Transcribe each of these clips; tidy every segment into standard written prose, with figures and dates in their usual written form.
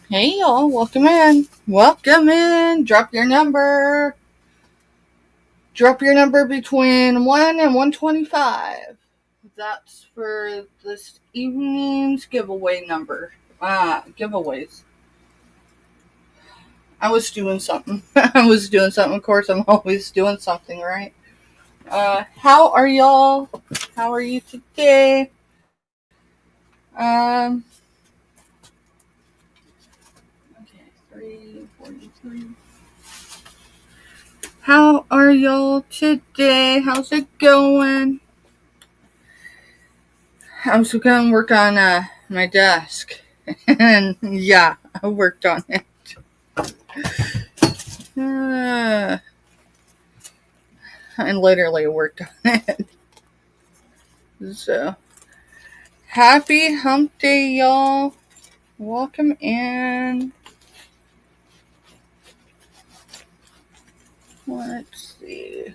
Hey y'all, welcome in. Welcome in. Drop your number. Drop your number between 1 and 125. That's for this evening's giveaway number. Giveaways. I was doing something. Of course, I'm always doing something, right? How are y'all? How are you today? Um, okay, 3:43. How are y'all today? How's it going? I was going to work on my desk. And yeah, I worked on it. I literally worked on it. So, happy hump day, y'all. Welcome in. Let's see.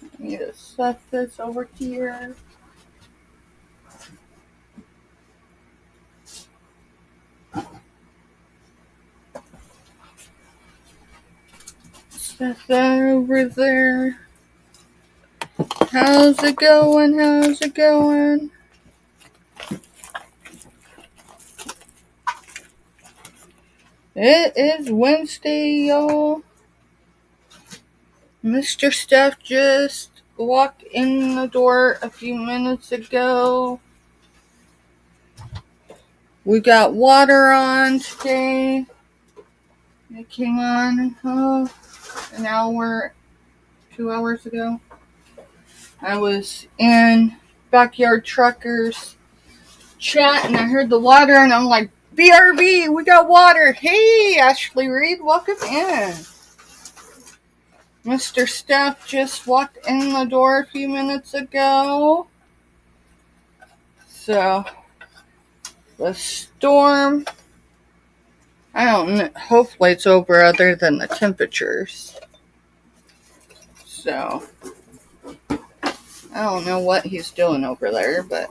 I need to set this over here. Set that over there. How's it going? How's it going? It is Wednesday, y'all. Mr. Steph just walked in the door a few minutes ago. We got water on today. It came on an hour, 2 hours ago. I was in Backyard Truckers chat and I heard the water and I'm like, BRB, we got water. Hey, Ashley Reed, welcome in. Mr. Steph just walked in the door a few minutes ago. So, the storm, I don't know, hopefully it's over other than the temperatures. So, I don't know what he's doing over there, but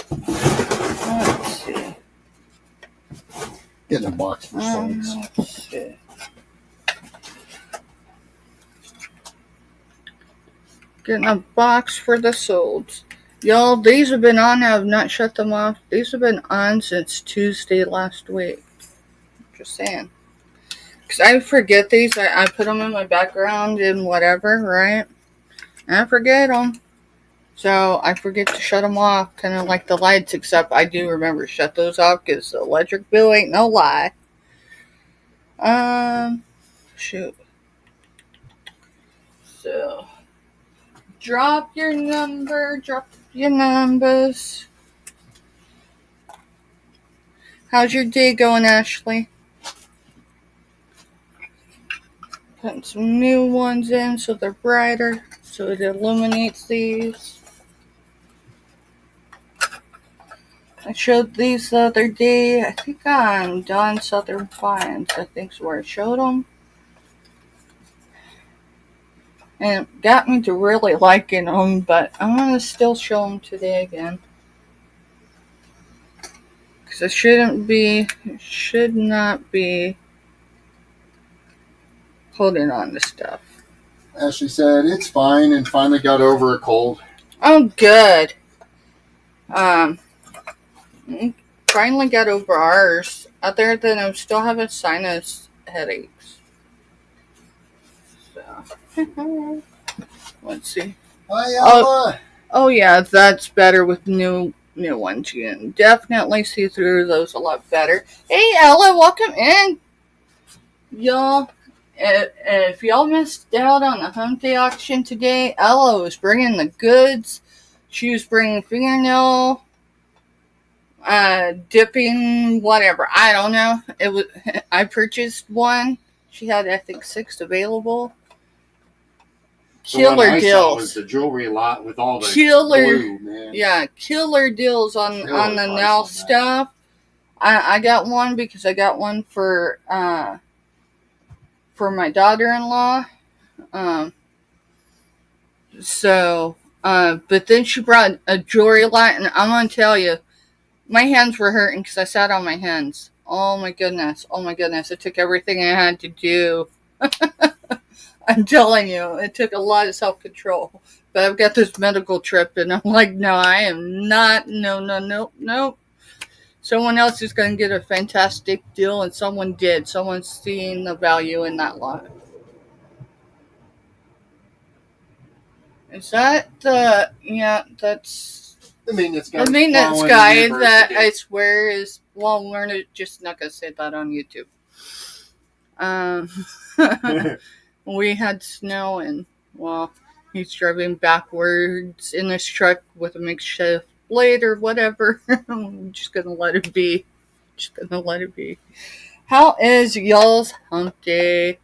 let's see. Getting a box for sodas. Let's see. Getting a box for the solds. Y'all, these have been on. I have not shut them off. These have been on since Tuesday last week. Just saying. Because I forget these. I put them in my background and whatever, right? And I forget them. So I forget to shut them off. Kind of like the lights, except I do remember to shut those off because the electric bill ain't no lie. Shoot. So, drop your number. Drop your numbers. How's your day going, Ashley? Putting some new ones in so they're brighter, so it illuminates these. I showed these the other day. I think on Dawn Southern Finds, I think's where I showed them. And it got me to really liking them, but I'm going to still show them today again. Because it should not be holding on to stuff. Ashley said it's fine and finally got over a cold. Oh, good. Finally got over ours. Other than I'm still having sinus headaches. So, let's see. Hi, Ella. Oh yeah, that's better with new ones. You can definitely see through those a lot better. Hey Ella, welcome in. Y'all, if y'all missed out on the hump day auction today, Ella was bringing the goods. She was bringing fingernail dipping, whatever. I don't know. I purchased one. She had, I think, 6 available. Killer deals. Was the jewelry lot with all the glue, man. Yeah, killer deals on the nail stuff. I got one because I got one for my daughter-in-law. But then she brought a jewelry lot, and I'm gonna tell you, My hands were hurting because I sat on my hands. Oh my goodness. Oh my goodness. It took everything I had to do. I'm telling you, it took a lot of self-control. But I've got this medical trip, and I'm like, no, I am not. No, no, no, no. Someone else is going to get a fantastic deal, and someone did. Someone's seeing the value in that lot. Is that the, yeah, that's The maintenance guy. the maintenance guy that I swear is, well, we're just not going to say that on YouTube. We had snow, and, well, he's driving backwards in this truck with a makeshift blade or whatever. I'm just going to let it be. How is y'all's hump day?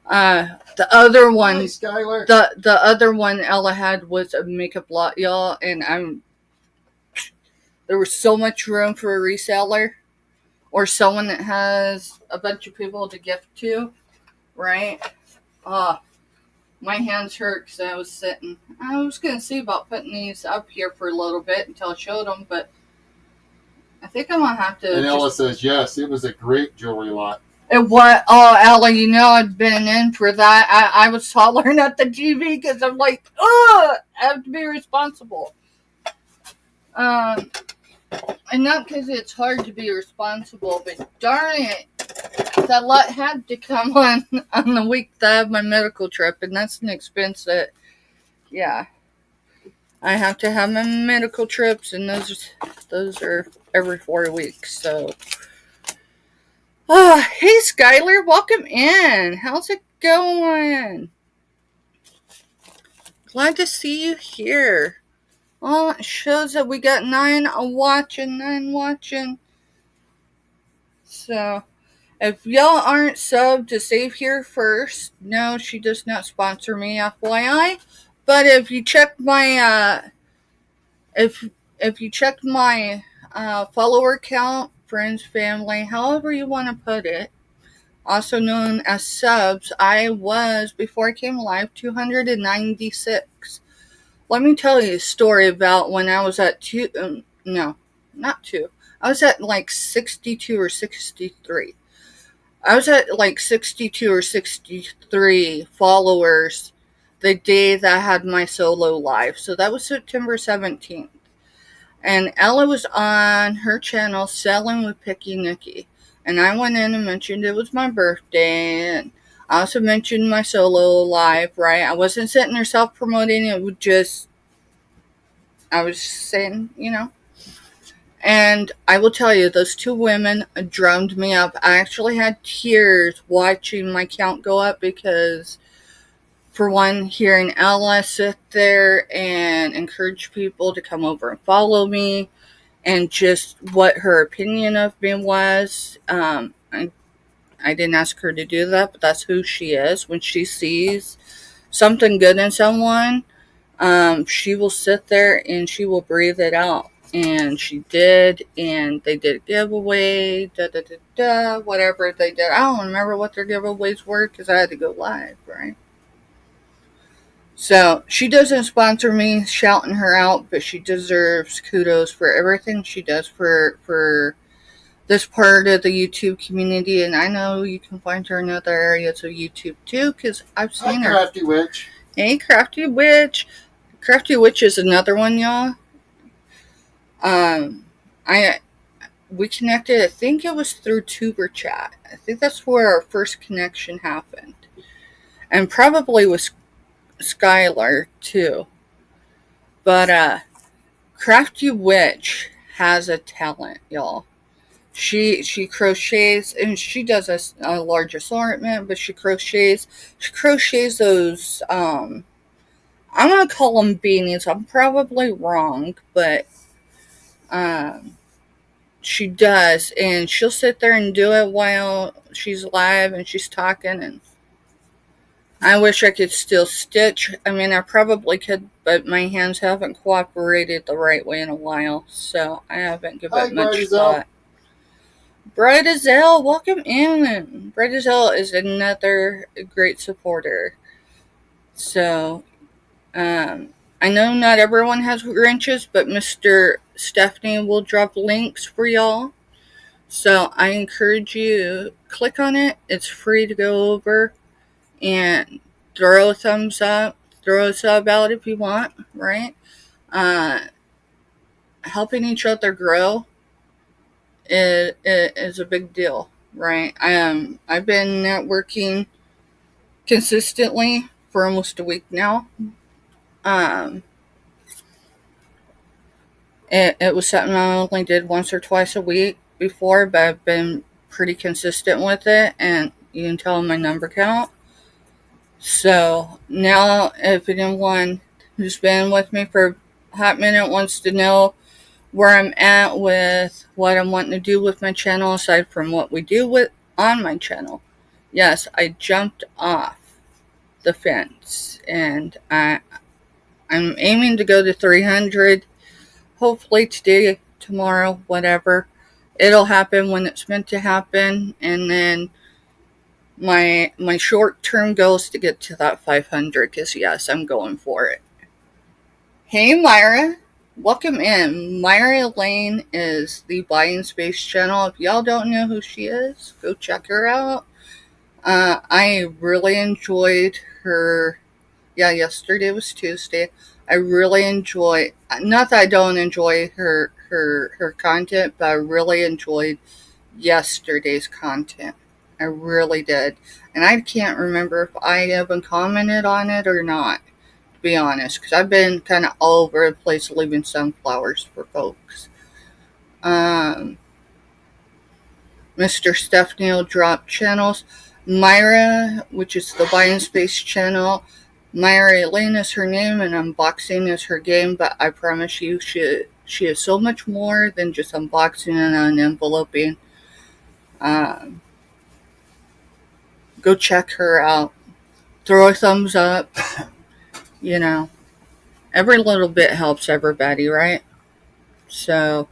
The other one, Hi, Skylar. the other one Ella had was a makeup lot, y'all, and there was so much room for a reseller or someone that has a bunch of people to gift to, right? My hands hurt because I was sitting. I was gonna see about putting these up here for a little bit until I showed them, but I think I'm gonna have to. And Ella says yes, it was a great jewelry lot. It was. Oh, Ella, you know I'd been in for that. I was hollering at the TV because I'm like, I have to be responsible. And not because it's hard to be responsible, but darn it, that lot had to come on the week that I have my medical trip, and that's an expense that, yeah, I have to have my medical trips, and those are every 4 weeks. So, hey Skylar, welcome in. How's it going? Glad to see you here. Well, it shows that we got 9 watching. So, if y'all aren't subbed to Save Here First, no, she does not sponsor me, FYI. But if you check my, if you check my follower count, friends, family, however you want to put it, also known as subs, I was, before I came live, 296. Let me tell you a story about when I was at no, not 2. I was at like 62 or 63. I was at like 62 or 63 followers the day that I had my solo live. So that was September 17th. And Ella was on her channel selling with Picky Nikki. And I went in and mentioned it was my birthday. And I also mentioned my solo live, right? I wasn't sitting there self-promoting. It was just, I was saying, And I will tell you, those 2 women drummed me up. I actually had tears watching my count go up because, for one, hearing Ella sit there and encourage people to come over and follow me, and just what her opinion of me was. I didn't ask her to do that, but that's who she is. When she sees something good in someone, she will sit there and she will breathe it out. And she did, and they did a giveaway, whatever they did. I don't remember what their giveaways were because I had to go live, right? So, she doesn't sponsor me shouting her out, but she deserves kudos for everything she does for this part of the YouTube community. And I know you can find her in other areas of YouTube too, because I've seen her. Crafty Witch. Hey, Crafty Witch. Crafty Witch is another one, y'all. We connected, I think it was through Tuber Chat. I think that's where our first connection happened. And probably with Skylar too. But Crafty Witch has a talent, y'all. She crochets, and she does a large assortment, but she crochets those, I'm gonna call them beanies. I'm probably wrong, but she does, and she'll sit there and do it while she's live and she's talking. And I wish I could still stitch. I mean, I probably could, but my hands haven't cooperated the right way in a while, so I haven't given it much thought. Bright Azelle, welcome in. Bright Azelle is another great supporter. So, I know not everyone has Grinches, but Mr. Stephanie will drop links for y'all. So I encourage you, click on it. It's free to go over and throw a thumbs up, throw a sub out if you want, right? Helping each other grow is a big deal, right? I've been networking consistently for almost a week now. It was something I only did once or twice a week before, but I've been pretty consistent with it, and you can tell my number count. So now, if anyone who's been with me for a hot minute wants to know where I'm at with what I'm wanting to do with my channel, aside from what we do with on my channel, yes, I jumped off the fence, and I'm aiming to go to 300. Hopefully today, tomorrow, whatever. It'll happen when it's meant to happen, and then my short-term goal is to get to that 500, because yes, I'm going for it. Hey Myra, welcome in. Myra Lane is the Buying Space channel. If y'all don't know who she is, go check her out. I really enjoyed her. Yeah, yesterday was Tuesday. I really enjoy, not that I don't enjoy her content, but I really enjoyed yesterday's content. I really did. And I can't remember if I even commented on it or not, to be honest, because I've been kind of all over the place leaving sunflowers for folks. Mr. Stephanie will drop channels. Myra, which is the Buying Space channel, Myra Elaine is her name, and unboxing is her game, but I promise you she is so much more than just unboxing and enveloping. Go check her out. Throw a thumbs up. You know, every little bit helps everybody, right? So,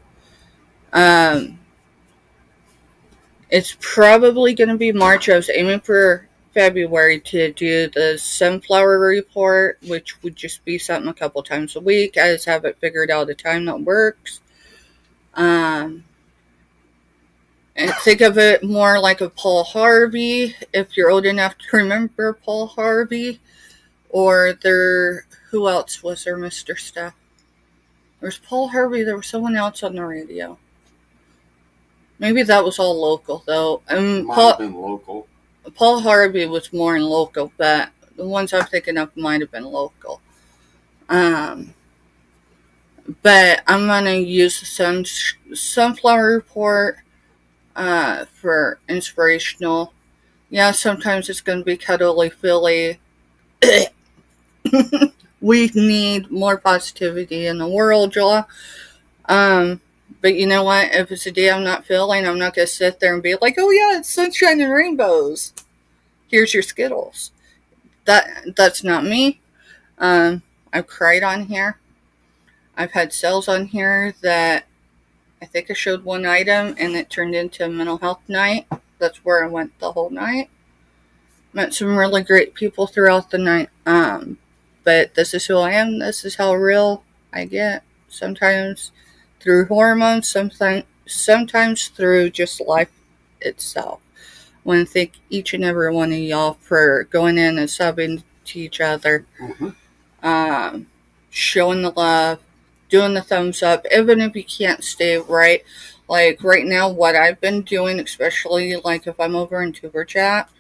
it's probably going to be March. I was aiming for February to do the sunflower report, which would just be something a couple times a week. I just haven't figured out a time that works. And think of it more like a Paul Harvey, if you're old enough to remember Paul Harvey. Or who else was there, Mr. Steph? There's Paul Harvey, there was someone else on the radio. Maybe that was all local, though. Might have been local. Paul Harvey was more in local, but the ones I'm thinking of might have been local. But I'm going to use the sunflower report for inspirational. Yeah, sometimes it's going to be cuddly filly. We need more positivity in the world, y'all. But you know what? If it's a day I'm not feeling, I'm not going to sit there and be like, oh yeah, it's sunshine and rainbows. Here's your Skittles. That's not me. I've cried on here. I've had sales on here that I think I showed one item and it turned into a mental health night. That's where I went the whole night. Met some really great people throughout the night. But this is who I am. This is how real I get. Sometimes through hormones, sometimes through just life itself. I want to thank each and every one of y'all for going in and subbing to each other. Mm-hmm. Showing the love, doing the thumbs up, even if you can't stay right. Like right now, what I've been doing, especially like if I'm over in Tuber Chat,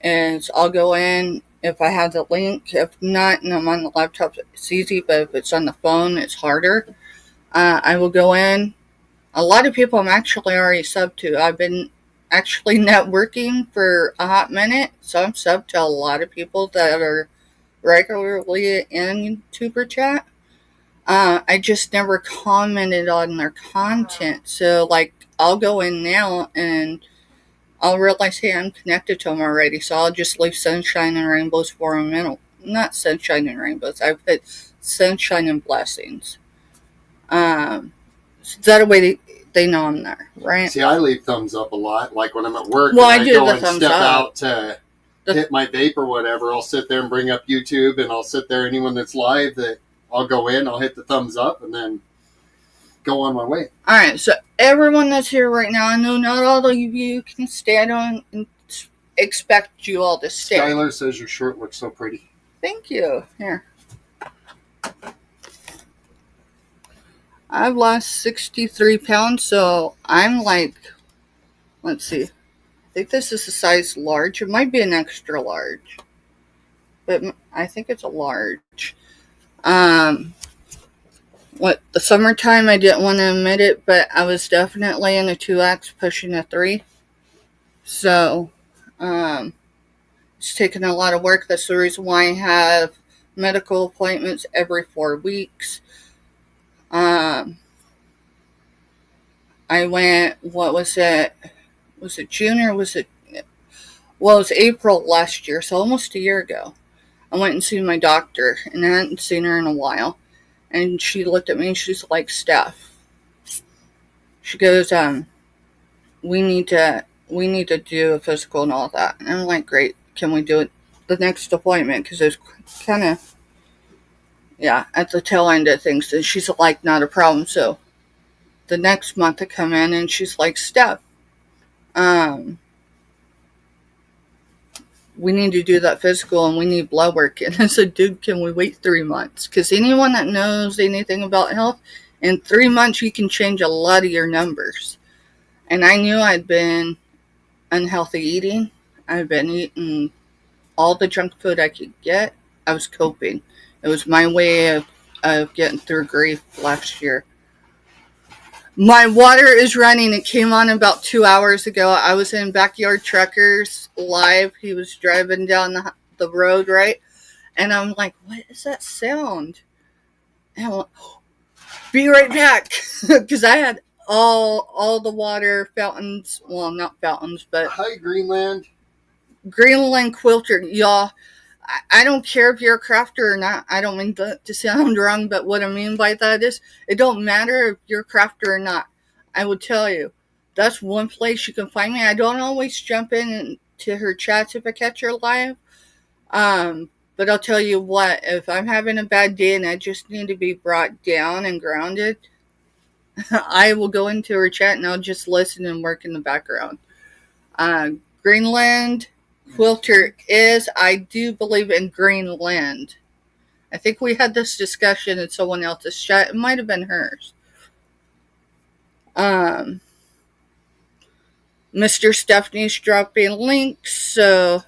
is I'll go in if I have the link. If not, and I'm on the laptop, it's easy, but if it's on the phone, it's harder. I will go in. A lot of people I'm actually already subbed to. I've been actually networking for a hot minute, so I'm subbed to a lot of people that are regularly in Tuber Chat. I just never commented on their content. So, like, I'll go in now and I'll realize, hey, I'm connected to them already. So I'll just leave sunshine and rainbows for them. Not sunshine and rainbows. I put sunshine and blessings. So that way they know I'm there, right? See, I leave thumbs up a lot. Like when I'm at work, well, and I do go the and thumbs step up. out to hit my vape or whatever. I'll sit there and bring up YouTube, and I'll sit there. Anyone that's live, that I'll go in, I'll hit the thumbs up, and then go on my way. All right, so everyone that's here right now, I know not all of you can stand on and expect you all to stay. Skylar says your shirt looks so pretty. Thank you. Here. I've lost 63 pounds, so I'm like, let's see. I think this is a size large. It might be an extra large, but I think it's a large. The summertime, I didn't want to admit it, but I was definitely in a 2X, pushing a 3. So, it's taken a lot of work. That's the reason why I have medical appointments every 4 weeks. I went, what was it? Was it June or was it? Well, it was April last year, so almost a year ago. I went and seen my doctor, and I hadn't seen her in a while. And she looked at me and she's like, Steph. She goes, we need to do a physical and all that. And I'm like, great. Can we do it the next appointment? Because it was kind of, at the tail end of things. And she's like, not a problem. So the next month I come in and she's like, Steph, we need to do that physical and we need blood work. And I said, dude, can we wait 3 months? Because anyone that knows anything about health, in 3 months you can change a lot of your numbers. And I knew I'd been unhealthy eating. I've been eating all the junk food I could get. I was coping. It was my way of getting through grief last year. My water is running. It came on about 2 hours ago. I was in Backyard Truckers live. He was driving down the road, right? And I'm like, what is that sound? And I'm like, be right back. Because I had all the water fountains. Well, not fountains, but... Hi, Greenland. Greenland quilter. Y'all, I don't care if you're a crafter or not. I don't mean to sound wrong, but what I mean by that is it don't matter if you're a crafter or not. I would tell you, that's one place you can find me. I don't always jump into her chats if I catch her live. But I'll tell you what, if I'm having a bad day and I just need to be brought down and grounded, I will go into her chat and I'll just listen and work in the background. Greenland quilter is, I do believe, in Greenland. I think we had this discussion in someone else's chat. It might have been hers. Mr. Stephanie's dropping links, so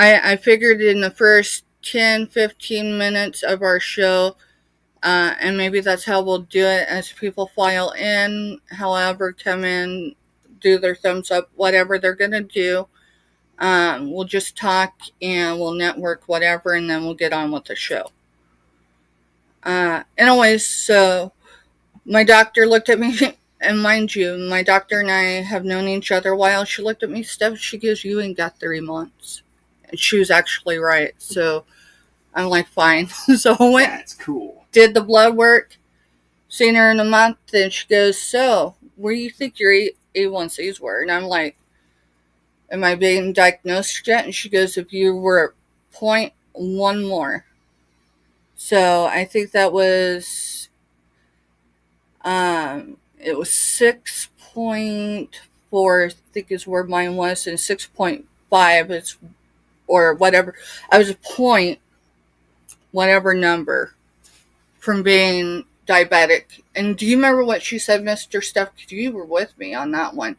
I figured in the first 10-15 minutes of our show, and maybe that's how we'll do it as people file in, however, come in, do their thumbs up, whatever they're going to do. We'll just talk and we'll network, whatever, and then we'll get on with the show. Anyways, so my doctor looked at me, and mind you, my doctor and I have known each other a while. She looked at me, Steph, she goes, you ain't got 3 months. And she was actually right. So I'm like, fine. So I went, that's cool. Did the blood work, seen her in a month, and she goes, so where do you think your A1Cs were? And I'm like, am I being diagnosed yet? And she goes, if you were 0.1 more. So I think that was, it was 6.4, I think is where mine was, and 6.5 is, or whatever. I was a point, whatever number, from being diabetic. And do you remember what she said, Mr. Steph? You were with me on that one.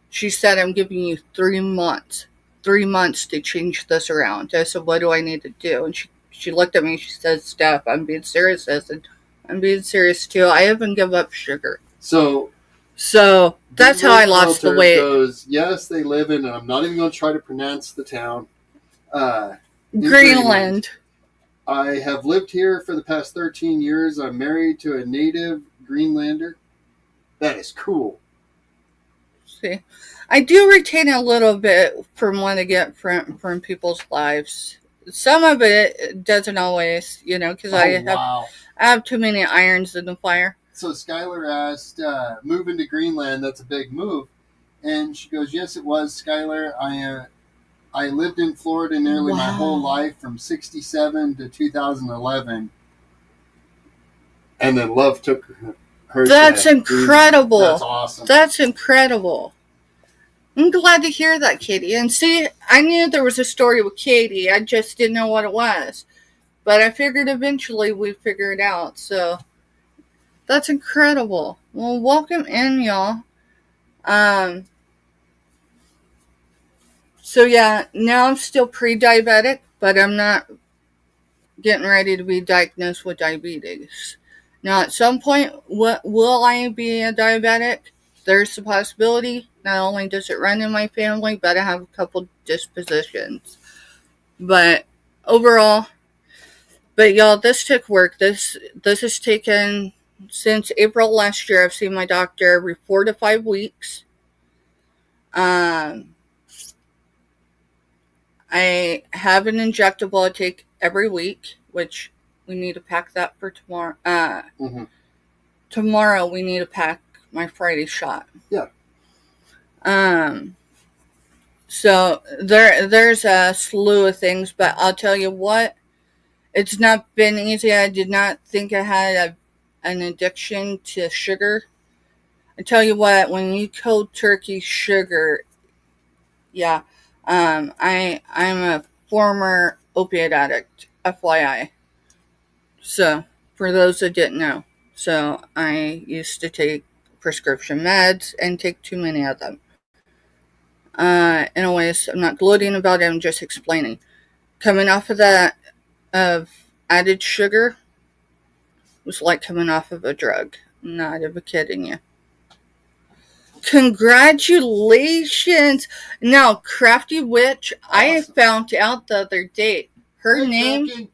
She said, I'm giving you 3 months. 3 months to change this around. I said, what do I need to do? And she looked at me and she said, Steph, I'm being serious. I said, I'm being serious too. I haven't given up sugar. So that's how I lost the weight. Goes, yes, they live in, and I'm not even going to try to pronounce the town. Greenland. I have lived here for the past 13 years. I'm married to a native Greenlander. That is cool. See, I do retain a little bit from what I get from people's lives. Some of it doesn't always, because I have too many irons in the fire. So Skylar asked, moving to Greenland, that's a big move. And she goes, yes, it was, Skylar. I lived in Florida nearly my whole life from 1967 to 2011. And then love took That's incredible. That's awesome. That's incredible. I'm glad to hear that, Katie. And see, I knew there was a story with Katie. I just didn't know what it was. But I figured eventually we'd figure it out. So that's incredible. Well, welcome in, y'all. So yeah, now I'm still pre-diabetic, but I'm not getting ready to be diagnosed with diabetes. Now, at some point, will I be a diabetic? There's a possibility. Not only does it run in my family, but I have a couple dispositions. But overall, but y'all, this took work. This has taken since April last year. I've seen my doctor every 4 to 5 weeks. I have an injectable I take every week, which we need to pack that for tomorrow. Tomorrow we need to pack my Friday shot. Yeah. So there's a slew of things, but I'll tell you what, it's not been easy. I did not think I had an addiction to sugar. I tell you what, when you cold turkey sugar, yeah, I'm a former opiate addict, FYI. So, for those that didn't know. So, I used to take prescription meds and take too many of them. Anyways, I'm not gloating about it, I'm just explaining. Coming off of that, of added sugar, was like coming off of a drug. I'm not even kidding you. Congratulations! Now, Crafty Witch, awesome. I found out the other day. Her name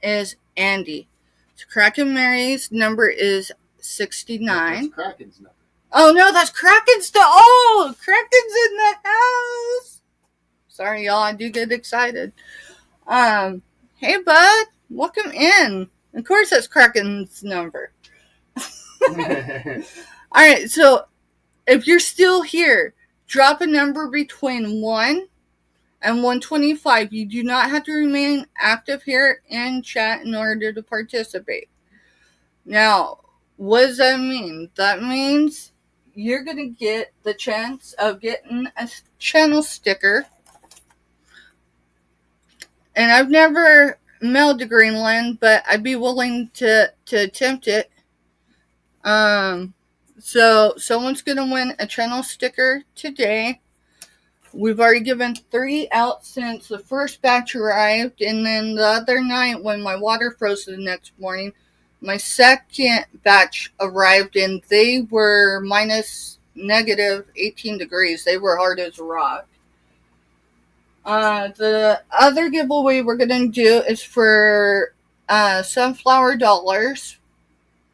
is Andy. So Kraken Mary's number is 69. That's Kraken's number. Oh no, that's Kraken's Kraken's in the house. Sorry, y'all, I do get excited. Hey bud, welcome in. Of course, that's Kraken's number. Alright, so if you're still here, drop a number between 1 and 125. You do not have to remain active here in chat in order to participate. Now, what does that mean? That means you're going to get the chance of getting a channel sticker. And I've never mailed to Greenland, but I'd be willing to attempt it. So someone's going to win a channel sticker today. We've already given 3 out since the first batch arrived, and then the other night when my water froze the next morning, my second batch arrived and they were negative 18 degrees. They were hard as a rock. The other giveaway we're going to do is for sunflower dollars.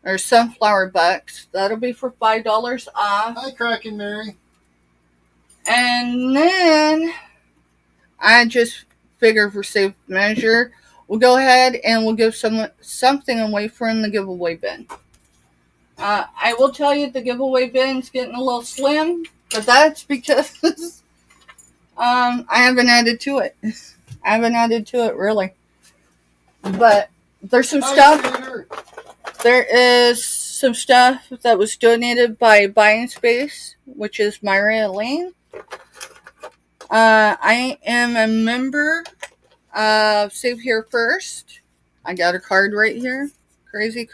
Or sunflower bucks. That'll be for $5 off. Hi, Kraken Mary. And then I just figured for safe measure, we'll go ahead and we'll give something away from the giveaway bin. I will tell you the giveaway bin's getting a little slim, but that's because I haven't added to it. Really. But there's some stuff. There is some stuff that was donated by Buying Space, which is Myra Elaine. I am a member of Save Here First. I got a card right here. Crazy.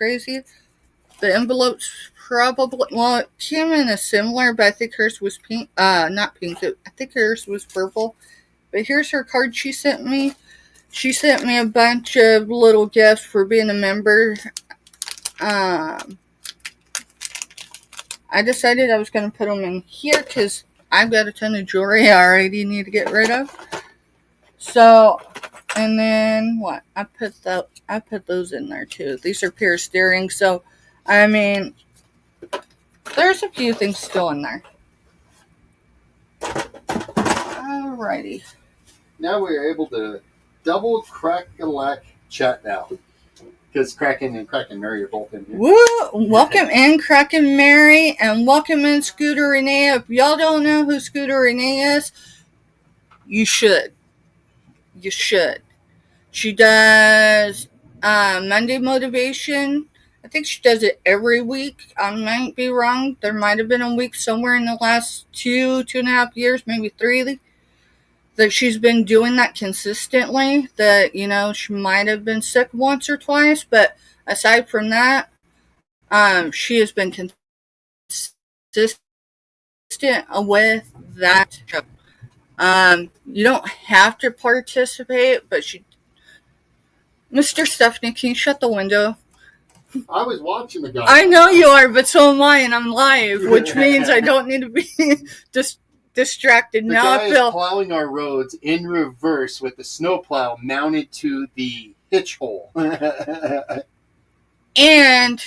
The envelope's probably, well, it came in a similar, but I think hers was pink. Not pink. I think hers was purple. But here's her card she sent me. She sent me a bunch of little gifts for being a member. I decided I was going to put them in here because I've got a ton of jewelry I already need to get rid of. So, and then what? I put those in there too. These are pierced earrings. So, I mean, there's a few things still in there. Alrighty. Now we're able to double crack-a-lack chat now. Because Kraken and Kraken Mary are both in here. Woo! Welcome in, Kraken Mary, and welcome in, Scooter Renee. If y'all don't know who Scooter Renee is, you should. She does Monday Motivation I think she does it every week. I might be wrong. There might have been a week somewhere in the last 2.5 years, maybe 3, that she's been doing that consistently. That, she might have been sick once or twice, but aside from that, she has been consistent with that. You don't have to participate, but Mr. Stephanie, can you shut the window? I was watching the guy. I know you are, but so am I, and I'm live, which means I don't need to be distracted. The now guy I feel is plowing our roads in reverse with the snowplow mounted to the hitch hole. And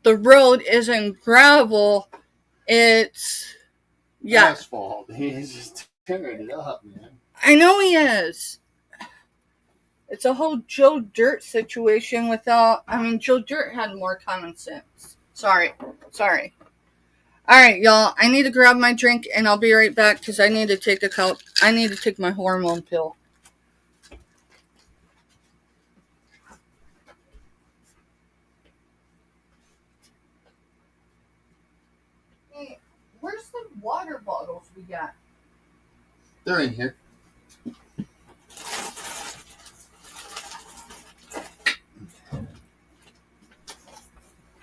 the road isn't gravel, it's asphalt. He's just tearing it up, man. I know he is. It's a whole Joe Dirt situation Joe Dirt had more common sense. Sorry. Alright, y'all, I need to grab my drink and I'll be right back because I need to take my hormone pill. Hey, where's the water bottles we got? They're in here.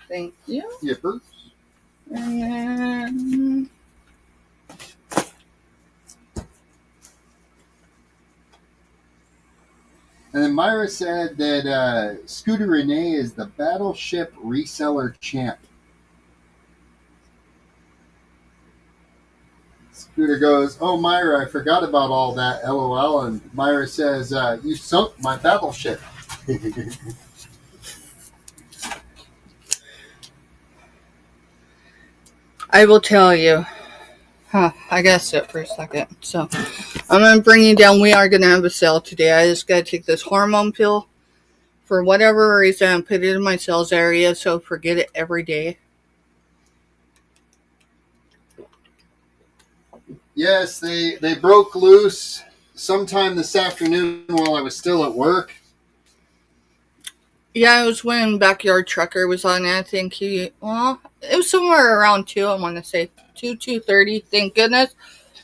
Thank you. Yippers. And then Myra said that Scooter Renee is the Battleship reseller champ. Scooter goes, "Oh, Myra, I forgot about all that, LOL." And Myra says, "You sunk my battleship." I will tell you. I gotta sit for a second. So, I'm gonna bring you down. We are gonna have a sale today. I just gotta take this hormone pill. For whatever reason, I put it in my sales area, so forget it every day. Yes, they broke loose sometime this afternoon while I was still at work. Yeah, it was when Backyard Trucker was on. I think it was somewhere around 2, I want to say 2:30. Thank goodness.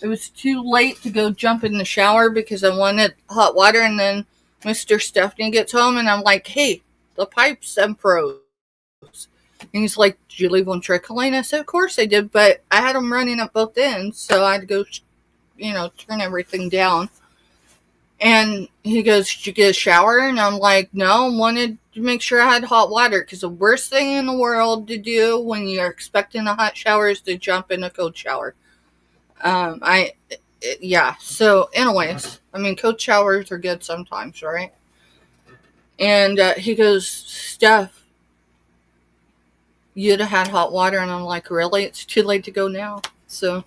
It was too late to go jump in the shower because I wanted hot water, and then Mr. Stephanie gets home, and I'm like, hey, the pipes froze. And he's like, did you leave them trickling? I said, of course I did, but I had them running at both ends, so I had to go, turn everything down. And he goes, did you get a shower? And I'm like, no, I wanted to make sure I had hot water, because the worst thing in the world to do when you're expecting a hot shower is to jump in a cold shower. So anyways, cold showers are good sometimes, right? And he goes, Steph, you'd have had hot water. And I'm like, really? It's too late to go now. So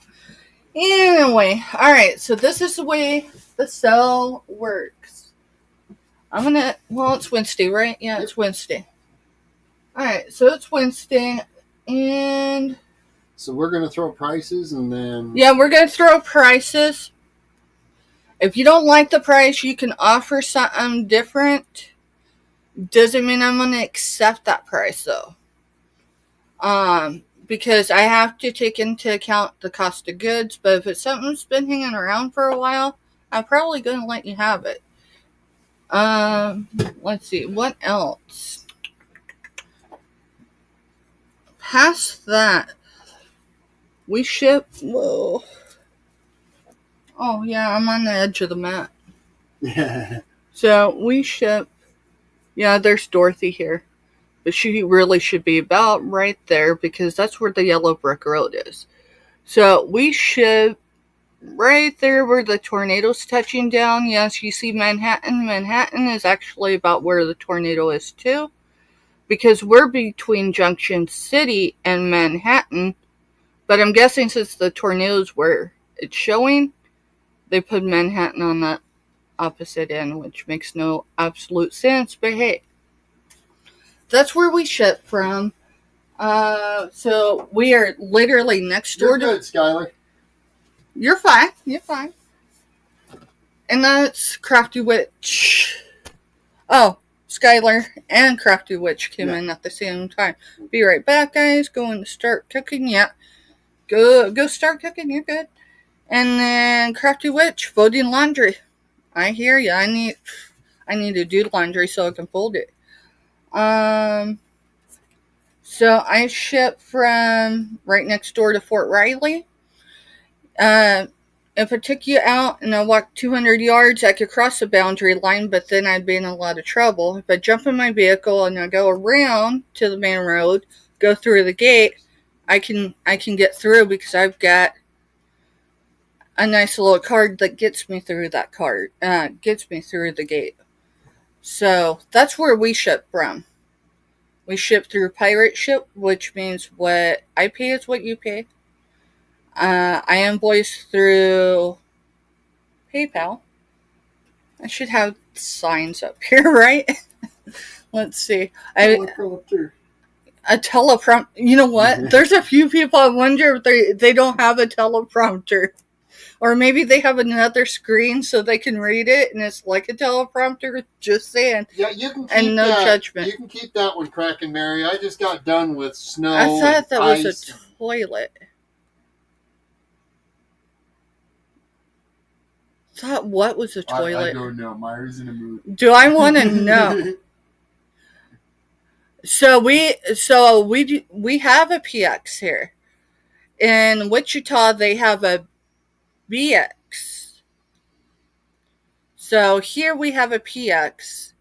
anyway, all right, so this is the way the cell works. It's Wednesday, right? Yeah, it's Wednesday. All right, so it's Wednesday, and so we're going to throw prices, and then... Yeah, we're going to throw prices. If you don't like the price, you can offer something different. Doesn't mean I'm going to accept that price, though. Because I have to take into account the cost of goods, but if it's something that's been hanging around for a while, I'm probably going to let you have it. Let's see, what else? Past that, we ship, whoa. Oh, yeah, I'm on the edge of the map. Yeah. So, we ship, yeah, there's Dorothy here. But she really should be about right there because that's where the yellow brick road is. So, we ship right there where the tornado's touching down. Yes, you see Manhattan. Manhattan is actually about where the tornado is too. Because we're between Junction City and Manhattan. But I'm guessing since the tornado's where it's showing, they put Manhattan on that opposite end, which makes no absolute sense. But hey, that's where we ship from. So we are literally next door to... You're good, Skylar. You're fine. You're fine. And that's Crafty Witch. Oh, Skylar and Crafty Witch came in at the same time. Be right back, guys. Going to start cooking. Yeah. Go start cooking. You're good. And then Crafty Witch folding laundry. I hear you. I need to do laundry so I can fold it. So I ship from right next door to Fort Riley. If I took you out and I walked 200 yards, I could cross the boundary line, but then I'd be in a lot of trouble. If I jump in my vehicle and I go around to the main road, go through the gate, I can get through because I've got a nice little card that gets me through the gate. So that's where we ship from. We ship through pirate ship, which means what I pay is what you pay. I invoice through PayPal. I should have signs up here, right? Let's see. Teleprompter. A teleprompter. You know what? There's a few people I wonder if they don't have a teleprompter. Or maybe they have another screen so they can read it and it's like a teleprompter. Just saying. Yeah, you can keep and no judgment. You can keep that one cracking, Mary. I just got done with snow. I thought that was a toilet. Thought what was a toilet? I don't know. Myra's in a mood. Do I want to know? So we have a PX here. In Wichita, they have a BX. So here we have a PX,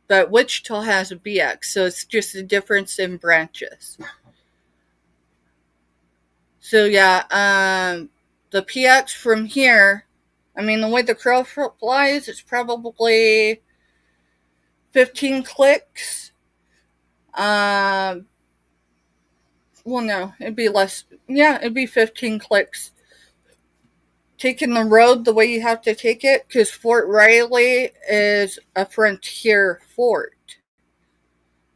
but Wichita has a BX. So it's just a difference in branches. So yeah, the PX from here, I mean, the way the crow flies, it's probably 15 clicks. Well, no, it'd be less. Yeah, it'd be 15 clicks. Taking the road the way you have to take it, because Fort Riley is a frontier fort.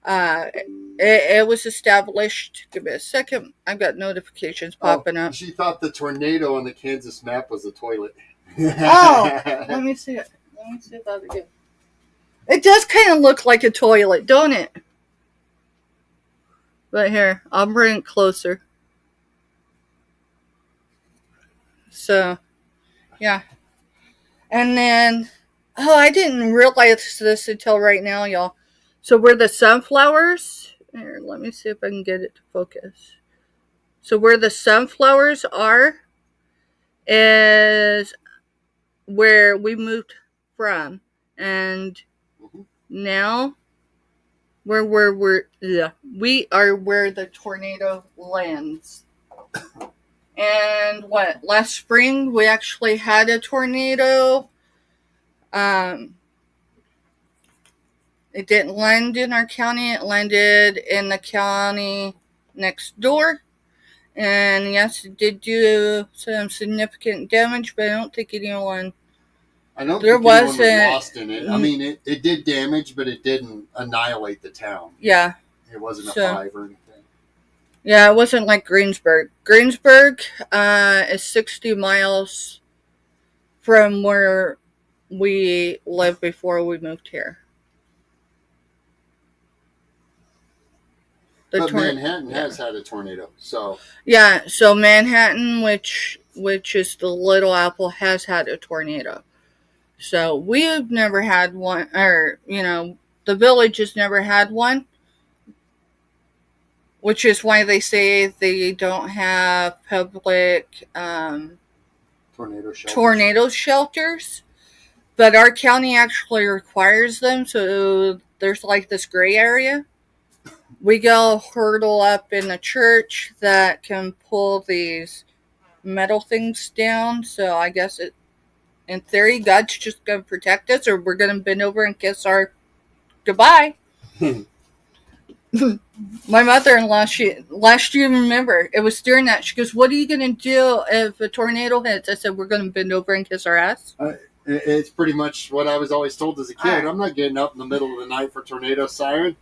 It was established. Give me a second. I've got notifications popping up. She thought the tornado on the Kansas map was a toilet. Let me see it. Let me see that again. It does kind of look like a toilet, don't it? But here, I'll bring it closer. So, yeah. And then, I didn't realize this until right now, y'all. So where the sunflowers, here, let me see if I can get it to focus. So where the sunflowers are is where we moved from. And now we are where the tornado lands. And last spring we actually had a tornado. It didn't land in our county. It landed in the county next door. And yes, it did do some significant damage, but I don't think anyone... anyone was lost in it. I mean, it did damage, but it didn't annihilate the town. Yeah. It wasn't a 5 or anything. Yeah, it wasn't like Greensburg. Greensburg is 60 miles from where we lived before we moved here. But Manhattan has had a tornado, so... Yeah, so Manhattan, which is the Little Apple, has had a tornado. So we've never had one, or, the village has never had one. Which is why they say they don't have public tornado shelters. But our county actually requires them, so there's like this gray area. We go hurdle up in a church that can pull these metal things down. So I guess in theory, God's just going to protect us, or we're going to bend over and kiss our goodbye. My mother-in-law, last year, remember, it was during that, she goes, what are you going to do if a tornado hits? I said, we're going to bend over and kiss our ass. It's pretty much what I was always told as a kid. Right. I'm not getting up in the middle of the night for tornado siren.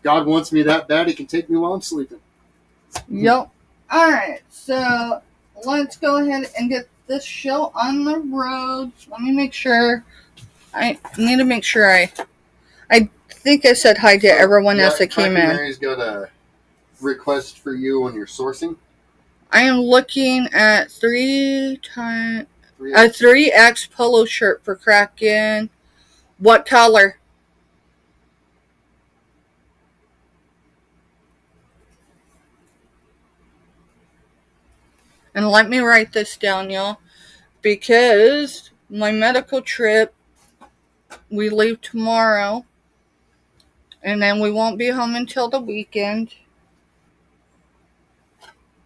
God wants me that bad, he can take me while I'm sleeping. Yep. All right, so let's go ahead and get this show on the road. Let me make sure. I need to make sure I think I said hi to everyone as they came in. Mary's got a request for you on your sourcing. I am looking at 3X polo shirt for Kraken. What color? And let me write this down, y'all, because my medical trip, we leave tomorrow, and then we won't be home until the weekend.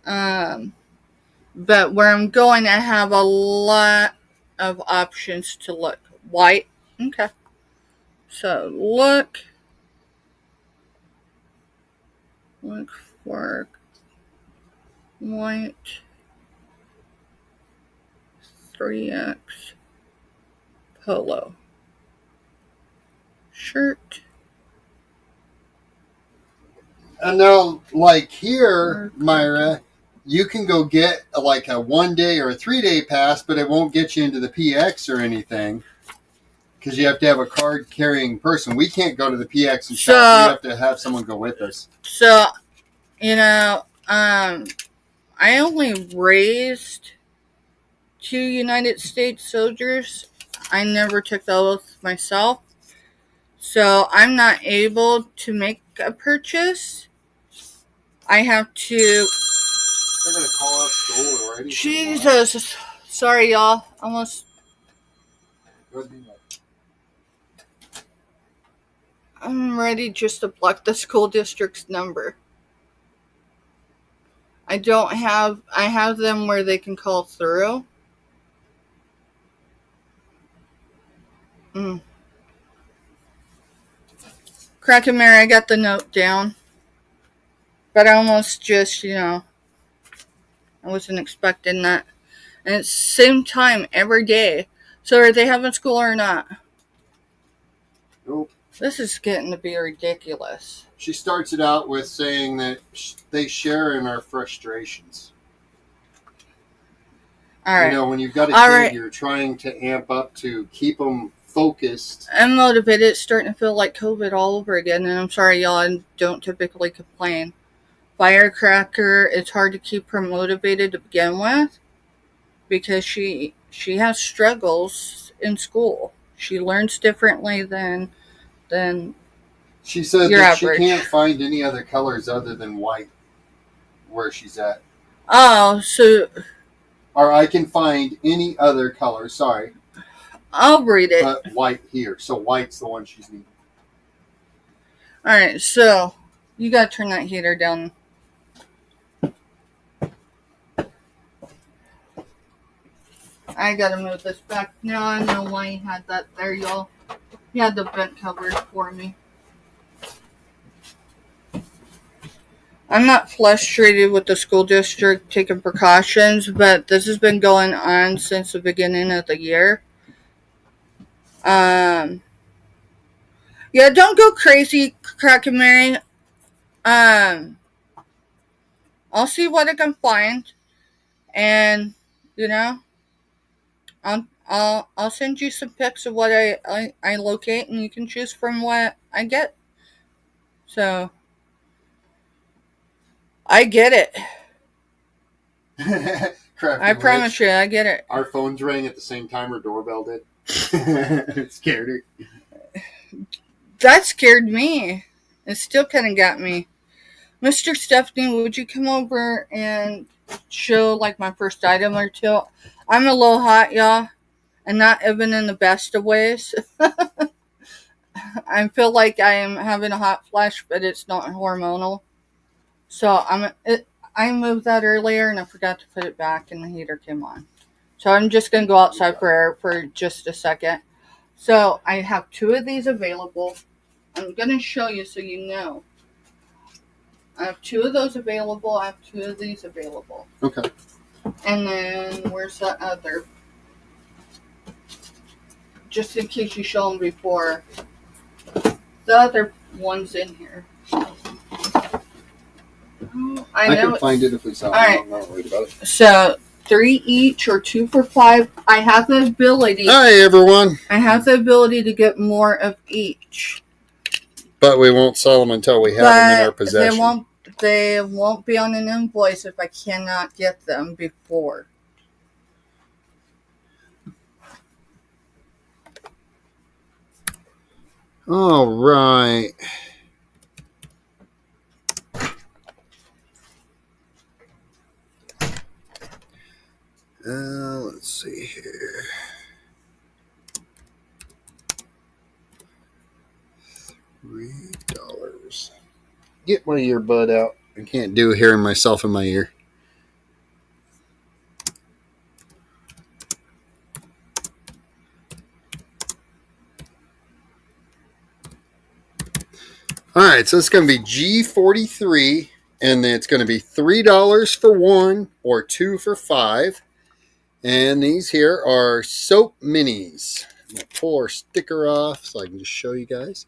But where I'm going, I have a lot of options to look. White. Okay. So look for white 3X polo shirt. And now, like here, Myra, you can go get like a 1 day or a 3 day pass, but it won't get you into the PX or anything because you have to have a card carrying person. We can't go to the PX and shop. We have to have someone go with us. So, I only raised 2 United States soldiers. I never took the oath myself. So I'm not able to make a purchase. I have to... They're going to call out school already. Jesus. Sorry, y'all. Almost... I'm ready just to block the school district's number. I have them where they can call through. Kraken Mary, I got the note down. But I almost just, I wasn't expecting that. And it's the same time every day. So are they having school or not? Nope. This is getting to be ridiculous. She starts it out with saying that they share in our frustrations. All right. When you've got a kid, you're trying to amp up to keep them focused. I'm motivated. It's starting to feel like COVID all over again. And I'm sorry, y'all, I don't typically complain. Firecracker, it's hard to keep her motivated to begin with because she has struggles in school. She learns differently than she said that average. She can't find any other colors other than white where she's at. Oh, so... Or I can find any other color, sorry. I'll read it. But white here. So white's the one she's needing. Alright, so you gotta turn that heater down. I gotta move this back. Now I know why he had that there, y'all. He had the vent covered for me. I'm not frustrated with the school district taking precautions, but this has been going on since the beginning of the year. Yeah, don't go crazy, Kraken Mary. I'll see what I can find, and I'll send you some pics of what I locate, and you can choose from what I get. So I get it. I promise you, I get it. Our phones rang at the same time her doorbell did. It scared her. That scared me. It still kind of got me. Mr. Stephanie, would you come over and show like my first item or two? I'm a little hot, y'all, and not even in the best of ways. I feel like I am having a hot flash, but it's not hormonal. So I moved that earlier and I forgot to put it back and the heater came on. So I'm just going to go outside for air for just a second. So I have 2 of these available. I'm going to show you so you know. I have 2 of those available. I have 2 of these available. Okay. And then where's the other? Just in case you show them before. The other one's in here. I can find it if we saw it. Right. I'm not worried about it. So 3 each or 2 for $5. I have the ability. Hi, everyone. I have the ability to get more of each. But we won't sell them until we have them in our possession. They won't be on an invoice if I cannot get them before. All right. Let's see here. $3. Get my earbud out. I can't do hearing myself in my ear. All right, so it's going to be G43, and it's going to be $3 for one or two for $5. And these here are soap minis. I'm going to pull our sticker off so I can just show you guys.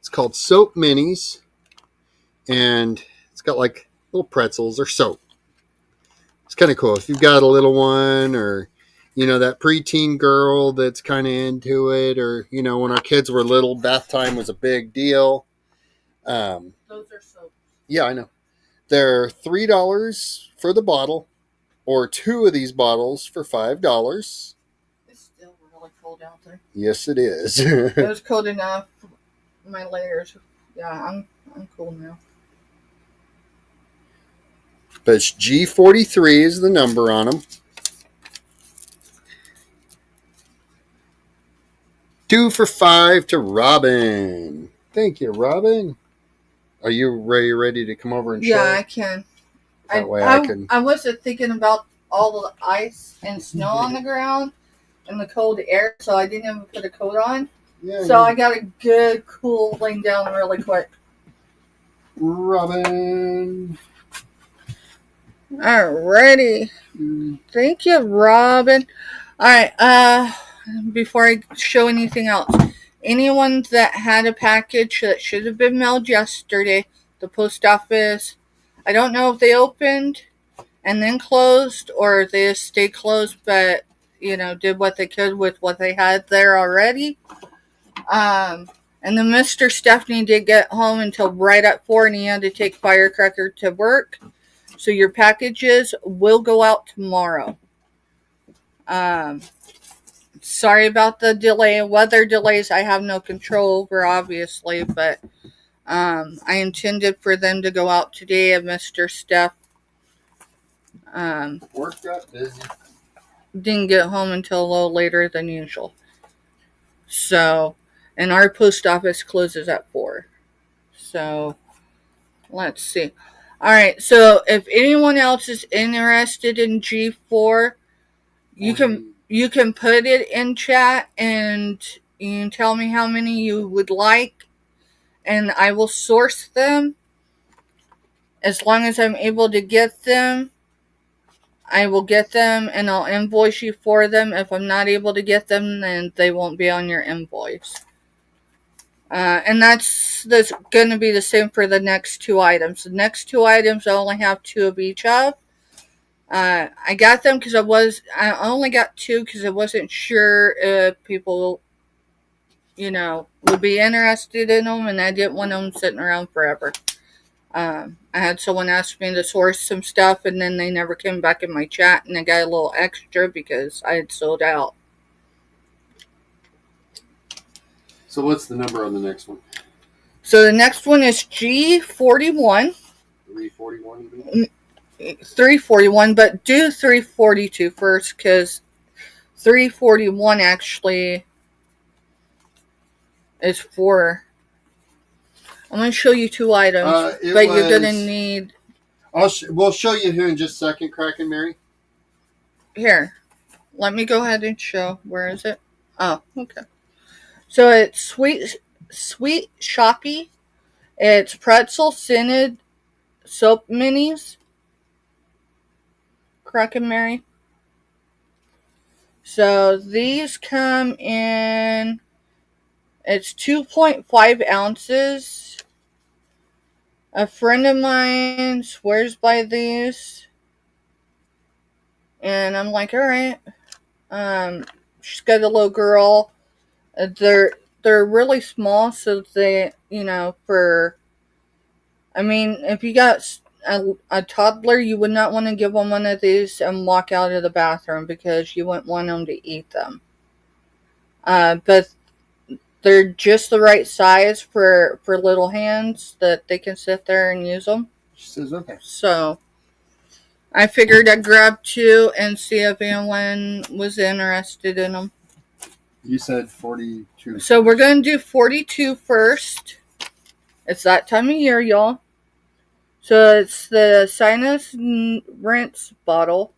It's called soap minis, and it's got like little pretzels or soap. It's kind of cool. If you've got a little one, or, you know, that preteen girl that's kind of into it, or, you know, when our kids were little, bath time was a big deal. Those are soaps. Yeah, I know. They're $3 for the bottle, or two of these bottles for $5. It's still really cold out there. Yes, it is. It was cold enough. My layers. Yeah, I'm cool now. But it's G43 is the number on them. 2 for $5 to Robin. Thank you, Robin. Are you ready to come over and show? Yeah, I can. That way I can. I wasn't thinking about all the ice and snow on the ground and the cold air, so I didn't even put a coat on. Yeah, so I got a good cooling down really quick. Robin. Alrighty. Thank you, Robin. Alright, before I show anything else, anyone that had a package that should have been mailed yesterday, the post office, I don't know if they opened and then closed, or if they just stayed closed but, you know, did what they could with what they had there already. And then Mr. Stephanie did get home until right at 4, and he had to take Firecracker to work. So your packages will go out tomorrow. Sorry about the delay. Weather delays I have no control over, obviously, but I intended for them to go out today, and Mr. Steph Work got busy. didn't get home until a little later than usual. So, and our post office closes at 4. So, let's see. Alright, so if anyone else is interested in G4, you can put it in chat and you can tell me how many you would like, and I will source them. As long as I'm able to get them, I will get them and I'll invoice you for them. If I'm not able to get them, then they won't be on your invoice. And that's going to be the same for the next 2 items. The next 2 items I only have 2 of each of. I got them because I only got 2 because I wasn't sure if people, you know, would be interested in them, and I didn't want them sitting around forever. I had someone ask me to source some stuff, and then they never came back in my chat, and I got a little extra because I had sold out. So what's the number on the next one? So the next one is G41. 341. 341, but do 342 first, because 341 actually is for. I'm going to show you 2 items, but you're going to need. We'll show you here in just a second, Kraken Mary. Here, let me go ahead and show. Where is it? Oh, okay. So it's Sweet Shocky. It's pretzel scented soap minis. Kraken Mary. So these come in. It's 2.5 ounces. A friend of mine swears by these. And I'm like, alright. She's got a little girl. they're really small, so they, if you got a toddler, you would not want to give them one of these and walk out of the bathroom because you wouldn't want them to eat them. But they're just the right size for little hands that they can sit there and use them. She says, okay. So I figured I'd grab 2 and see if anyone was interested in them. You said 42. So we're going to do 42 first. It's that time of year, y'all. So it's the sinus rinse bottle.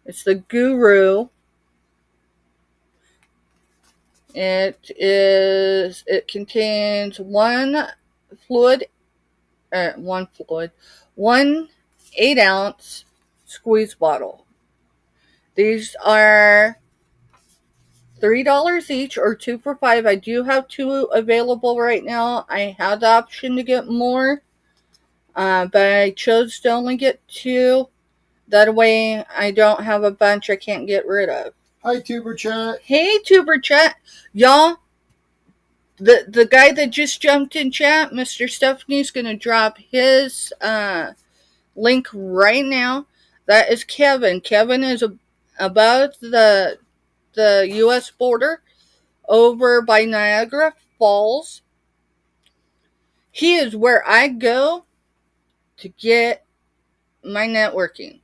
It's the Guru. It contains one 8-ounce squeeze bottle. These are $3 each or 2 for $5. I do have 2 available right now. I had the option to get more, but I chose to only get 2. That way I don't have a bunch I can't get rid of. Hi, Tuber Chat. Hey, Tuber Chat. Y'all, the guy that just jumped in chat, Mr. Stephanie's going to drop his link right now. That is Kevin. Kevin is above the U.S. border over by Niagara Falls. He is where I go to get my networking.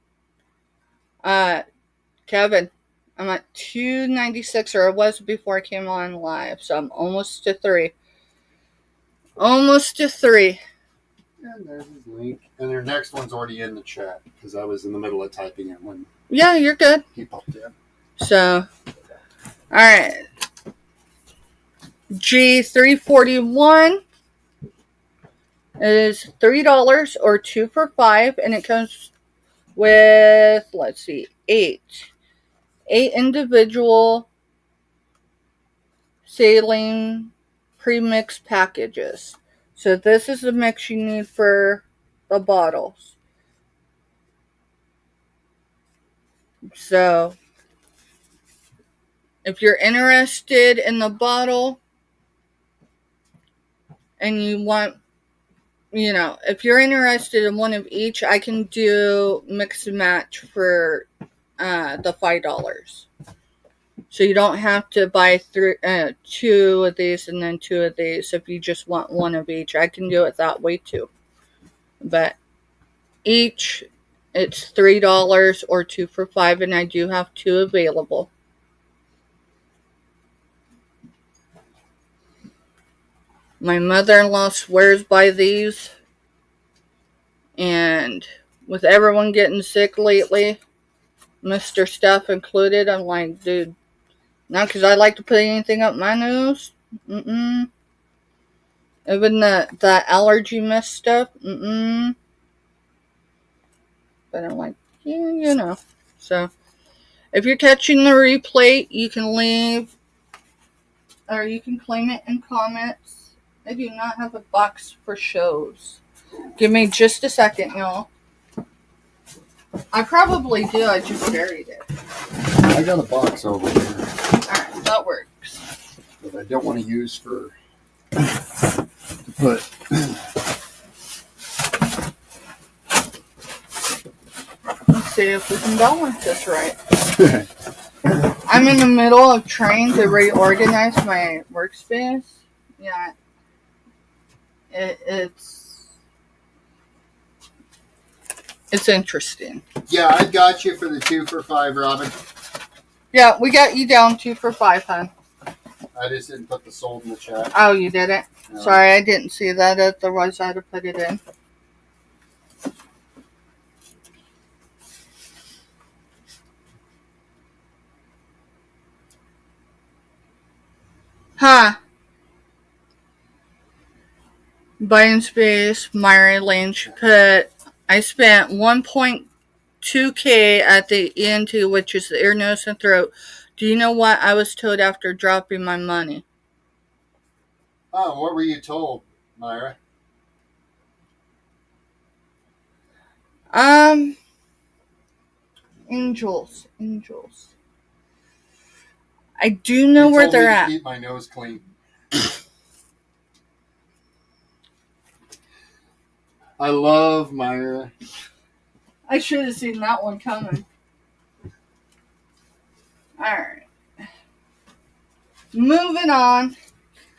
Kevin, I'm at 296, or I was before I came on live, so I'm almost to 3. Almost to 3. And there's his link. And their next one's already in the chat because I was in the middle of typing it when you're good. He popped in. So, alright. G341 is $3 or 2 for $5, and it comes with, 8 individual saline pre-mix packages. So this is the mix you need for the bottles. So if you're interested in the bottle and you want, if you're interested in one of each, I can do mix and match for the $5. So you don't have to buy 2 of these and then 2 of these if you just want one of each. I can do it that way too. But each, it's $3 or 2 for $5, and I do have 2 available. My mother-in-law swears by these, and with everyone getting sick lately, Mr. Steph included, I'm like, dude, not because I like to put anything up my nose. Even the allergy mist stuff. But I'm like, yeah, So, if you're catching the replay, you can leave, or you can claim it in comments. I do not have a box for shows. Give me just a second, y'all. I probably do. I just buried it. I got a box over here. Alright, that works. That I don't want to use to put. Let's see if we can balance this right. I'm in the middle of trying to reorganize my workspace. Yeah. It's interesting. Yeah, I got you for the 2 for $5, Robin. Yeah, we got you down 2 for $5, hon. I just didn't put the sold in the chat. Oh, you didn't? No. Sorry, I didn't see that. Otherwise, I'd have put it in. Huh. Buying space, Myra Lane put, I spent 1.2K at the ENT, which is the ear, nose, and throat. Do you know what I was told after dropping my money? Oh, what were you told, Myra? Angels. I do know where they're at. Keep my nose clean. I love Myra. I should have seen that one coming. Alright. Moving on.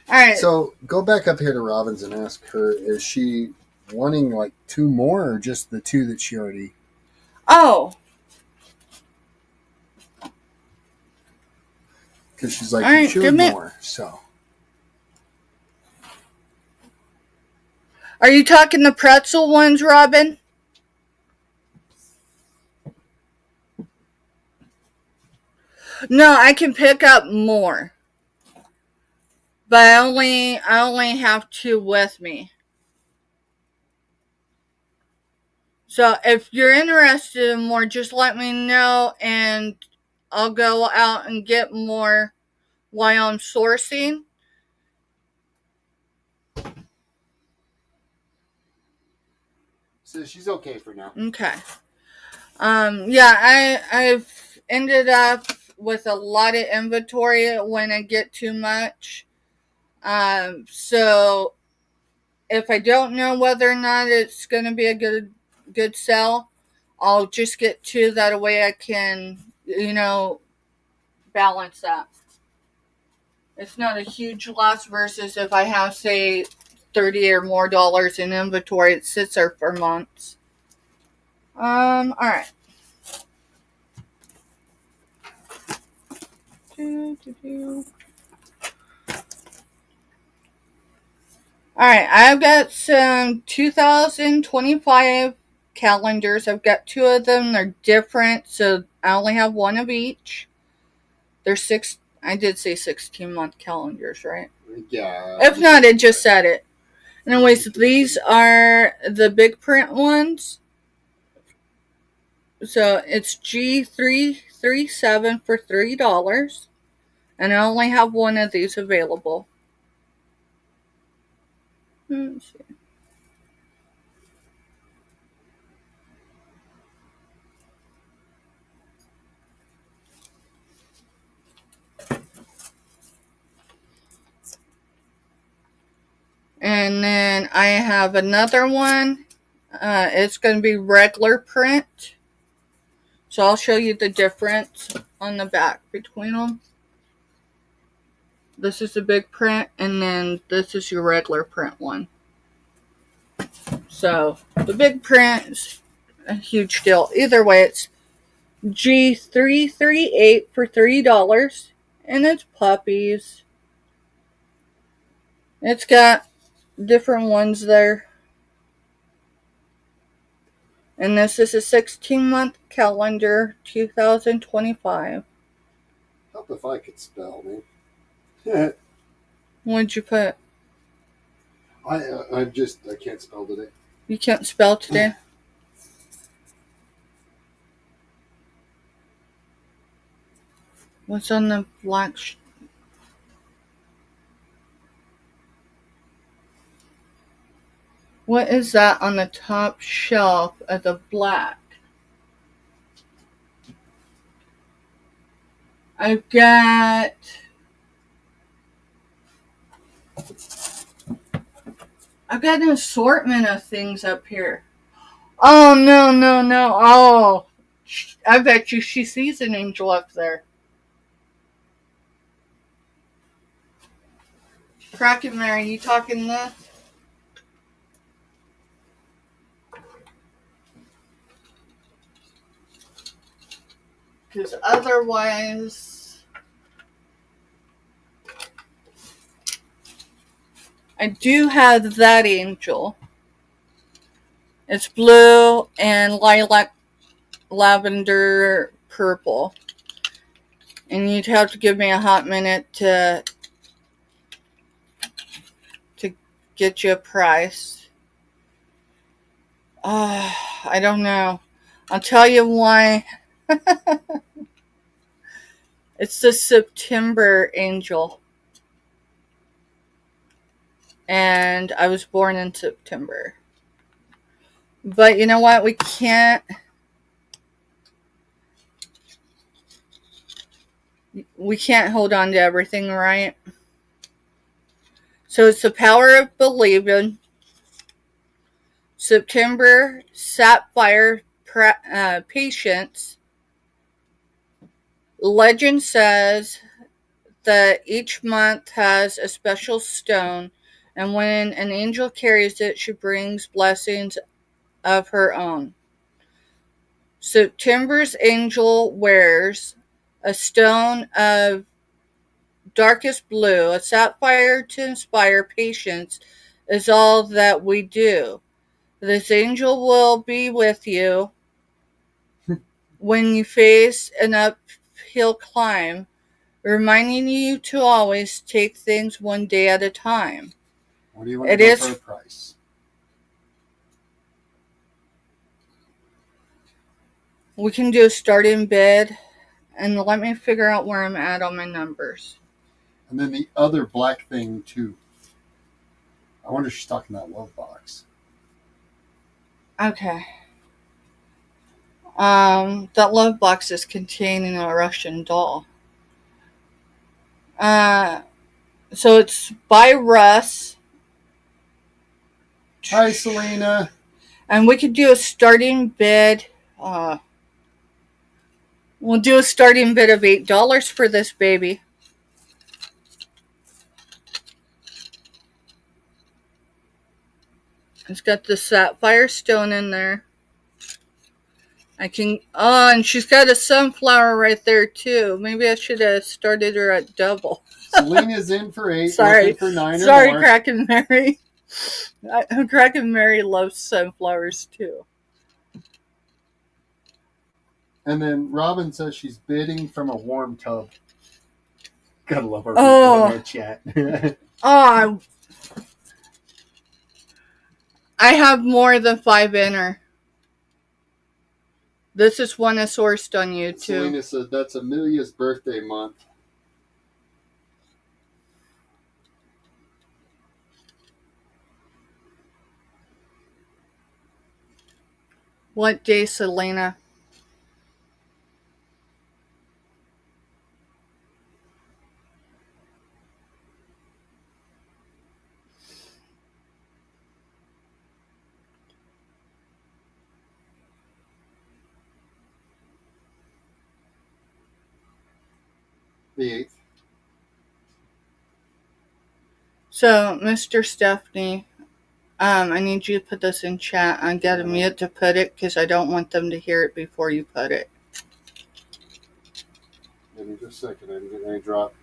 Alright. So go back up here to Robbins and ask her, is she wanting like 2 more or just the 2 that she already... Oh. Because she's like, Alright, you should more, so... Are you talking the pretzel ones, Robin? No, I can pick up more. But I only have 2 with me. So if you're interested in more, just let me know and I'll go out and get more while I'm sourcing. So she's okay for now. Okay. Yeah, I've ended up with a lot of inventory when I get too much. So if I don't know whether or not it's going to be a good sell, I'll just get 2. That way I can, balance that. It's not a huge loss versus if I have, say, $30 or more in inventory. It sits there for months. All right. All right, I've got some 2025 calendars. I've got 2 of them. They're different, so I only have 1 of each. They're 6. I did say 16-month calendars, right? Yeah. If not, it just said it. Anyways, these are the big print ones. So it's G337 for $3. And I only have 1 of these available. Let's see. And then I have another one. It's going to be regular print. So I'll show you the difference on the back between them. This is the big print, and then this is your regular print one. So the big print is a huge deal. Either way, it's G338 for $3, and it's puppies. It's got different ones there. And this is a 16-month calendar, 2025. Help if I could spell, man. What'd you put? I can't spell today. You can't spell today? What's on the black? What is that on the top shelf of the black? I've got an assortment of things up here. Oh, no. Oh, I bet you she sees an angel up there. Crockett Mary, you talking this? Because otherwise, I do have that angel. It's blue and lilac, lavender, purple. And you'd have to give me a hot minute to get you a price. I don't know. I'll tell you why. It's the September angel. And I was born in September. But you know what? We can't hold on to everything, right? So it's the power of believing. September, sapphire patience. Legend says that each month has a special stone, and when an angel carries it, she brings blessings of her own. September's angel wears a stone of darkest blue, a sapphire to inspire patience is all that we do. This angel will be with you when you face an uphill climb, reminding you to always take things one day at a time. What do you want to go for a price? We can do a starting bid, and let me figure out where I'm at on my numbers. And then the other black thing too. I wonder if she's talking that love box. Okay. That love box is containing a Russian doll. So it's by Russ. Hi, Selena. And we could do a starting bid. We'll do a starting bid of $8 for this baby. It's got the sapphire stone in there. And she's got a sunflower right there too. Maybe I should have started her at double. Selena's in for 8, Sorry. looking for 9 Sorry, or more. Crack and Mary. Crack and Mary loves sunflowers too. And then Robin says she's bidding from a warm tub. Gotta love our people in the chat. I have more than 5 in her. This is one I sourced on YouTube. Selena said that's Amelia's birthday month. What day, Selena? The 8th. So, Mr. Stephanie, I need you to put this in chat. I got to mute to put it because I don't want them to hear it before you put it. Give me just a second. I didn't get any drop.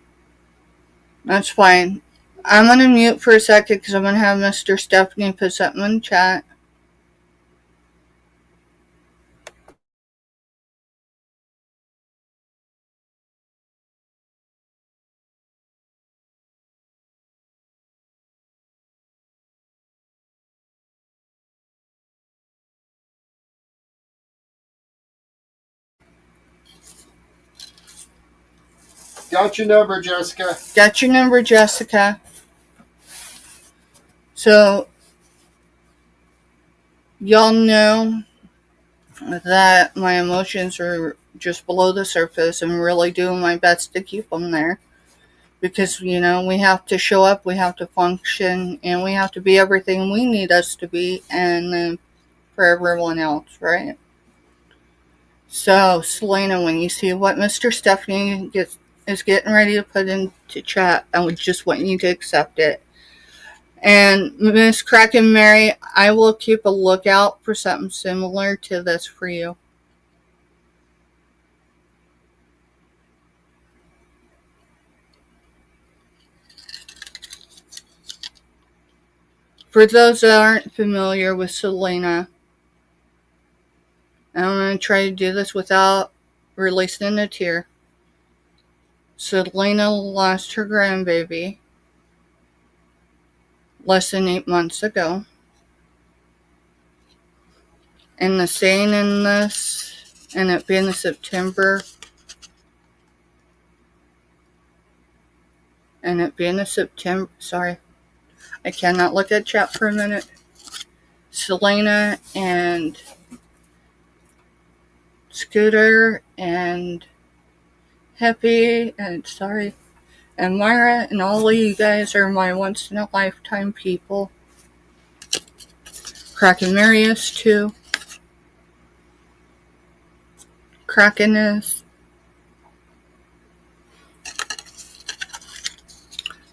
That's fine. I'm going to mute for a second because I'm going to have Mr. Stephanie put something in chat. Got your number, Jessica. Got your number, Jessica. So, y'all know that my emotions are just below the surface. I'm really doing my best to keep them there. Because, we have to show up, we have to function, and we have to be everything we need us to be, and then for everyone else, right? So, Selena, when you see what Mr. Stephanie is getting ready to put into chat, I would just want you to accept it. And Miss Crack and Mary, I will keep a lookout for something similar to this for you. For those that aren't familiar with Selena, I'm going to try to do this without releasing a tear. Selena lost her grandbaby less than 8 months ago. And the saying in this, and it being September, sorry, I cannot look at chat for a minute. Selena and Scooter and Happy, and sorry, And Myra and all of you guys are my once-in-a-lifetime people. Kraken Mary is too. Kraken is.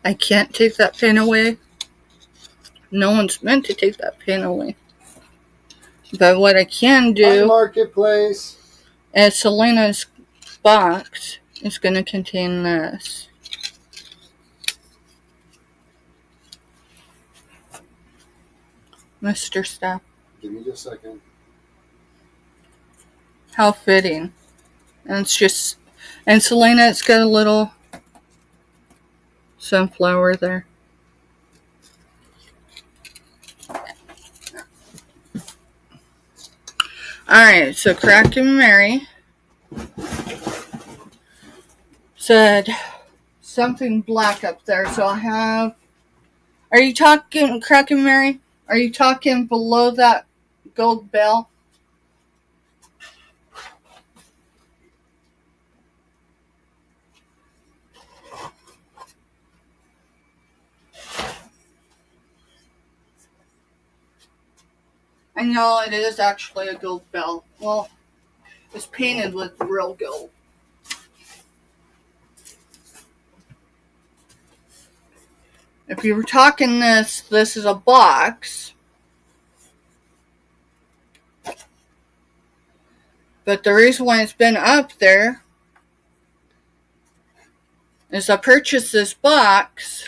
I can't take that pain away. No one's meant to take that pain away. But what I can do... Marketplace. Is Selena's box is going to contain this. Mr. Stuff. Give me just a second. How fitting. And it's just... And Selena, it's got a little sunflower there. Alright, so Kraken Mary said something black up there, so I have... Are you talking, Kraken Mary? Are you talking below that gold bell? I know it is actually a gold bell. Well, it's painted with real gold. If you were talking this is a box. But the reason why it's been up there is I purchased this box.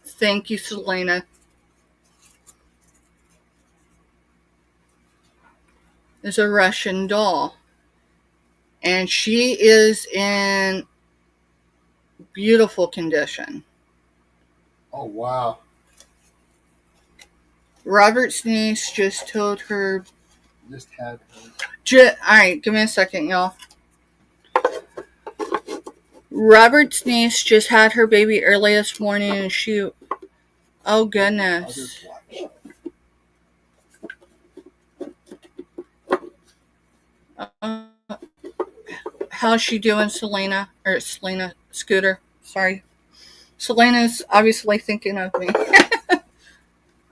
Thank you, Selena. Is a Russian doll. And she is in beautiful condition. Oh, wow. Robert's niece just told her... Just had her. Alright, give me a second, y'all. Robert's niece just had her baby early this morning and she... Oh, goodness. How's she doing, Selena? Or Selena, Scooter. Sorry. Selena's obviously thinking of me.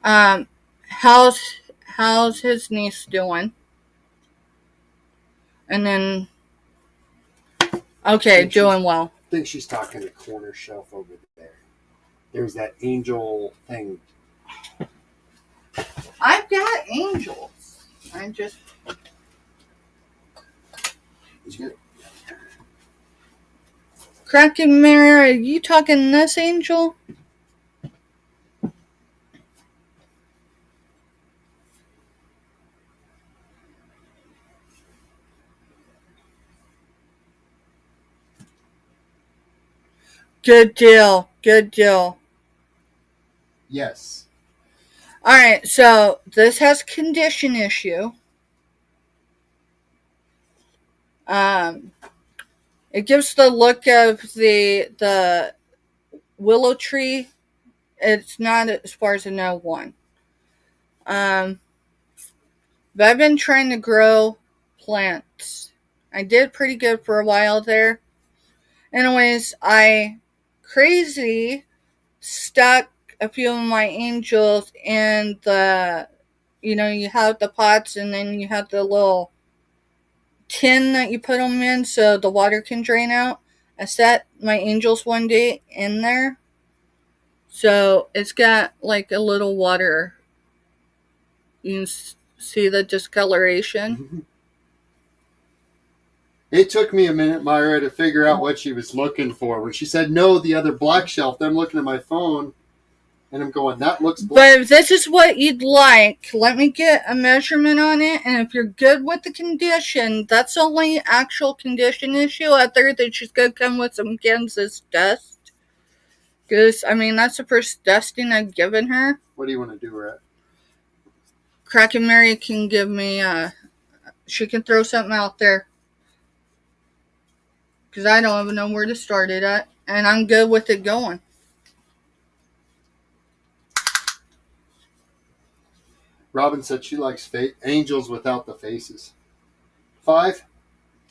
How's his niece doing? And then... Okay, doing well. I think she's talking the corner shelf over there. There's that angel thing. I've got angels. I just... Kraken Mary, are you talking this angel? Good deal. Good deal. Yes. Alright, so this has condition issue. It gives the look of the willow tree. It's not, as far as I know, one. But I've been trying to grow plants. I did pretty good for a while there. Anyways, I crazy stuck a few of my angels in the, you have the pots and then you have the little tin that you put them in so the water can drain out. I set my angels one day in there. So it's got like a little water. You can see the discoloration. It took me a minute, Myra, to figure out what she was looking for. When she said, no, the other black shelf, then I'm looking at my phone, and I'm going, that looks black. But if this is what you'd like, let me get a measurement on it, and if you're good with the condition, that's the only actual condition issue out there, that she's going to come with some Kansas dust. Because, that's the first dusting I've given her. What do you want to do, Rat? Kraken Mary can give me, she can throw something out there. Because I don't even know where to start it at. And I'm good with it going. Robin said she likes angels without the faces. 5?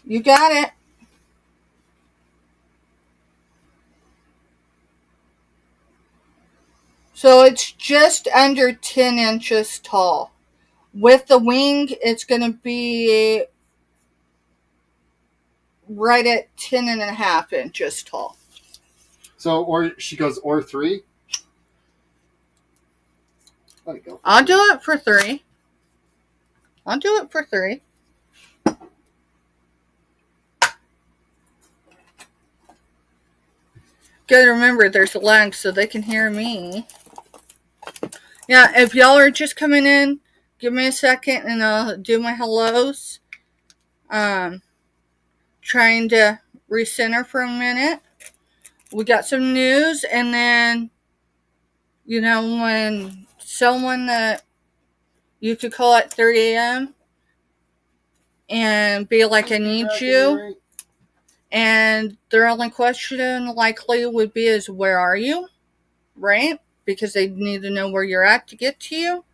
You got it. So it's just under 10 inches tall. With the wing, it's going to be right at 10.5 inches tall. So, or she goes, or 3? Let it go. I'll do it for 3. I'll do it for 3. Gotta remember, there's a lag so they can hear me. Yeah, if y'all are just coming in, give me a second and I'll do my hellos. Trying to recenter for a minute. We got some news, and then, when someone that you could call at 3 a.m. and be like, I need you, and their only question likely would be is, where are you? Right? Because they need to know where you're at to get to you.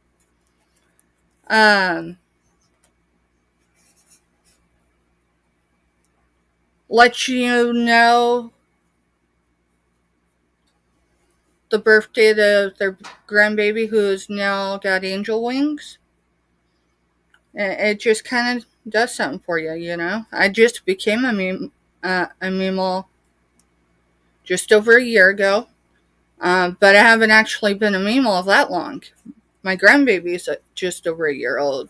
Let you know the birthday of their grandbaby who's now got angel wings. It just kind of does something for you, I just became a memal just over a year ago, but I haven't actually been a memal that long. My grandbaby's just over a year old,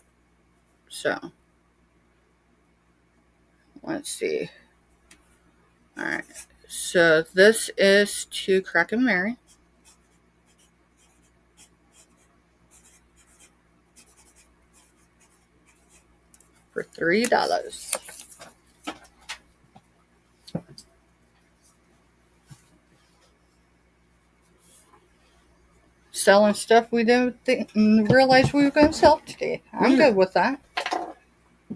so let's see. All right, so this is to Crack and Mary. For $3. Selling stuff we didn't realize we were going to sell today. I'm good with that.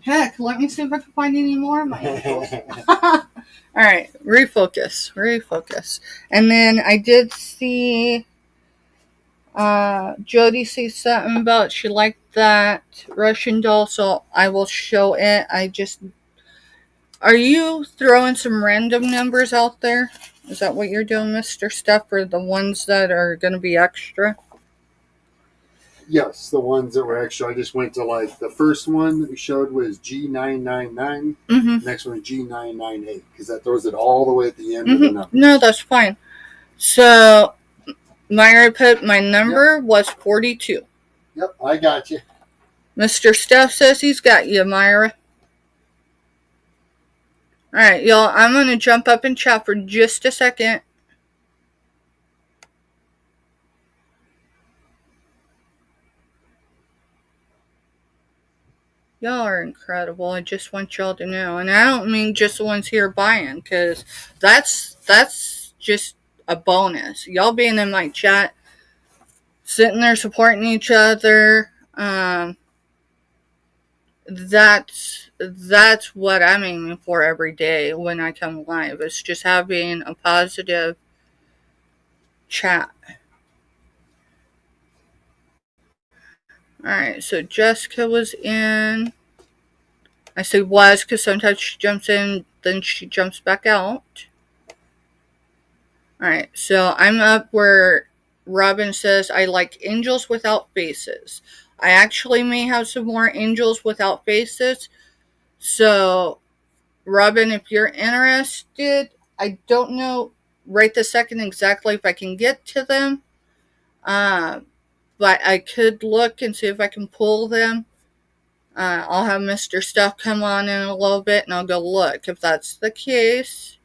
Heck, let me see if I can find any more of my angels. All right, refocus. And then I did see Jody say something about she liked that Russian doll, so I will show it. Are you throwing some random numbers out there? Is that what you're doing, Mr. Steph, or the ones that are going to be extra? Yes, the ones that were extra. I just went to the first one that we showed was G999. Mm-hmm. Next one is G998 because that throws it all the way at the end of the number. No, that's fine. So, Myra put my number was 42. Yep, I got you. Mr. Steph says he's got you, Myra. Alright, y'all, I'm going to jump up and chat for just a second. Y'all are incredible. I just want y'all to know. And I don't mean just the ones here buying, because that's just a bonus. Y'all being in my chat, sitting there supporting each other, that's what I'm aiming for every day when I come live. It's just having a positive chat. Alright, so Jessica was in. I say was because sometimes she jumps in, then she jumps back out. Alright, so I'm up where Robin says, I like angels without faces. I actually may have some more angels without faces. So, Robin, if you're interested, I don't know right this second exactly if I can get to them. But I could look and see if I can pull them. I'll have Mr. Stuff come on in a little bit and I'll go look if that's the case.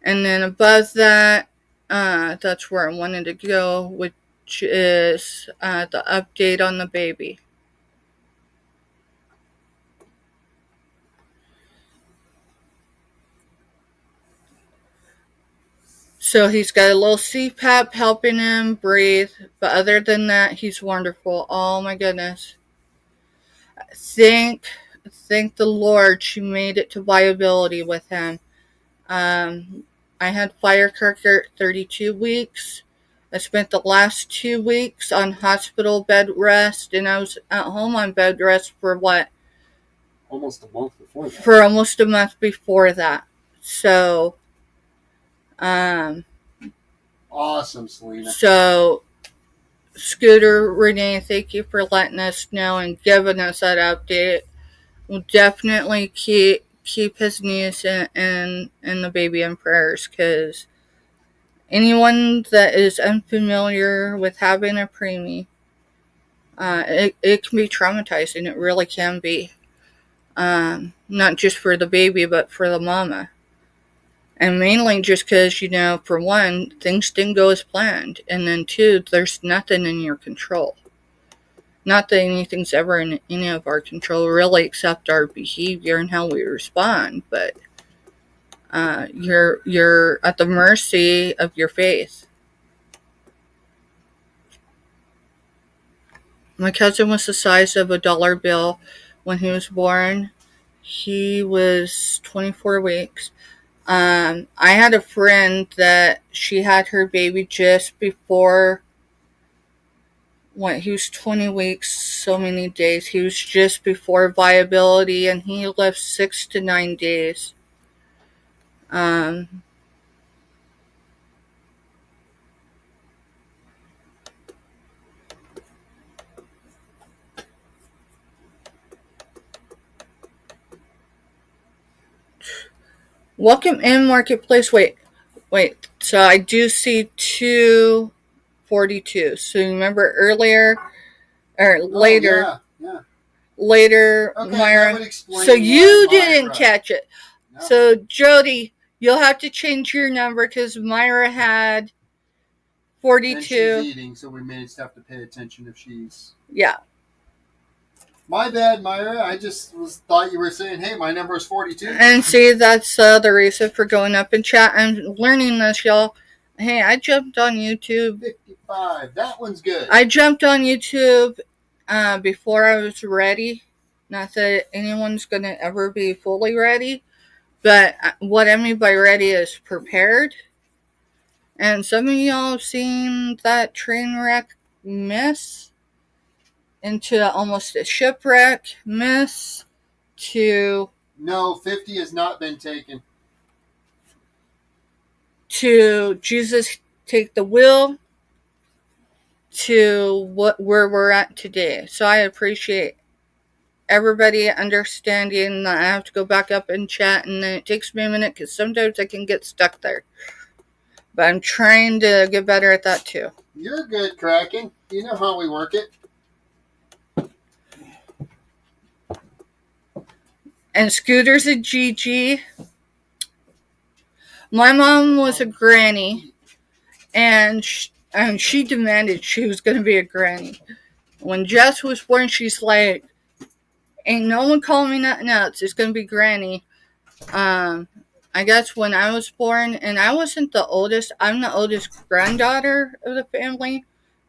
And then above that, that's where I wanted to go, which is the update on the baby. So he's got a little CPAP helping him breathe, but other than that, he's wonderful. Oh my goodness. Thank the Lord she made it to viability with him. I had firecracker 32 weeks. I spent the last 2 weeks on hospital bed rest, and I was at home on bed rest for what? Almost a month before that. For almost a month before that. So, Awesome, Selena. So, Scooter, Renee, thank you for letting us know and giving us that update. We'll definitely keep his niece and the baby in prayers, because anyone that is unfamiliar with having a preemie, it can be traumatizing. It really can be. Not just for the baby, but for the mama. And mainly just because, for one, things didn't go as planned. And then two, there's nothing in your control. Not that anything's ever in any of our control, really, except our behavior and how we respond. But you're at the mercy of your faith. My cousin was the size of a dollar bill when he was born. He was 24 weeks. I had a friend that she had her baby just before, he was 20 weeks, so many days. He was just before viability, and he lived 6 to 9 days. Welcome in, Marketplace. Wait. So I do see 242. So remember earlier, or later, later, Okay, Myra. So you didn't catch it. No. So Jody, you'll have to change your number because Myra had 42. And she's eating, so we may have to pay attention if she's... Yeah. My bad, Myra. I just thought you were saying, hey, my number is 42. And see, that's the reason for going up in chat and learning this, y'all. Hey, I jumped on YouTube. 55. That one's good. I jumped on YouTube before I was ready. Not that anyone's going to ever be fully ready. But what I mean by ready is prepared. And some of y'all have seen that train wreck miss into almost a shipwreck miss to... No, 50 has not been taken. To Jesus take the wheel to where we're at today. So I appreciate everybody understanding that I have to go back up and chat, and then it takes me a minute because sometimes I can get stuck there. But I'm trying to get better at that too. You're good, Kraken. You know how we work it. And Scooter's a GG. My mom was a granny, and she demanded she was going to be a granny. When Jess was born, she's like, ain't no one calling me nothing else. It's going to be granny. I guess when I was born, and I wasn't the oldest. I'm the oldest granddaughter of the family,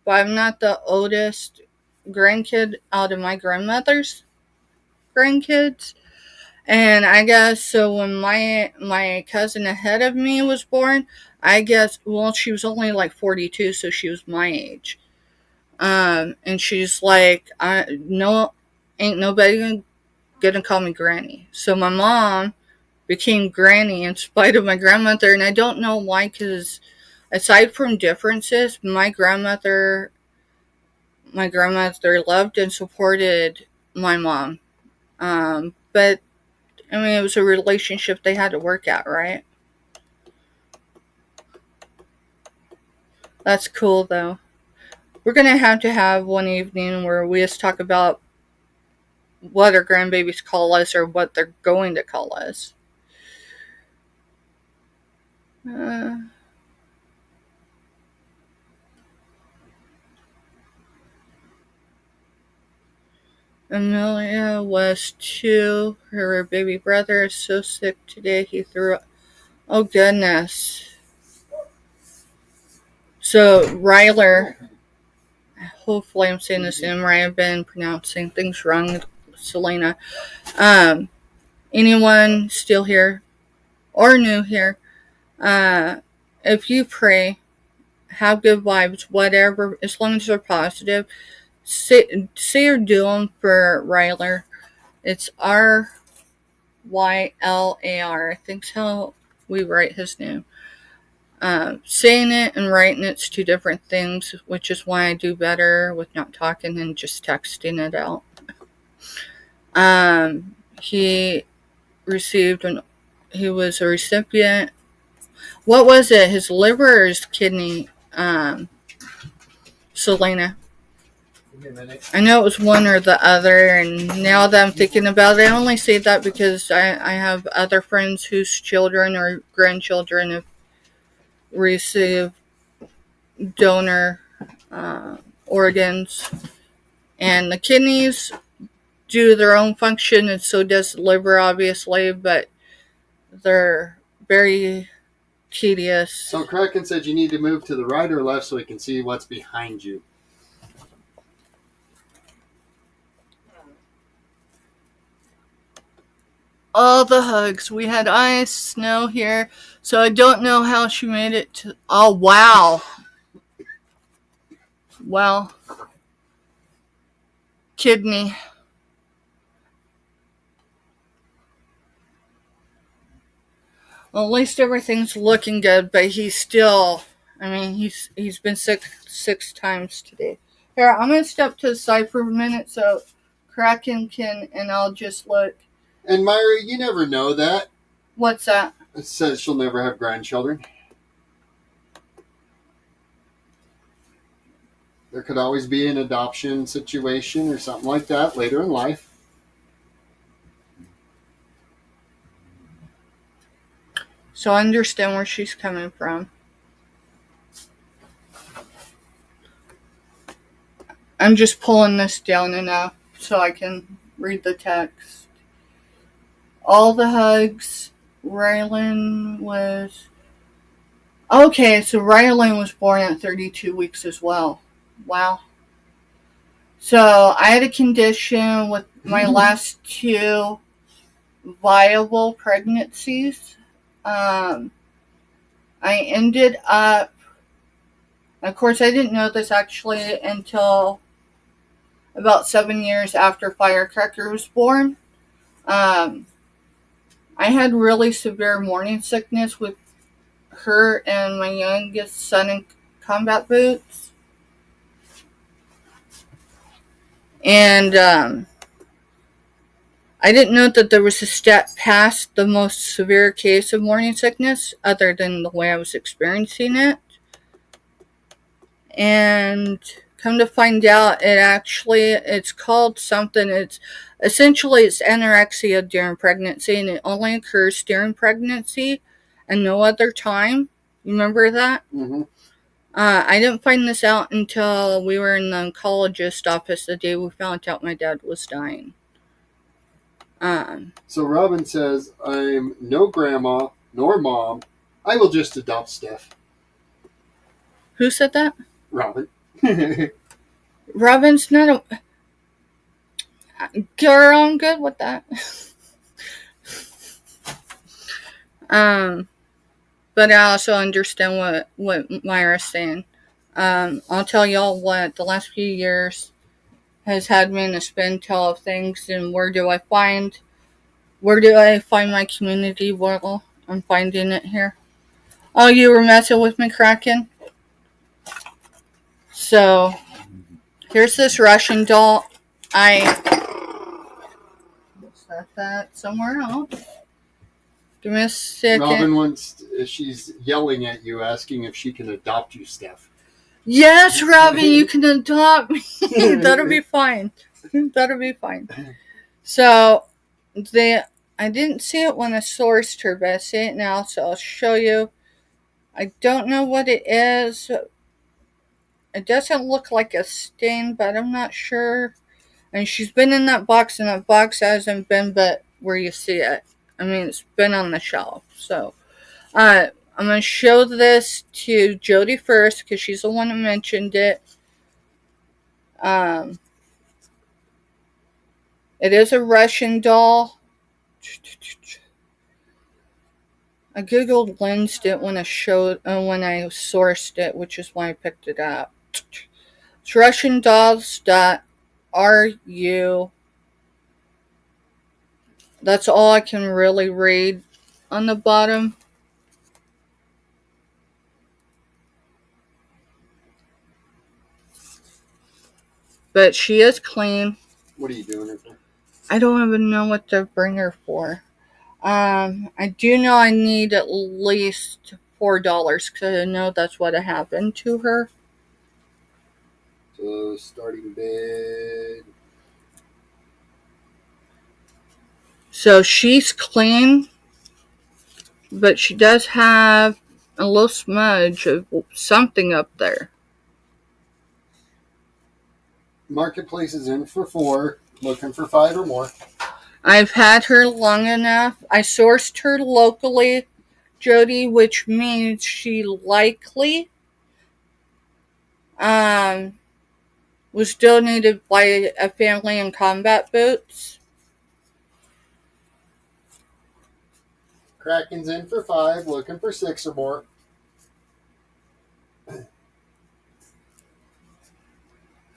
but I'm not the oldest grandkid out of my grandmother's grandkids. And I guess so when my cousin ahead of me was born, I guess, well, she was only like 42, so she was my age. And she's like, no, ain't nobody gonna call me granny. So my mom became granny in spite of my grandmother, and I don't know why, because aside from differences, my grandmother loved and supported my mom. But I mean, it was a relationship they had to work at, right? That's cool, though. We're going to have one evening where we just talk about what our grandbabies call us or what they're going to call us. Amelia was 2. Her baby brother is so sick today he threw up. Oh, goodness. So, Ryler, hopefully I'm saying this name right. I've been pronouncing things wrong, Selena. Anyone still here or new here, if you pray, have good vibes, whatever, as long as they're positive, say or do them for Ryler. It's Rylar. I think's how we write his name. Saying it and writing it's two different things, which is why I do better with not talking and just texting it out. He was a recipient. What was it? His liver or his kidney? Selena. I know it was one or the other, and now that I'm thinking about it, I only say that because I have other friends whose children or grandchildren have received donor organs, and the kidneys do their own function, and so does the liver, obviously, but they're very tedious. So Kraken said you need to move to the right or left so we can see what's behind you. All the hugs. We had ice, snow here, so I don't know how she made it to... Oh, wow. Well, kidney. Well, at least everything's looking good, but he's still... he's been sick 6 times today. Here, I'm going to step to the side for a minute so Kraken can... And I'll just look. And Myra, you never know that. What's that? It says she'll never have grandchildren. There could always be an adoption situation or something like that later in life. So I understand where she's coming from. I'm just pulling this down enough so I can read the text. All the hugs. Rylan was... Okay, so Rylan was born at 32 weeks as well. Wow. So I had a condition with my last 2 viable pregnancies. I ended up... Of course, I didn't know this actually until about 7 years after Firecracker was born. I had really severe morning sickness with her and my youngest son in combat boots. And I didn't know that there was a step past the most severe case of morning sickness other than the way I was experiencing it. And come to find out, it's called something. It's anorexia during pregnancy, and it only occurs during pregnancy and no other time. You remember that? Mm-hmm. I didn't find this out until we were in the oncologist office the day we found out my dad was dying. So Robin says, I'm no grandma nor mom. I will just adopt Steph. Who said that? Robin. Robin's not a... Girl, I'm good with that. But I also understand what Myra's saying. I'll tell y'all what the last few years has had me in a spin tell of things, and where do I find my community? Well, I'm finding it here. Oh, you were messing with me, Kraken? So, here's this Russian doll. Set that somewhere else. Give me a second. Robin she's yelling at you, asking if she can adopt you, Steph. Yes, Robin, you can adopt me. That'll be fine. That'll be fine. So, I didn't see it when I sourced her, but I see it now, so I'll show you. I don't know what it is. It doesn't look like a stain, but I'm not sure. And she's been in that box, and that box hasn't been but where you see it. It's been on the shelf. So, I'm going to show this to Jody first, because she's the one who mentioned it. It is a Russian doll. I googled lensed it when I sourced it, which is why I picked it up. It's RussianDolls.ru. That's all I can really read on the bottom. But she is clean. What are you doing her for? I don't even know what to bring her for. I do know I need at least $4 because I know that's what happened to her. So starting bid. So she's clean, but she does have a little smudge of something up there. Marketplace is in for 4, looking for 5 or more. I've had her long enough. I sourced her locally, Jody, which means she likely was donated by a family in combat boots. Kraken's in for 5, looking for 6 or more.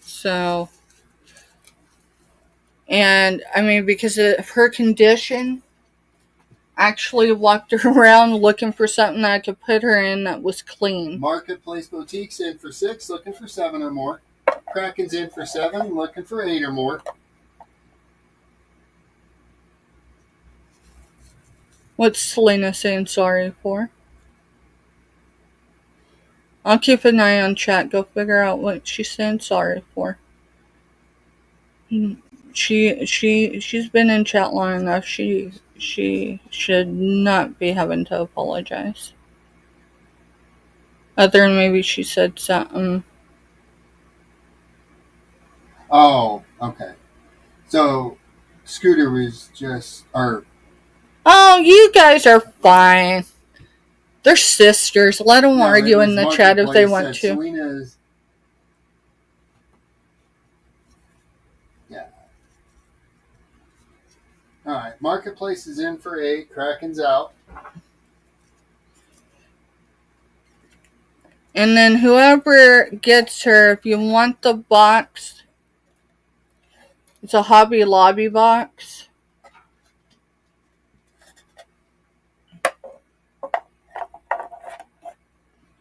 So, and I mean, because of her condition, I actually walked around looking for something that I could put her in that was clean. Marketplace Boutique's in for 6, looking for 7 or more. Kraken's in for 7, looking for 8 or more. What's Selena saying sorry for? I'll keep an eye on chat. Go figure out what she's saying sorry for. She's been in chat long enough. She should not be having to apologize. Other than maybe she said something. Oh, okay. So Scooter was just, or Oh, you guys are fine. They're sisters. Let them argue in the chat if they want to. Selena's, yeah. All right, Marketplace is in for 8, Kraken's out. And then whoever gets her, if you want the box, it's a Hobby Lobby box.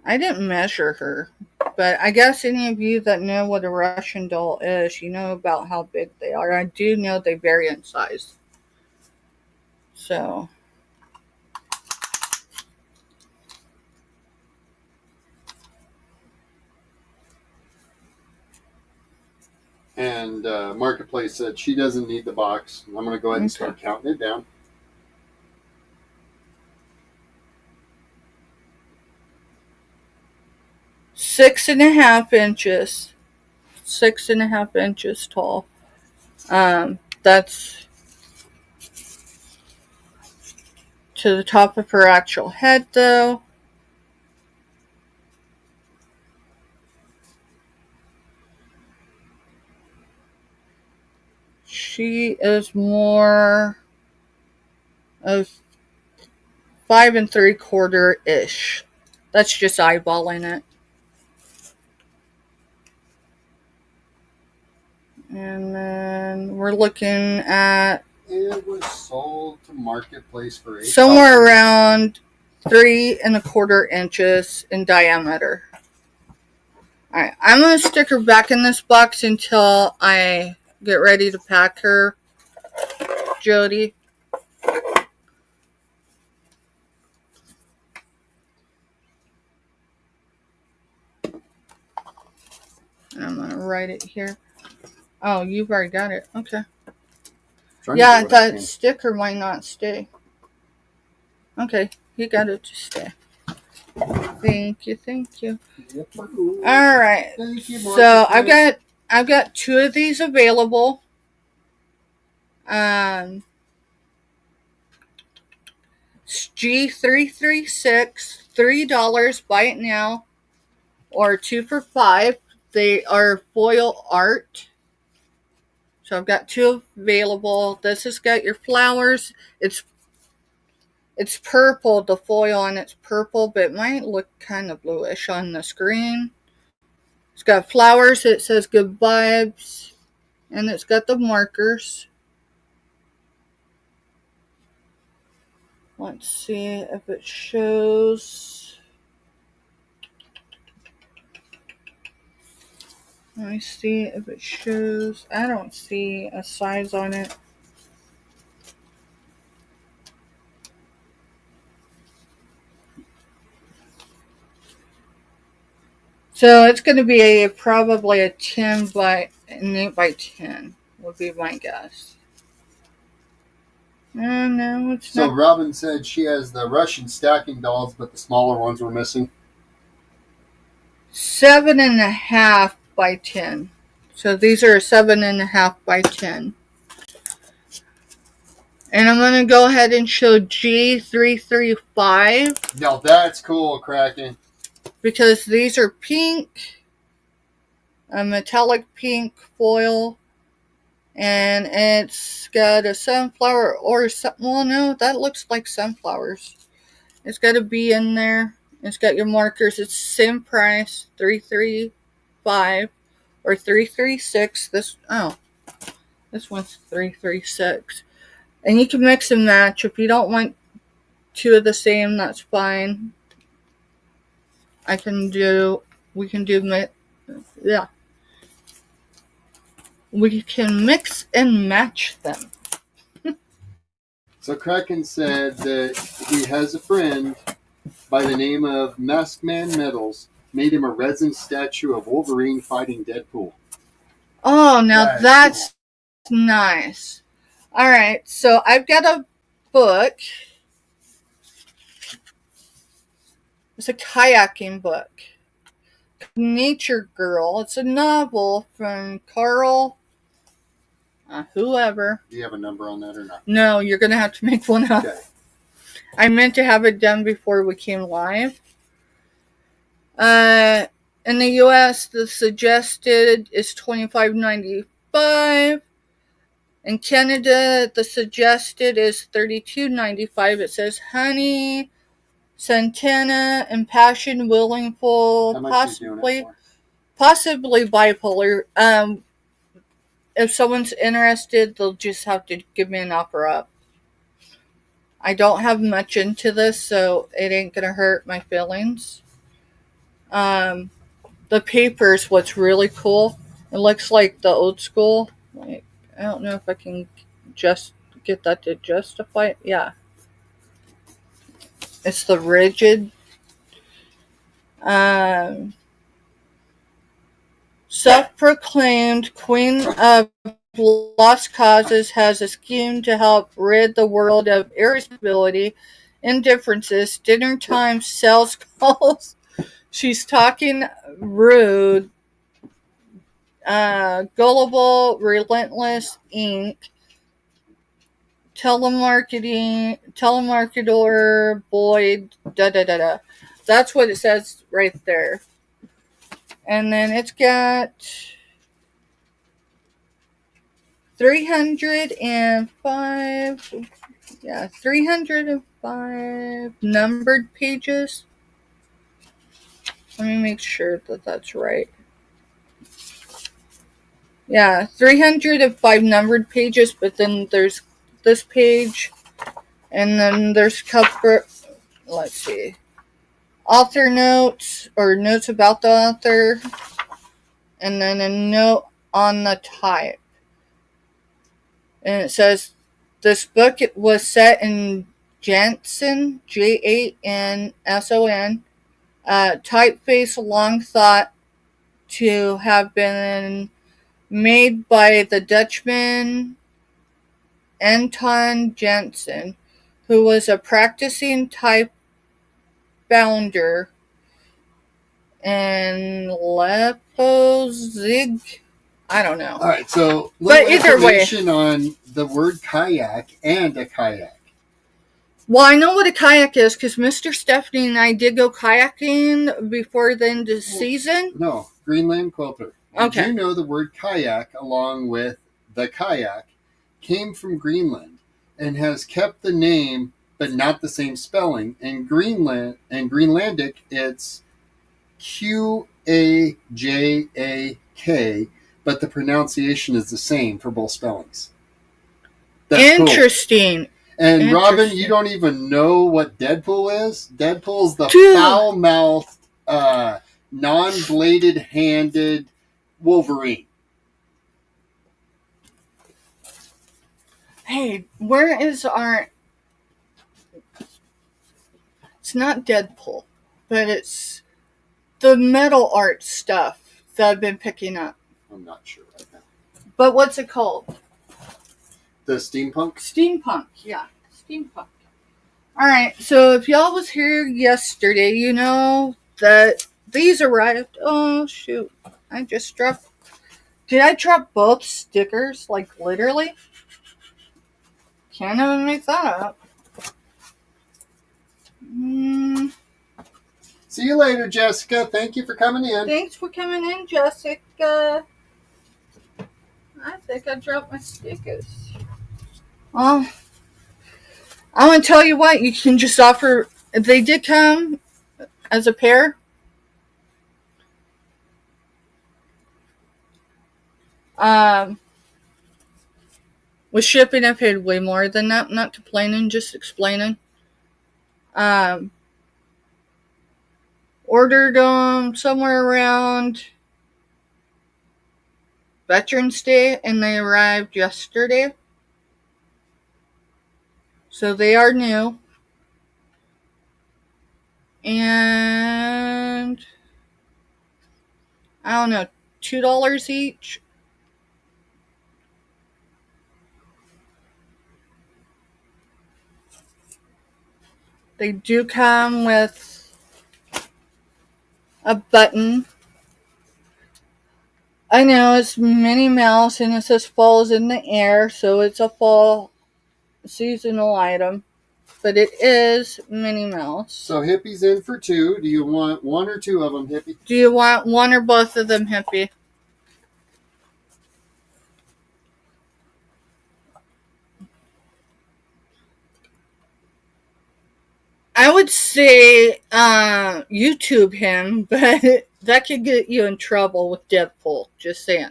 I didn't measure her, but I guess any of you that know what a Russian doll is, you know about how big they are. I do know they vary in size. So. And Marketplace said she doesn't need the box. I'm going to go ahead and start counting it down. 6.5 inches. 6.5 inches tall. That's to the top of her actual head, though. She is more of 5 3/4 ish. That's just eyeballing it. And then we're looking at It was sold to Marketplace for $8. somewhere around 3 1/4 inches in diameter. Alright, I'm going to stick her back in this box until I get ready to pack her, Jody. And I'm going to write it here. Oh, you've already got it. Okay. Yeah, that sticker might not stay. Okay, you got it to stay. Thank you. Yep. All right. Thank you, So I've got 2 of these available. G336, $3. Buy it now, or 2 for $5. They are foil art. So I've got 2 available. This has got your flowers. It's purple. The foil on it's purple, but it might look kind of bluish on the screen. It's got flowers. It says good vibes. And it's got the markers. Let's see if it shows. Let me see if it shows. I don't see a size on it. So it's going to be probably a 10 by an 8 by 10 would be my guess. No, it's So not. Robin said she has the Russian stacking dolls, but the smaller ones were missing. 7.5 by 10. So these are 7.5 by 10. And I'm going to go ahead and show G335. Now that's cool, Kraken. Because these are pink. A metallic pink foil. And it's got a sunflower or something. Well, no, that looks like sunflowers. It's got a bee in there. It's got your markers. It's the same price, $335 or $336. This one's $336. And you can mix and match. If you don't want two of the same, that's fine. We can do mix and match them. So Kraken said that he has a friend by the name of Maskman Metals, made him a resin statue of Wolverine fighting Deadpool. Oh, now that's nice. Alright, so I've got a book. It's a kayaking book. Nature Girl. It's a novel from Carl whoever. Do you have a number on that or not? No, you're going to have to make one up. Okay. I meant to have it done before we came live. In the US, the suggested is $25.95. In Canada, the suggested is $32.95. It says honey, Santana, impassioned, willful, possibly bipolar. If someone's interested, they'll just have to give me an offer up. I don't have much into this, so it ain't gonna hurt my feelings. The paper's what's really cool. It looks like the old school. Like, I don't know if I can just get that to justify it. Yeah. It's the rigid. Self-proclaimed queen of lost causes has a scheme to help rid the world of irritability, indifferences, dinner time, sales calls. She's talking rude, gullible, relentless, ink, telemarketer, Boyd, da-da-da-da. That's what it says right there. And then it's got 305 numbered pages. Let me make sure that that's right. Yeah, 305 numbered pages, but then there's this page, and then there's let's see, author notes, or notes about the author, and then a note on the type. And it says, this book was set in Janson, Janson, typeface long thought to have been made by the Dutchman Anton Janssen, who was a practicing type founder in Leipzig. I don't know. All right, so but either way, on the word kayak and a kayak. Well, I know what a kayak is because Mr. Stephanie and I did go kayaking before the end of the season. No, Greenland Quilter. Okay. Did you know the word kayak, along with the kayak, came from Greenland and has kept the name, but not the same spelling. In Greenland and Greenlandic, it's Qajak, but the pronunciation is the same for both spellings. That's interesting. Cool. And Robin, you don't even know what Deadpool is? Deadpool's the foul-mouthed, non-bladed-handed, Wolverine. Hey, where is our... It's not Deadpool, but it's the metal art stuff that I've been picking up. I'm not sure right now. But what's it called? The steampunk? Steampunk, yeah. Steampunk. Alright, so if y'all was here yesterday, you know that these arrived. Oh, shoot. I just dropped... Did I drop both stickers? Like, literally? Can't even make that up. See you later, Jessica. Thank you for coming in. Thanks for coming in, Jessica. I think I dropped my stickers. Well, I want to tell you what, you can just offer... They did come as a pair. With shipping, I paid way more than that. I'm not complaining, just explaining. Ordered them somewhere around Veterans Day, and they arrived yesterday. So they are new. And I don't know, $2 each. They do come with a button. I know it's Minnie Mouse and it says falls in the air, so it's a fall seasonal item. But it is Minnie Mouse. So Hippie's in for 2. Do you want 1 or 2 of them, Hippie? Do you want 1 or both of them, Hippie? I would say YouTube him, but that could get you in trouble with Deadpool. Just saying.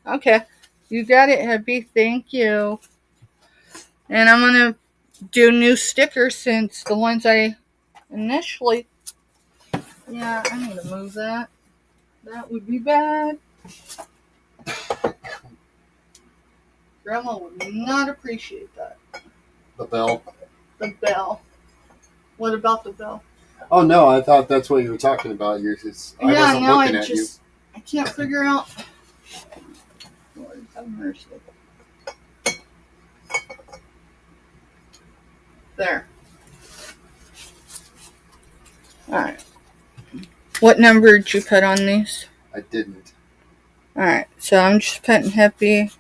Okay. You got it, Hippie. Thank you. And I'm going to do new stickers since the ones I initially... Yeah, I need to move that. That would be bad. Grandma would not appreciate that. The bell. The bell. What about the bell? Oh, no, I thought that's what you were talking about. I wasn't looking at you. I can't figure out... Lord have mercy. There. Alright. What number did you put on these? I didn't. Alright, so I'm just putting Hippie.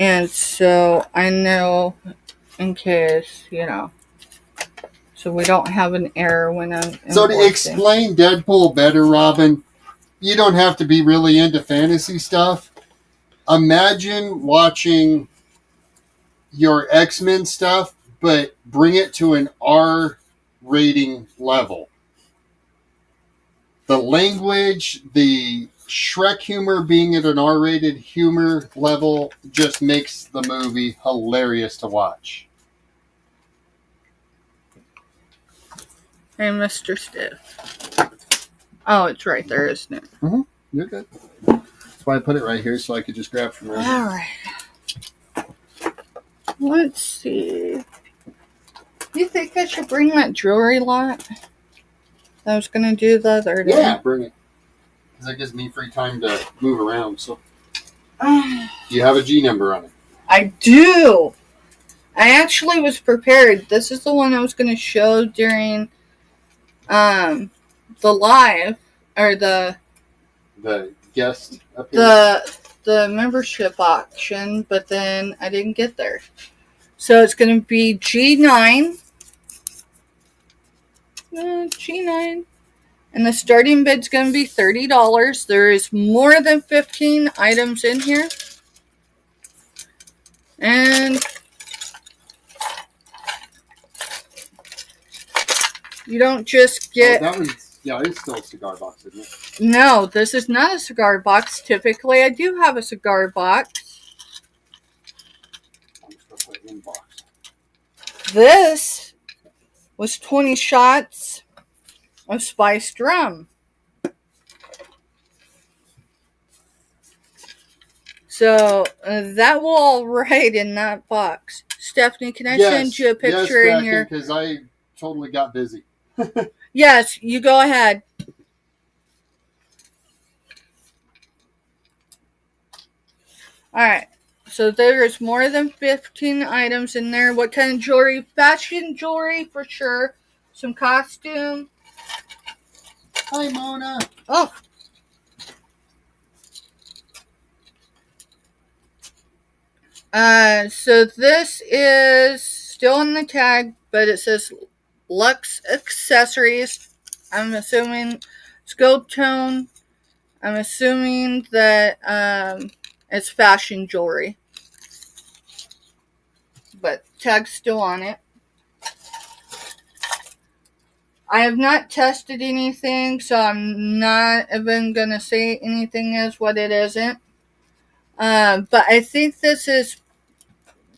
And so I know in case, you know, so we don't have an error when I'm invoicing. So to explain Deadpool better, Robin, you don't have to be really into fantasy stuff. Imagine watching your X-Men stuff, but bring it to an R rating level. The language, the Shrek humor being at an R-rated humor level just makes the movie hilarious to watch. Hey, Mr. Stiff. Oh, it's right there, isn't it? Mm-hmm. You're good. That's why I put it right here so I could just grab from right here. All right. Let's see. Do you think I should bring that jewelry lot? I was going to do the other day. Yeah, bring it. Because that gives me free time to move around. So, you have a G number on it. I do. I actually was prepared. This is the one I was going to show during the live, or the guest appearance. the membership auction, but then I didn't get there. So it's going to be G9. G9. And the starting bid's going to be $30. There is more than 15 items in here. And you don't just get... Oh, that one's, yeah, it's still a cigar box, isn't it? No, this is not a cigar box. Typically, I do have a cigar box. I'm just going to put in box. This was 20 shots of spiced rum. So that will all right in that box. Stephanie, can I send you a picture in your... because I totally got busy. Yes, you go ahead. Alright, so there's more than 15 items in there. What kind of jewelry? Fashion jewelry for sure. Some costume. Hi, Mona. Oh. So this is still on the tag, but it says Luxe Accessories. I'm assuming it's gold tone. I'm assuming that it's fashion jewelry. But tag's still on it. I have not tested anything, so I'm not even going to say anything is what it isn't. But I think this is...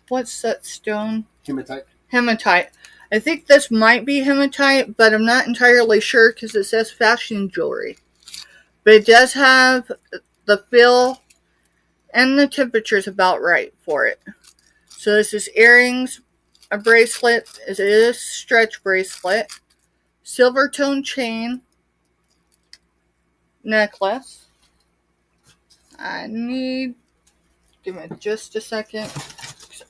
What's that stone? Hematite. Hematite. I think this might be hematite, but I'm not entirely sure because it says fashion jewelry. But it does have the feel and the temperature is about right for it. So this is earrings, a bracelet. It is a stretch bracelet. Silver tone chain. Necklace. Give me just a second.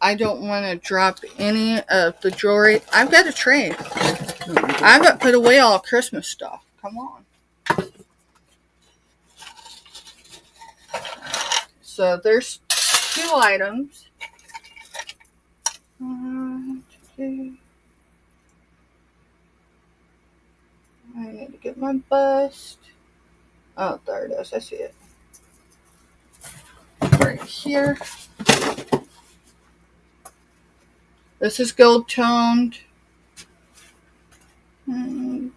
I don't want to drop any of the jewelry. I've got a tray. I haven't put away all Christmas stuff. Come on. So there's 2 items. I need to get my bust. Oh, there it is. I see it. Right here. This is gold toned. And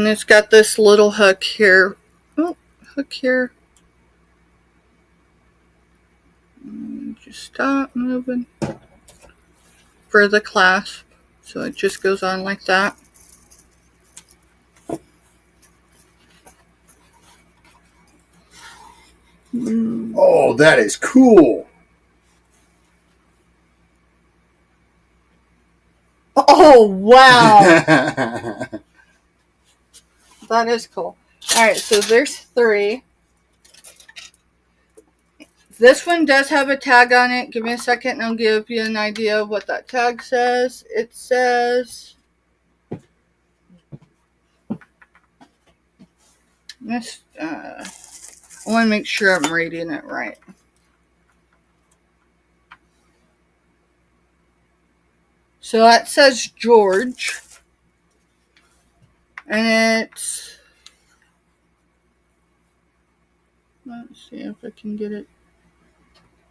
it's got this little hook here. Oh, hook here. Just stop moving. For the clasp. So it just goes on like that. Oh, that is cool. Oh, wow. That is cool. Alright, so there's 3. This one does have a tag on it. Give me a second and I'll give you an idea of what that tag says. It says... I want to make sure I'm reading it right. So that says George. And it's... Let's see if I can get it.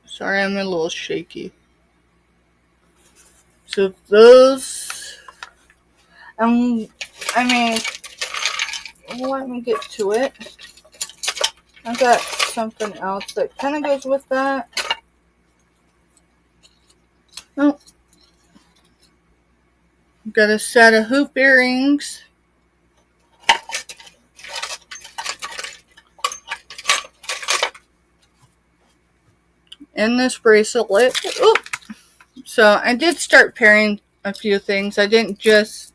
Sorry, I'm a little shaky. So those... let me get to it. I've got something else that kind of goes with that. Oh. I've got a set of hoop earrings. And this bracelet. Ooh. So I did start pairing a few things. I didn't just...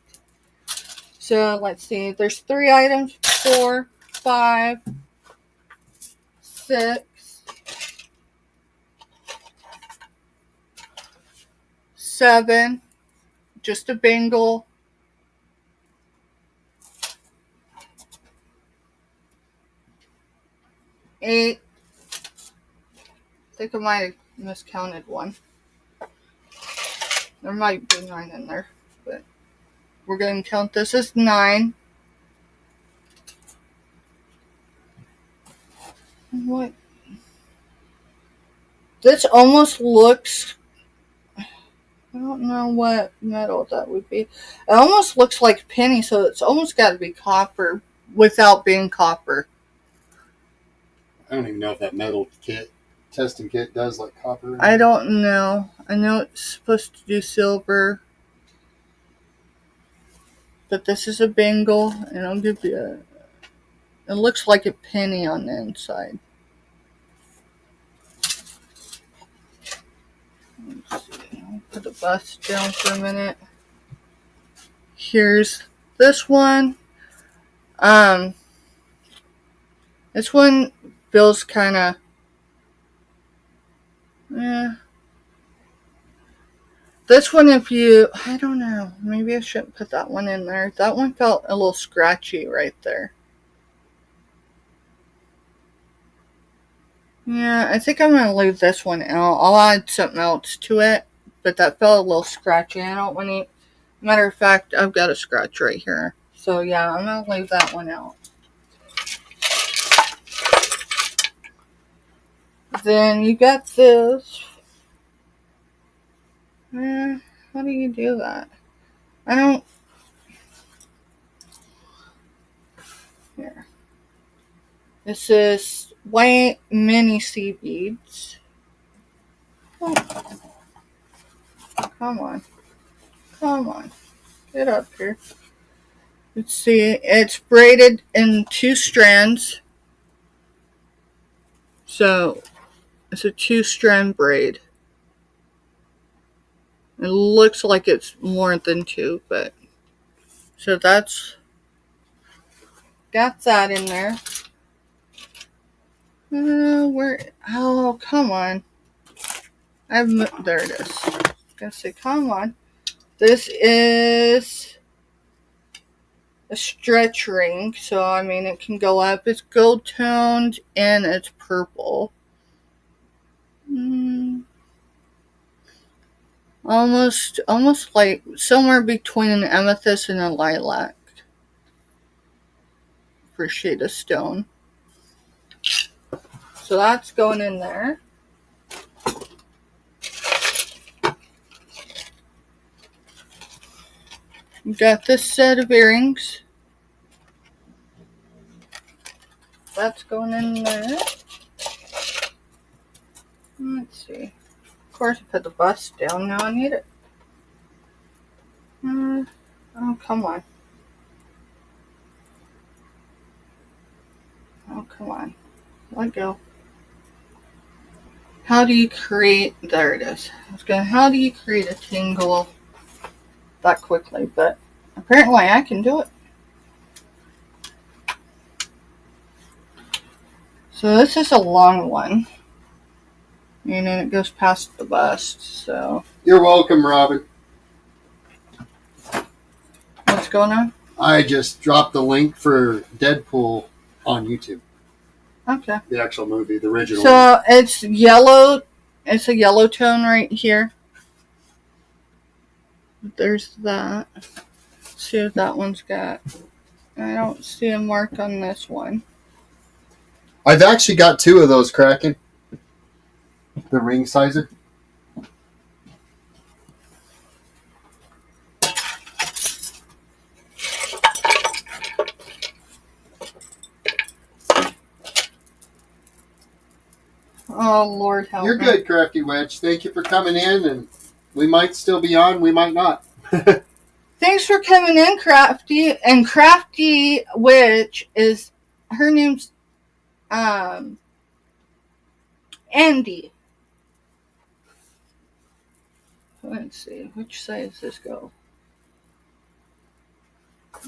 So let's see. There's 3 items. 4, 5, 6, 7. Just a bangle. 8. I think I might have miscounted one. There might be 9 in there, but we're going to count this as 9. What? This almost looks... I don't know what metal that would be. It almost looks like penny, so it's almost got to be copper without being copper. I don't even know if that metal testing kit does like copper. I don't know. I know it's supposed to do silver. But this is a bangle, and I'll give you it looks like a penny on the inside. Let's see. I'll put the bust down for a minute. Here's this one. This one feels kind of, This one, I don't know, maybe I shouldn't put that one in there. That one felt a little scratchy right there. Yeah, I think I'm going to leave this one out. I'll add something else to it, but that felt a little scratchy. I don't want to, matter of fact, I've got a scratch right here. So yeah, I'm going to leave that one out. Then you got this. How do you do that? I don't. Here. This is white mini sea beads. Oh. Come on. Come on. Get up here. Let's see. It's braided in 2 strands. So, it's a 2-strand braid. It looks like it's more than 2, but... So that's... Got that in there. Oh, come on. There it is. I was gonna say, come on. This is a stretch ring, so I mean it can go up. It's gold toned and it's purple. Almost like somewhere between an amethyst and a lilac for shade of stone. So that's going in there. You got this set of earrings. That's going in there. Let's see. Of course, I put the bust down. Now I need it. Oh, come on. Oh, come on. Let go. How do you create... There it is. How do you create a tingle that quickly? But apparently I can do it. So this is a long one. And then it goes past the bust, so... You're welcome, Robin. What's going on? I just dropped the link for Deadpool on YouTube. Okay. The actual movie, the original. So it's yellow. It's a yellow tone right here. There's that. Let's see what that one's got. I don't see a mark on this one. I've actually got 2 of those, Kraken. The ring sizer. Oh, Lord help You're me. good, Crafty Wedge. Thank you for coming in, and we might still be on, we might not. Thanks for coming in, Crafty. And Crafty Witch is, her name's Andy. Let's see, which side does this go?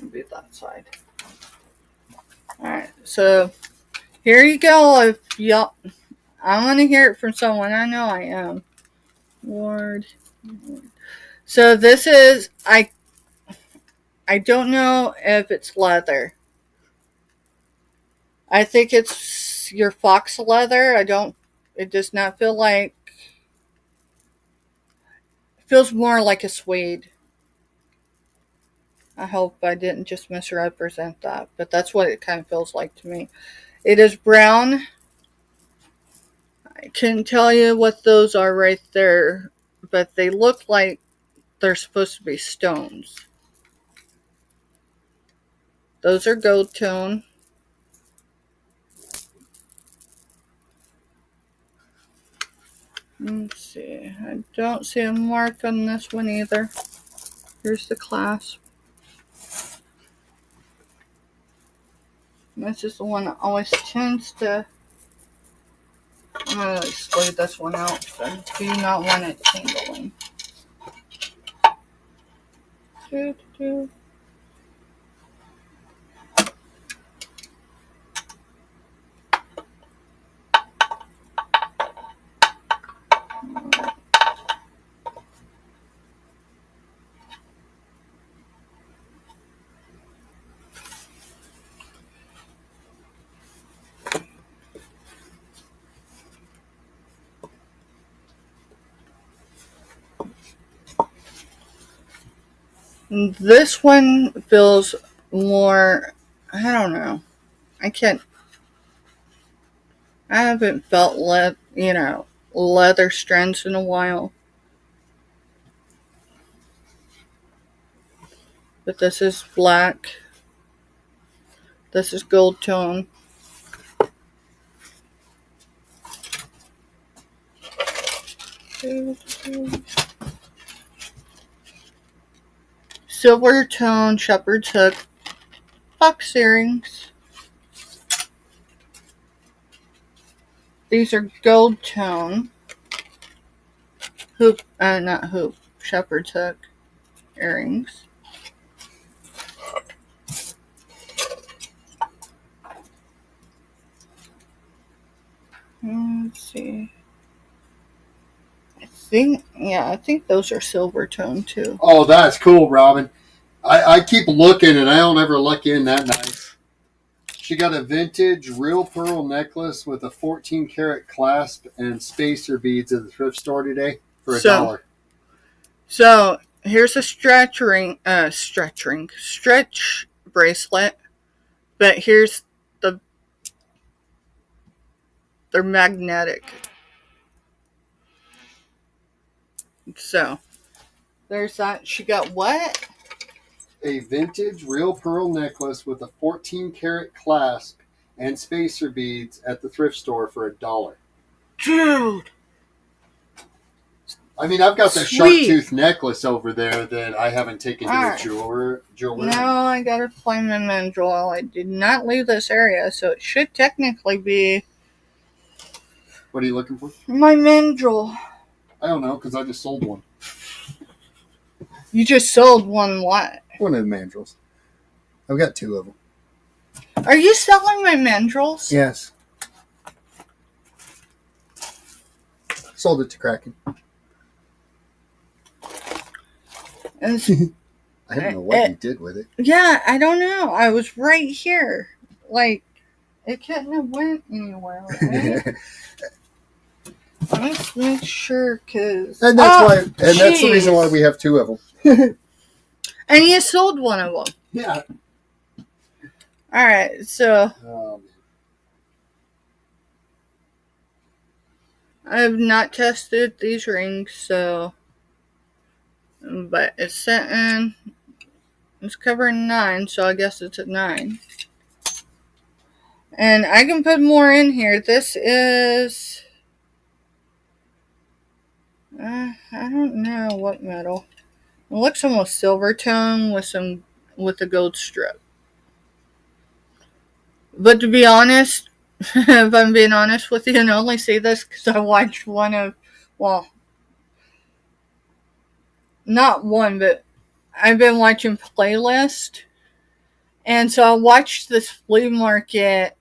Maybe that side. Alright, so here you go. If y'all, I want to hear it from someone. I know I am. Lord. So this is, I don't know if it's leather. I think it's your fox leather. It does not feel like, it feels more like a suede. I hope I didn't just misrepresent that, but that's what it kind of feels like to me. It is brown. I couldn't tell you what those are right there, but they look like they're supposed to be stones. Those are gold tone. Let's see. I don't see a mark on this one either. Here's the clasp. This is the one that always tends to... I'm going to slay this one out because I do not want it tangling. This one feels more, I don't know. I haven't felt leather strands in a while. But this is black. This is gold tone. Silver tone shepherd's hook fox earrings. These are gold tone shepherd's hook earrings. Let's see. I think those are silver tone too. Oh, that's cool, Robin. I keep looking and I don't ever look in that nice. She got a vintage real pearl necklace with a 14 karat clasp and spacer beads at the thrift store today for $1. So here's a stretch bracelet, but here's they're magnetic. So there's that. She got what? A vintage real pearl necklace with a 14 karat clasp and spacer beads at the thrift store for $1. Dude! I mean, I've got the shark tooth necklace over there that I haven't taken to the jeweler. No, I gotta find my mandrel. I did not leave this area, so it should technically be... What are you looking for? My mandrel. I don't know, because I just sold one. You just sold one what? One of the mandrels. I've got 2 of them. Are you selling my mandrels? Yes. Sold it to Kraken. I don't know what you did with it. Yeah, I don't know. I was right here. Like, it couldn't have went anywhere. Right? Let's make sure, because... And that's the reason why we have 2 of them. And you sold one of them. Yeah. Alright, so... I have not tested these rings, so... But it's sitting... It's covering 9, so I guess it's a 9. And I can put more in here. This is... I don't know what metal. It looks almost silver tone with a gold strip. But to be honest, if I'm being honest with you, and I only say this because I watched one of, well, not one, but I've been watching Playlist. And so I watched this flea market,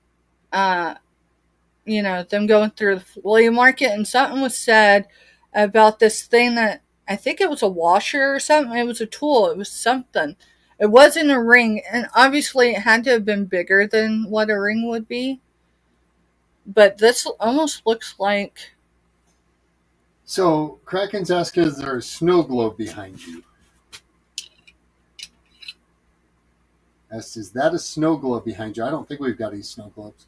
them going through the flea market, and something was said about this thing that, I think it was a washer or something. It was a tool. It was something. It wasn't a ring. And obviously it had to have been bigger than what a ring would be. But this almost looks like... So, Kraken's asking, is there a snow globe behind you? Is that a snow globe behind you? I don't think we've got any snow globes.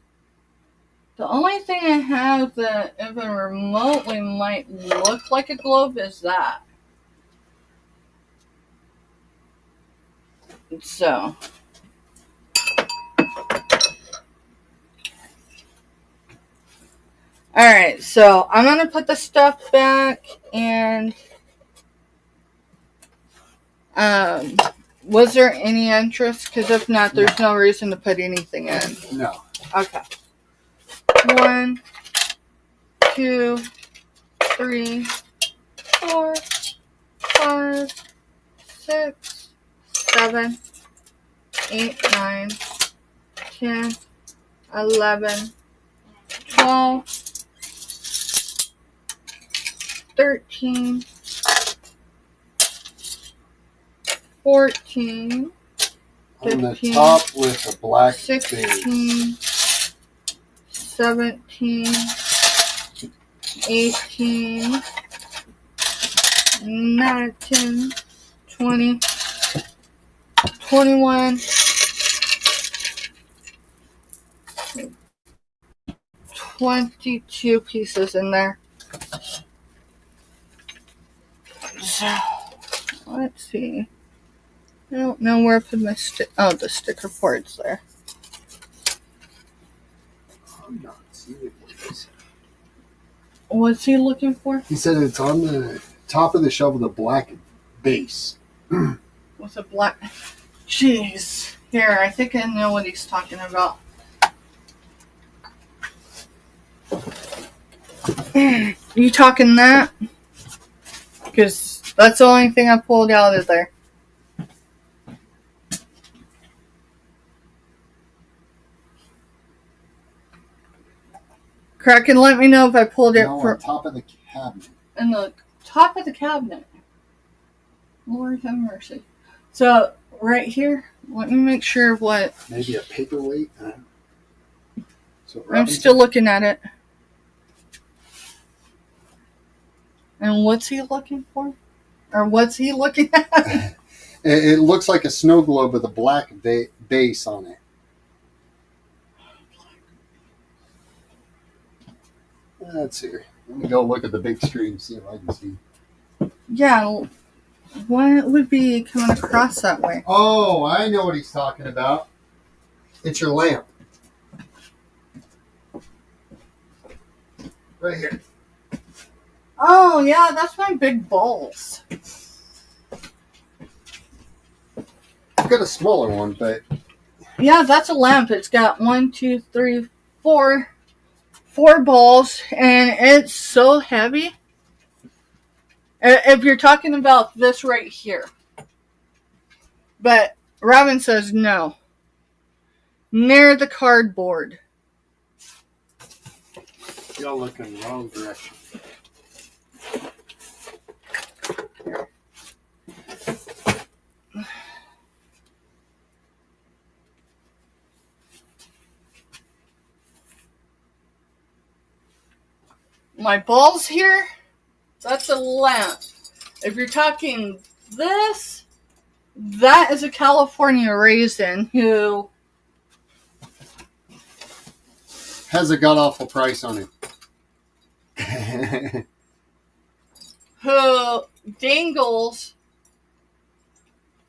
The only thing I have that even remotely might look like a globe is that. So. Alright, so I'm going to put the stuff back, and was there any interest? Because if not, there's no reason to put anything in. No. Okay. 1, 2, 3, 4, 5, 6, 7, 8, 9, 10, 11, 12, 13, 14, 15, on the top with a black 16, base. 17, 18, 19, 20, 21, 22 pieces in there. So, let's see. I don't know where I put my the sticker board's there. I'm not seeing it. What's he looking for? He said it's on the top of the shelf with a black base. With a black... Jeez. Here, I think I know what he's talking about. You talking that? Because that's the only thing I pulled out of there. Crack and let me know if I pulled it on top of the cabinet. In the top of the cabinet. Lord have mercy. So, right here, let me make sure what... Maybe a paperweight? I'm still looking at it. And what's he looking for? Or what's he looking at? It looks like a snow globe with a black base on it. Let's see. Let me go look at the big screen and see if I can see. Yeah, what would be coming across that way? Oh, I know what he's talking about. It's your lamp. Right here. Oh, yeah, that's my big balls. I've got a smaller one, but... Yeah, that's a lamp. It's got 1, 2, 3, 4 balls, and it's so heavy. If you're talking about this right here. But Robin says no. Near the cardboard. Y'all look in the wrong direction. My balls here, that's a lamp. If you're talking this, that is a California raisin who has a god-awful price on it. who dangles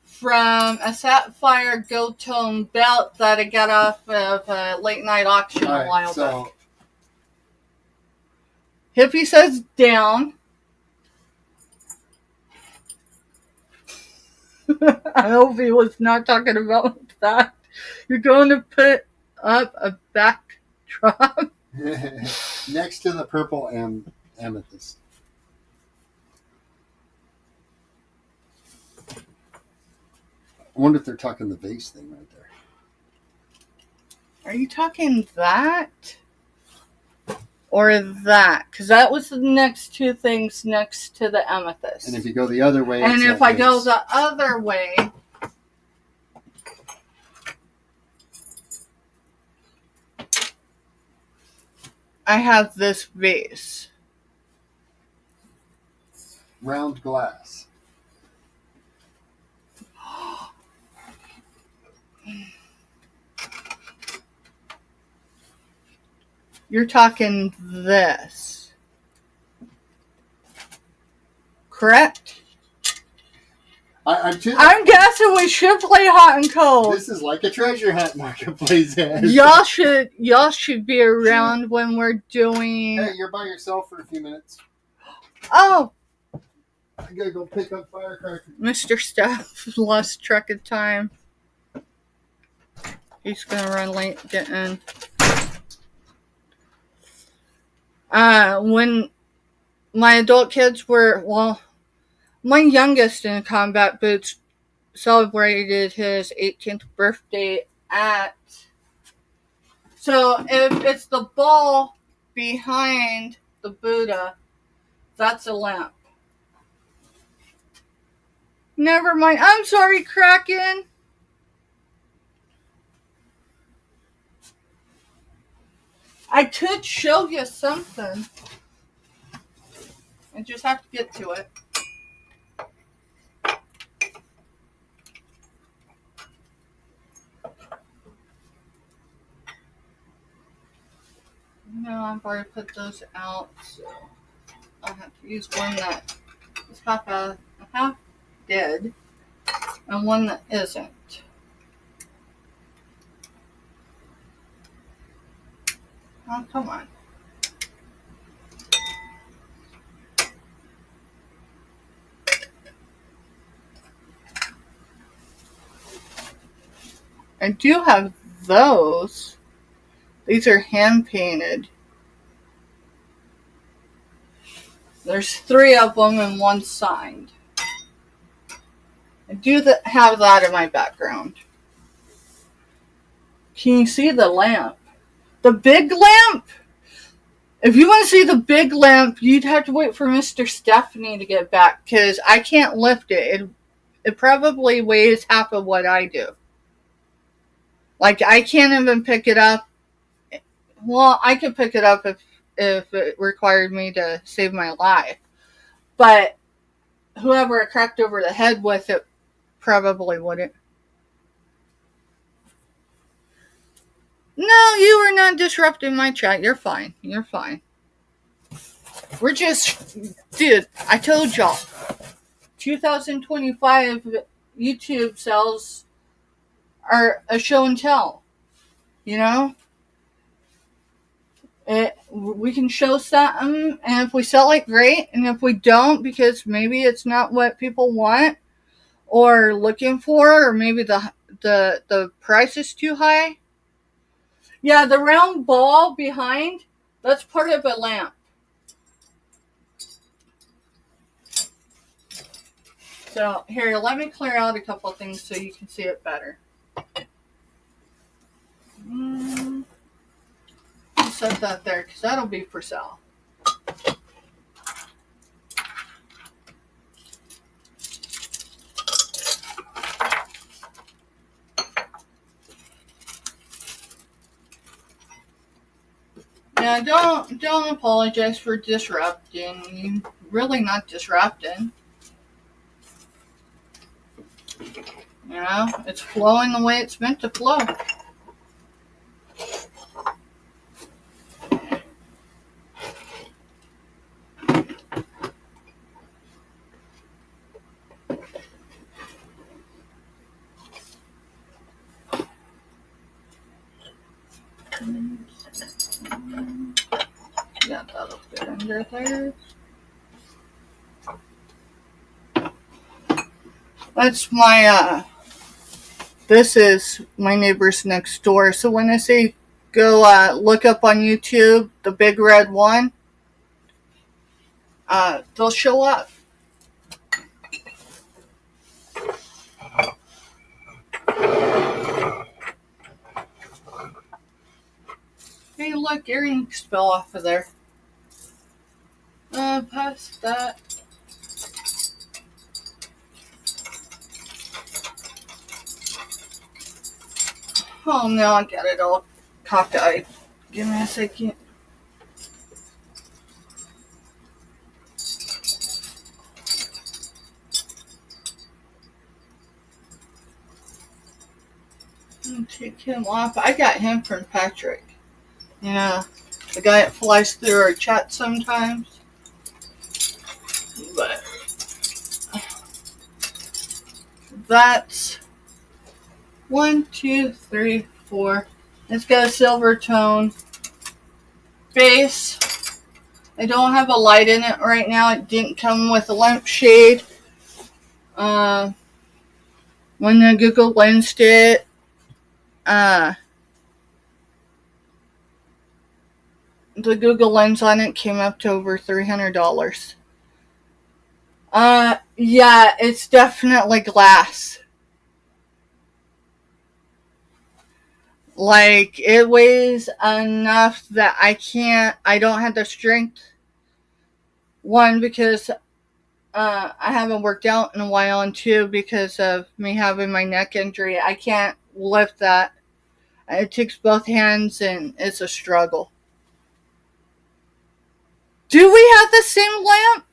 from a sapphire gold tone belt that I got off of a late night auction a while back. Hippie says down. I hope he was not talking about that. You're going to put up a backdrop next to the purple amethyst. I wonder if they're talking the vase thing right there. Are you talking that? Or that? Because that was the next two things next to the amethyst. And if you go the other way... And if I go the other way... I have this vase. Round glass. You're talking this. Correct? I'm guessing we should play hot and cold. This is like a treasure hunt marketplace. Y'all should be around when we're doing. Hey, you're by yourself for a few minutes. Oh, I gotta go pick up firecrackers. Mr. Steph lost track of time. He's gonna run late getting in. When my adult kids were, my youngest in combat boots celebrated his 18th birthday at. So if it's the ball behind the Buddha, that's a lamp. Never mind. I'm sorry, Kraken. I could show you something. I just have to get to it. No, I've already put those out, so I'll have to use one that is half dead and one that isn't. Oh, come on. I do have those. These are hand painted. There's 3 of them and 1 signed. I do have that in my background. Can you see the lamp? The big lamp? If you want to see the big lamp, you'd have to wait for Mr. Stephanie to get back, because I can't lift it. It probably weighs half of what I do. Like, I can't even pick it up. Well, I could pick it up if it required me to save my life. But whoever I cracked over the head with it probably wouldn't. No, you are not disrupting my chat. You're fine. You're fine. We're just... Dude, I told y'all. 2025 YouTube sales are a show and tell. You know? We can show something, and if we sell it, great. And if we don't, because maybe it's not what people want or looking for, or maybe the price is too high. Yeah, the round ball behind, that's part of a lamp. So, here, let me clear out a couple of things so you can see it better. I'll set that there, because that'll be for sale. Yeah, don't apologize for disrupting. You're really not disrupting. You know, it's flowing the way it's meant to flow. Yeah, that'll fit under there. That's my, this is my neighbors next door. So when I say go look up on YouTube, the big red one, they'll show up. Hey, look, earrings fell off of there. Past that. Oh no, I got it all cockeyed. Give me a second. Take him off. I got him from Patrick. Yeah, the guy that flies through our chat sometimes. But that's 1, 2, 3, 4. It's got a silver tone base. I don't have a light in it right now. It didn't come with a lampshade. When the Google Lens did, the Google Lens on it came up to over $300. Yeah, it's definitely glass. Like, it weighs enough that I don't have the strength. One, because I haven't worked out in a while, and two, because of me having my neck injury. I can't lift that. It takes both hands, and it's a struggle. Do we have the same lamp?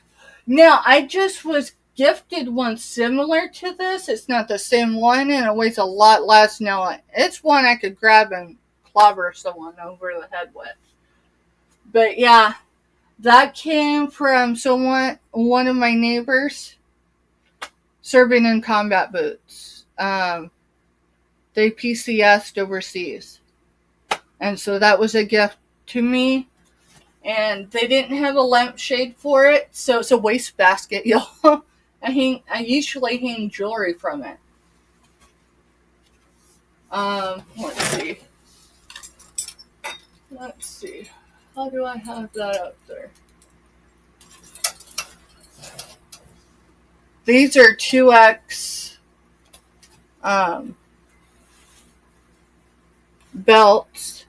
Now, I just was gifted one similar to this. It's not the same one, and it weighs a lot less. Now, it's one I could grab and clobber someone over the head with. But yeah, that came from one of my neighbors serving in combat boots. They PCS'd overseas. And so that was a gift to me. And they didn't have a lampshade for it, so it's a wastebasket, y'all. I usually hang jewelry from it. Let's see. How do I have that up there? These are 2X belts.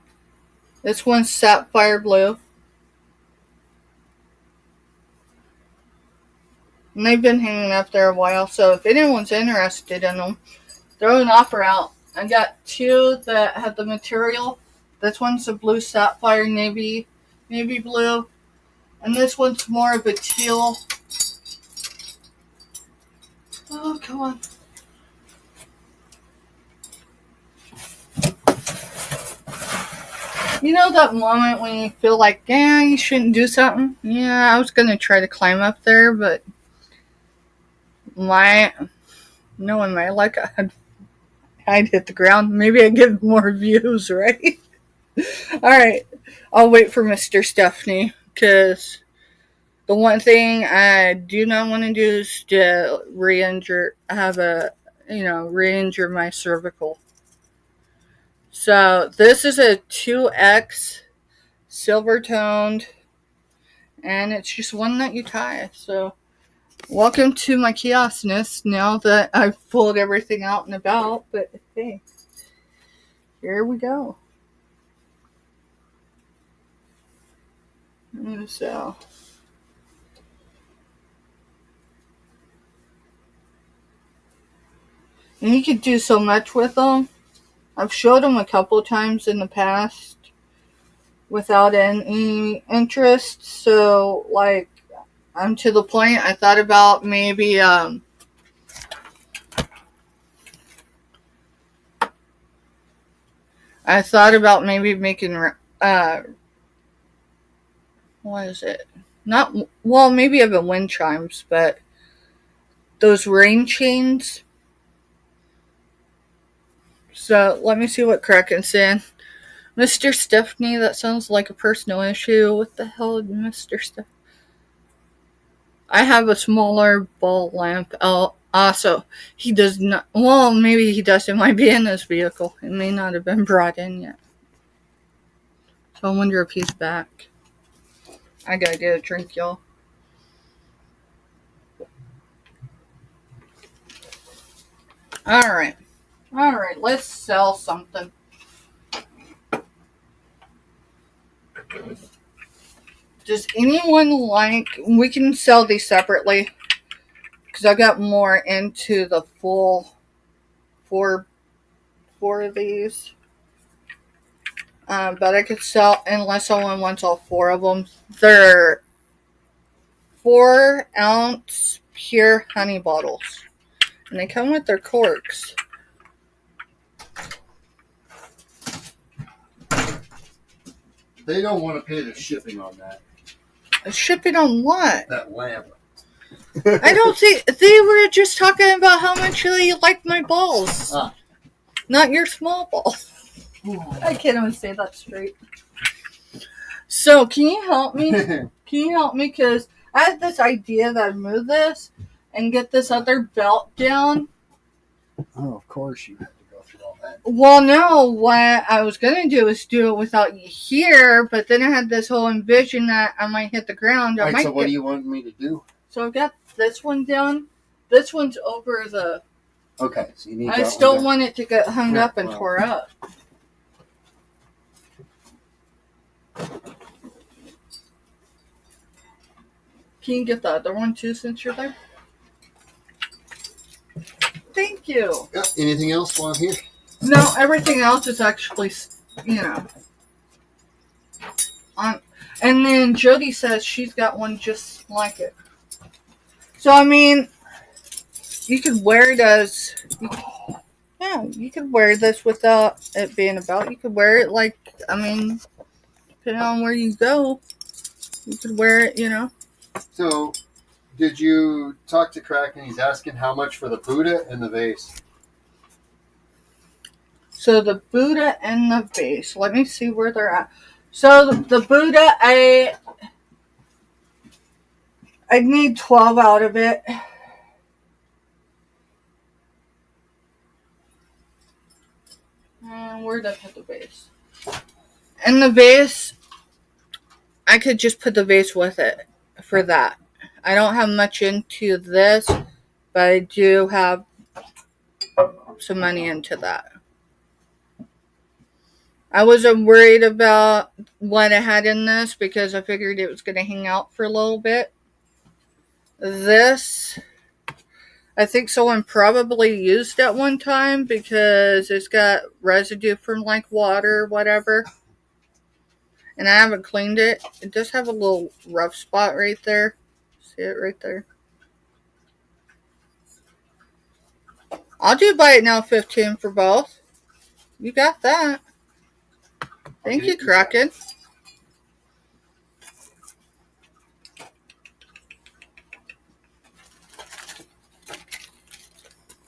This one's sapphire blue. And they've been hanging up there a while, so if anyone's interested in them, throw an offer out. I got 2 that have the material. This one's a blue sapphire navy blue. And this one's more of a teal. Oh, come on. You know that moment when you feel like, yeah, you shouldn't do something? Yeah, I was going to try to climb up there, but knowing my luck, I'd hit the ground. Maybe I'd get more views, right? Alright, I'll wait for Mr. Stephanie, because the one thing I do not want to do is to re-injure my cervical. So this is a 2X silver toned, and it's just one that you tie. So welcome to my chaosness now that I've pulled everything out and about. But hey, here we go. So and you could do so much with them. I've showed them a couple of times in the past without any interest. So, like, I'm to the point I thought about maybe making what is it? Maybe of the wind chimes, but those rain chains. So let me see what Kraken's saying. Mr. Stephanie, that sounds like a personal issue. What the hell, Mr. Stephanie? I have a smaller ball lamp. Also, he does not. Well, maybe he does. It might be in his vehicle. It may not have been brought in yet. So I wonder if he's back. I gotta get a drink, y'all. Alright, let's sell something. Does anyone we can sell these separately, because I got more into the full four of these. But I could sell, unless someone wants all 4 of them. They're 4-ounce pure honey bottles. And they come with their corks. They don't want to pay the shipping on that. Shipping on what? That lamp. I don't think they were just talking about how much they like my balls, not your small balls. I can't even say that straight. So, can you help me? Can you help me? Because I had this idea that I'd move this and get this other belt down. Oh, of course you have to go through all that. Well, no, what I was going to do is do it without you here, but then I had this whole envision that I might hit the ground. All right, so what do you want me to do? So I've got this one down. This one's over the... Okay, so you need I just don't want it to get hung up and tore up. Can you get the other one too since you're there? Thank you. Yeah, anything else while I'm here? No, everything else is actually, you know. And then Jody says she's got one just like it. So, I mean, you could wear it as... you could wear this without it being a belt. You could wear it like, I mean, depending on where you go, you could wear it, you know. So, did you talk to Kraken? He's asking how much for the Buddha and the vase. So the Buddha and the vase. Let me see where they're at. So the Buddha, I need 12 out of it. And where did I put the vase? And the vase, I could just put the vase with it for that. I don't have much into this, but I do have some money into that. I wasn't worried about what I had in this because I figured it was going to hang out for a little bit. This, I think someone probably used at one time because it's got residue from like water or whatever. And I haven't cleaned it. It does have a little rough spot right there. See it right there? I'll do buy it now 15 for both. You got that. Thank you, Kraken.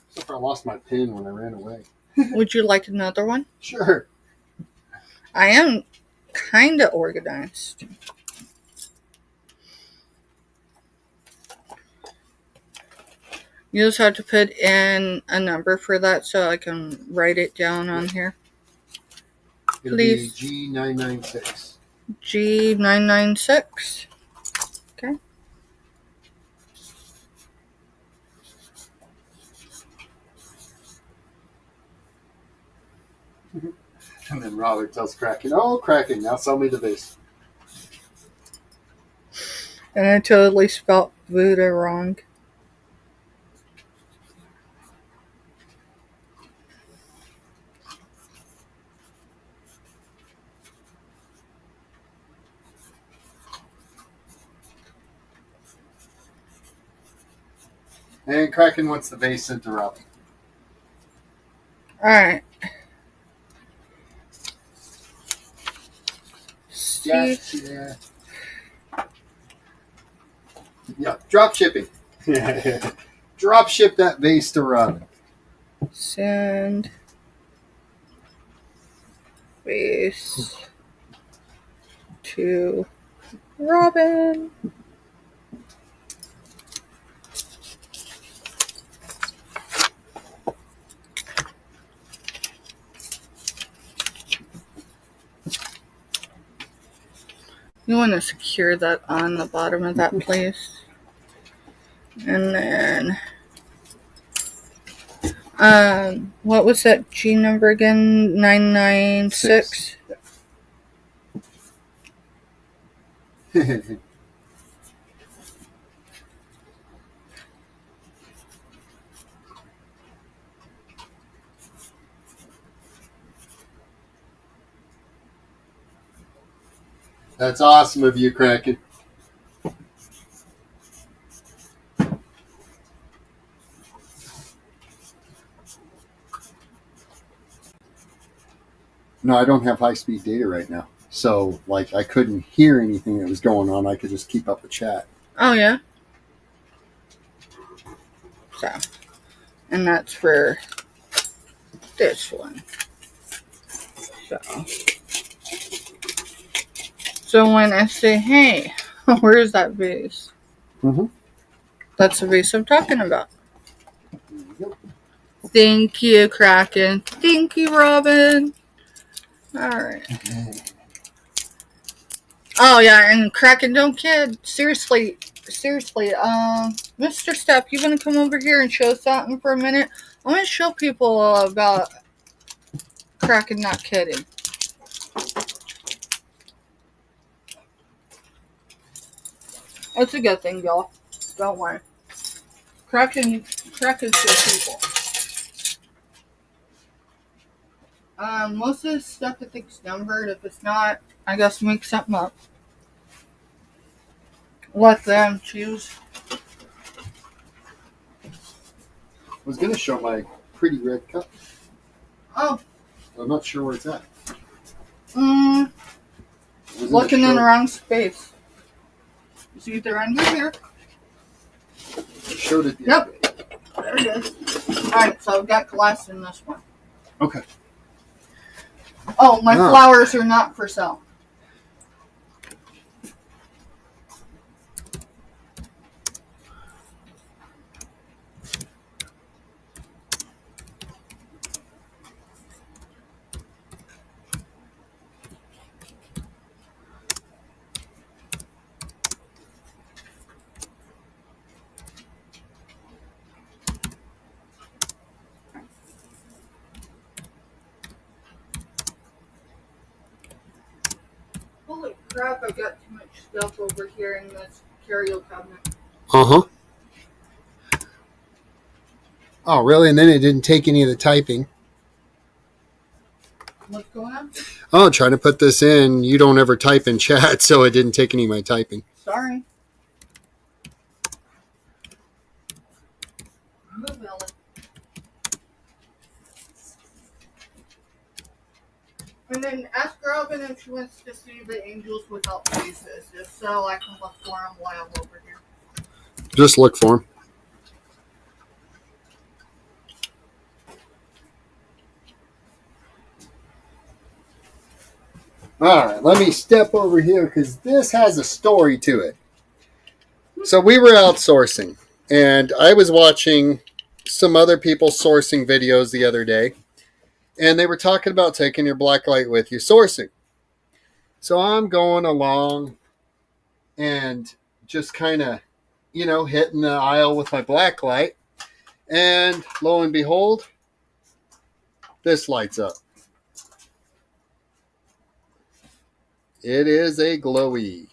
Except I lost my pin when I ran away. Would you like another one? Sure. I am kind of organized. You just have to put in a number for that so I can write it down on here. It'll Please. be G996. G996. Okay. And then Robert tells Kraken, "Oh, Kraken, now sell me the vase." And I totally spelled Buddha wrong. And Kraken wants the vase sent to Robin. Alright. Yeah. Yeah, drop shipping. Drop ship that vase to Robin. Send vase to Robin. You want to secure that on the bottom of that place. And then, what was that G number again? 996? That's awesome of you, Kraken. No, I don't have high-speed data right now. So, like, I couldn't hear anything that was going on. I could just keep up the chat. Oh, yeah? So, and that's for this one. So when I say, hey, where's that vase? Mm-hmm. That's the vase I'm talking about. Yep. Thank you, Kraken. Thank you, Robin. Alright. Oh, yeah, and Kraken, don't kid. Seriously, Mr. Step, you want to come over here and show something for a minute? I want to show people about Kraken not kidding. It's a good thing, y'all. Don't worry. Kraken's good people. Most of this stuff I think is numbered. If it's not, I guess make something up. Let them choose. I was going to show my pretty red cup. Oh. I'm not sure where it's at. Looking in the wrong space. It's either under here. I showed it the other day. There it is. Alright, so I've got glass in this one. Okay. Oh, my flowers are not for sale. Holy crap, I got too much stuff over here in this curio cabinet. Uh-huh. Oh, really? And then it didn't take any of the typing. What's going on? Oh, trying to put this in. You don't ever type in chat, so it didn't take any of my typing. Sorry. And then ask Robin if she wants to see the angels without faces. If so, I can look for them while I'm over here. Just look for them. All right, let me step over here because this has a story to it. So we were outsourcing, and I was watching some other people sourcing videos the other day, and they were talking about taking your blacklight with you sourcing. So I'm going along and just kind of, hitting the aisle with my blacklight, and lo and behold, this lights up. It is a glowy.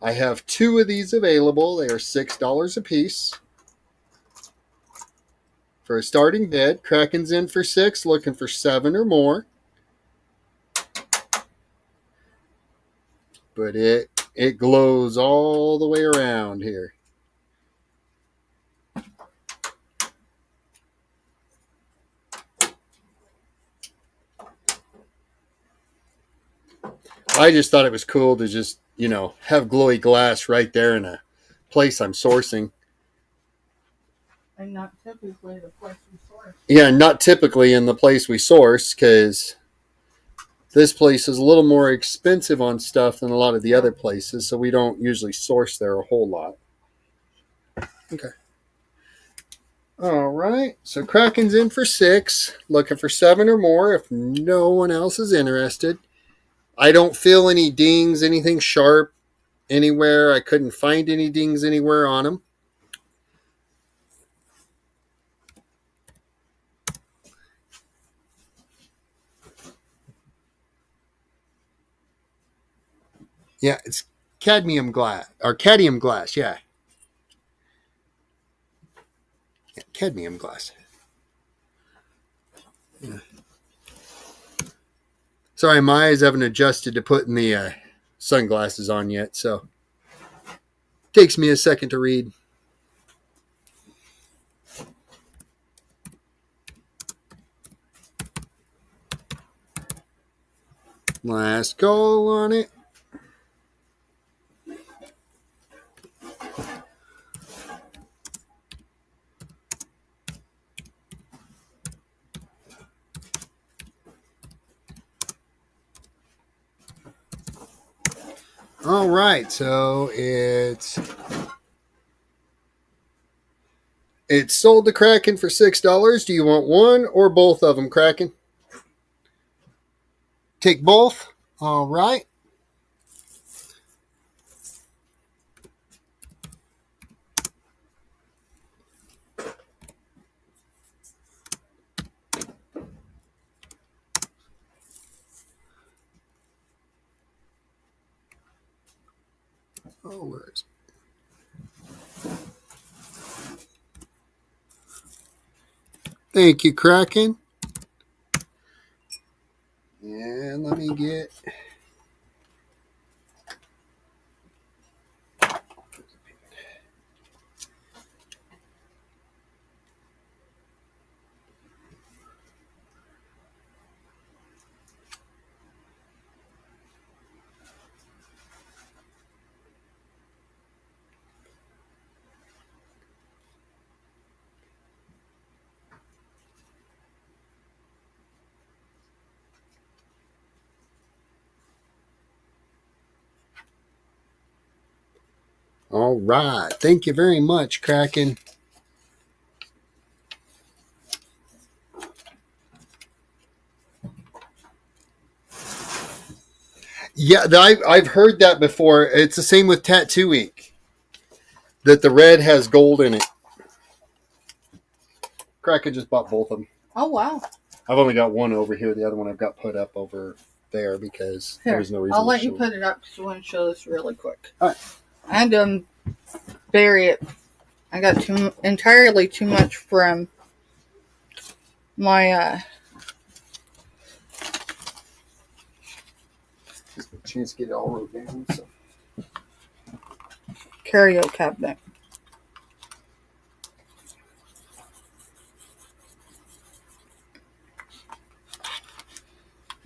I have 2 of these available. They are $6 a piece. For a starting bid, Kraken's in for 6, looking for 7 or more. But it glows all the way around here. I just thought it was cool to just, have glowy glass right there in a place I'm sourcing. And not typically the place we source. Yeah, not typically in the place we source, because this place is a little more expensive on stuff than a lot of the other places, so we don't usually source there a whole lot. Okay. All right, so Kraken's in for 6, looking for 7 or more if no one else is interested. I don't feel any dings, anything sharp anywhere. I couldn't find any dings anywhere on them. Yeah, it's cadmium glass, yeah. Cadmium glass. Yeah. Sorry, my eyes haven't adjusted to putting the sunglasses on yet, so takes me a second to read. Last call on it. All right, so it's sold to Kraken for $6. Do you want one or both of them, Kraken? Take both. All right. Oh, where is it? Thank you, Kraken. And let me get. All right. Thank you very much, Kraken. Yeah, I've heard that before. It's the same with tattoo ink, that the red has gold in it. Kraken just bought both of them. Oh, wow. I've only got one over here. The other one I've got put up over there because there was no reason. I'll let you put it up because I want to show this really quick. All right. I had to bury it. I got entirely too much from my Just a chance to get it all wrote down. So. curio cabinet.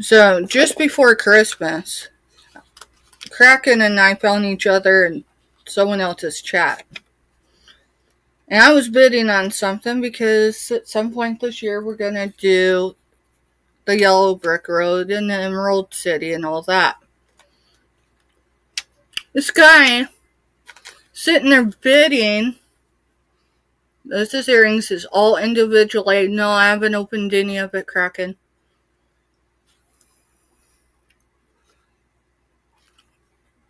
So, just before Christmas, Kraken and I found each other in someone else's chat. And I was bidding on something because at some point this year we're going to do the Yellow Brick Road and the Emerald City and all that. This guy sitting there bidding. This earrings is all individually. No, I haven't opened any of it, Kraken.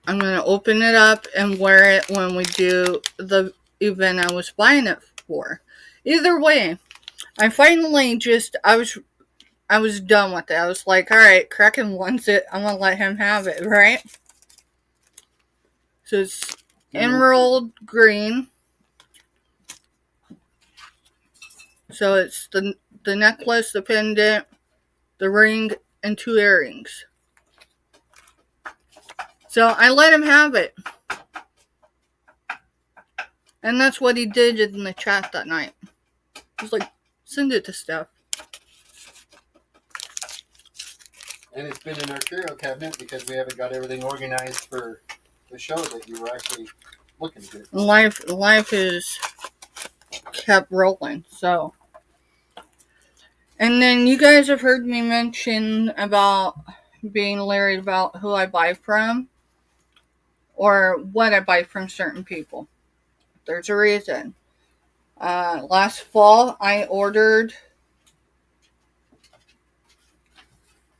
I'm going to open it up and wear it when we do the event I was buying it for. Either way, I finally I was done with it. I was like, alright, Kraken wants it. I'm going to let him have it, right? So it's emerald green. So it's the necklace, the pendant, the ring, and 2 earrings. So I let him have it. And that's what he did in the chat that night. He was like, send it to Steph. And it's been in our curio cabinet because we haven't got everything organized for the show that you were actually looking to do. Life is kept rolling, so. And then you guys have heard me mention about being leery about who I buy from or what I buy from certain people. There's a reason. Last fall, I ordered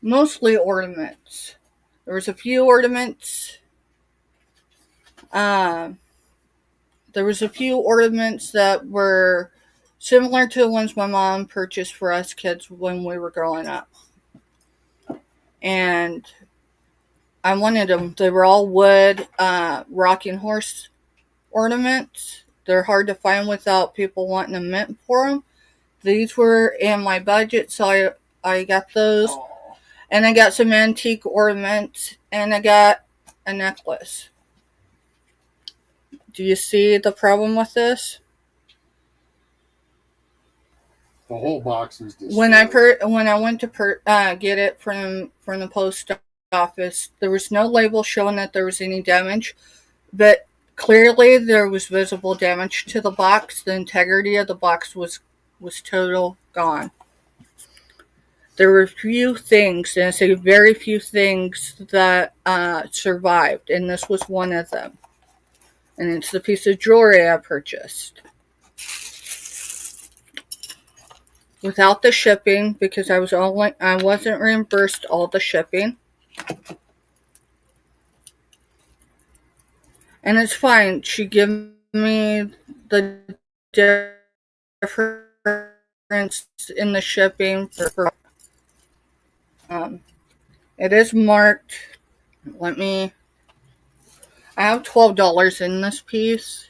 mostly ornaments. There was a few ornaments. There was a few ornaments that were similar to the ones my mom purchased for us kids when we were growing up. And I wanted them. They were all wood, rocking horse ornaments. They're hard to find without people wanting a mint for them. These were in my budget, so I got those. Aww. And I got some antique ornaments, and I got a necklace. Do you see the problem with this? The whole box was destroyed. When I went to get it from the post office, there was no label showing that there was any damage, but clearly there was visible damage to the box. The integrity of the box was total gone. there were few things, and I say very few things, that survived, and this was one of them. And it's the piece of jewelry I purchased. Without the shipping, because I wasn't reimbursed all the shipping. And it's fine. She gave me the difference in the shipping for it is marked. I have $12 in this piece.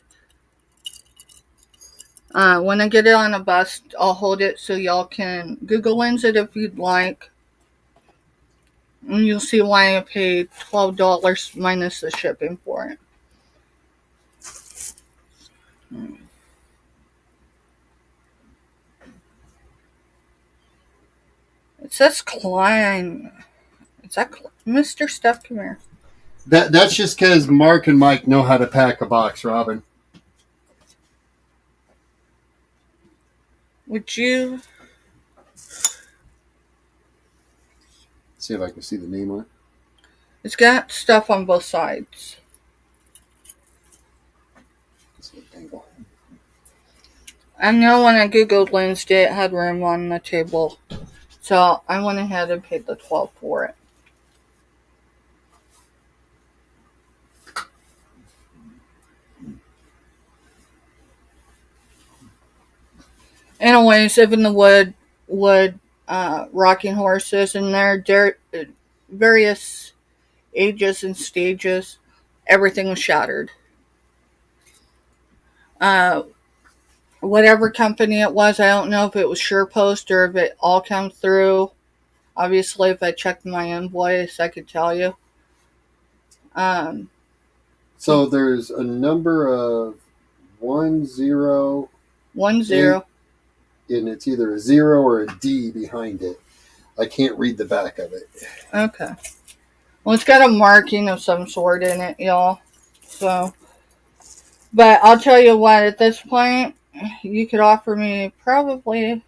When I get it on a bus, I'll hold it so y'all can Google Lens it if you'd like. And you'll see why I paid $12 minus the shipping for it. It says Klein. Is that Mr. Steph? Come here. That's just because Mark and Mike know how to pack a box, Robin. Would you see if I can see the name on it? It's got stuff on both sides. I know when I Googled Wednesday, it had room on the table. So I went ahead and paid the $12 for it. Anyways, even the wood rocking horses in there, various ages and stages, everything was shattered. Whatever company it was, I don't know if it was SurePost or if it all came through. Obviously, if I checked my invoice, I could tell you. So there's a number of 10. 10. And it's either a 0 or a D behind it. I can't read the back of it. Okay. Well, it's got a marking of some sort in it, y'all. So, but I'll tell you what, at this point, you could offer me probably...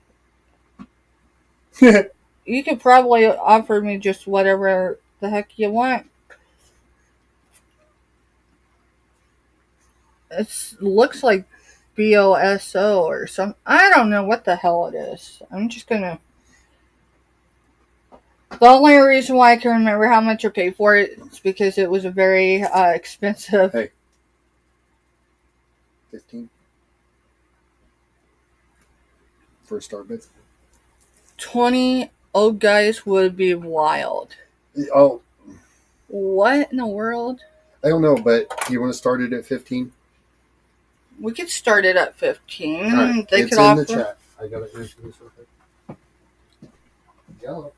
you could probably offer me just whatever the heck you want. It looks like BOSO or some... I don't know what the hell it is. I'm just gonna... The only reason why I can remember how much I paid for it is because it was a very expensive... Hey. 15 for a start bid. 20 old guys would be wild. Oh. What in the world? I don't know, but you want to start it at 15? We could start it at 15. Right. They it's could in offer... the chat. I got it. Here's this real quick. Yellow.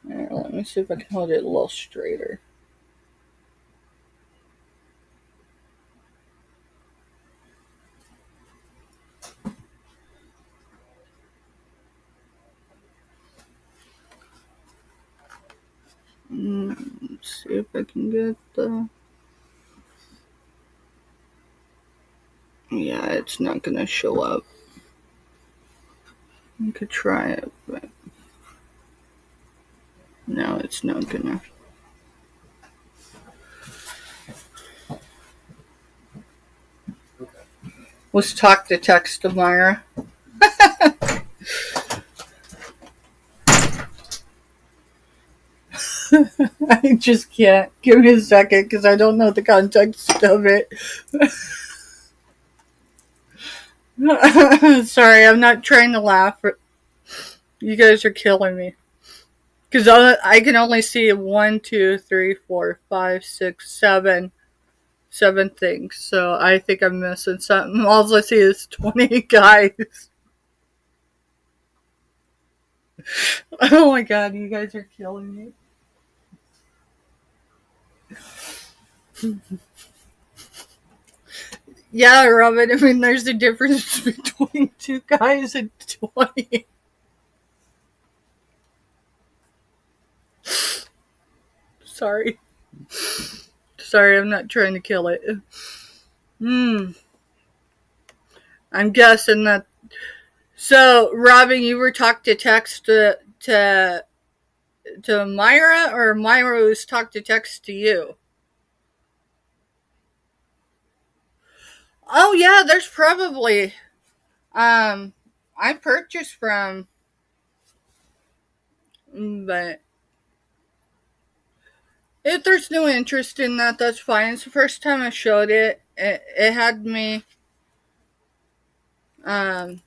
Right, let me see if I can hold it a little straighter. Let's see if I can get the... Yeah, it's not going to show up. I could try it, but... No, it's not going to. Okay. Let's talk to text to Myra. I just can't. Give me a second because I don't know the context of it. Sorry, I'm not trying to laugh. You guys are killing me. Because I can only see 1, 2, 3, 4, 5, 6, 7 things. So I think I'm missing something. All I see is 20 guys. Oh my god, you guys are killing me. Yeah, Robin, I mean, there's a difference between 2 guys and 20. Sorry, I'm not trying to kill it. I'm guessing that So, Robin, you were talk to text to Myra, or Myra was talk to text to you? Oh yeah, there's probably I purchased from, but if there's no interest in that, that's fine. It's the first time I showed it. It had me um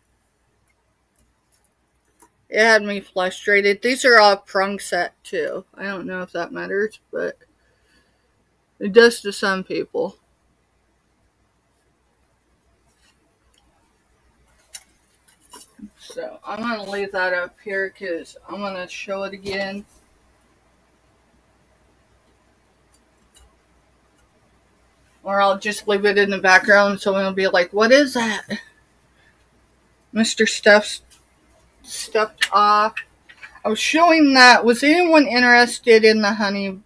it had me frustrated. These are all prong set too. I don't know if that matters, but it does to some people. So I'm gonna leave that up here because I'm gonna show it again. Or I'll just leave it in the background so it'll be like, what is that? Mr. Stuff's stuffed off. I was showing that. Was anyone interested in the honey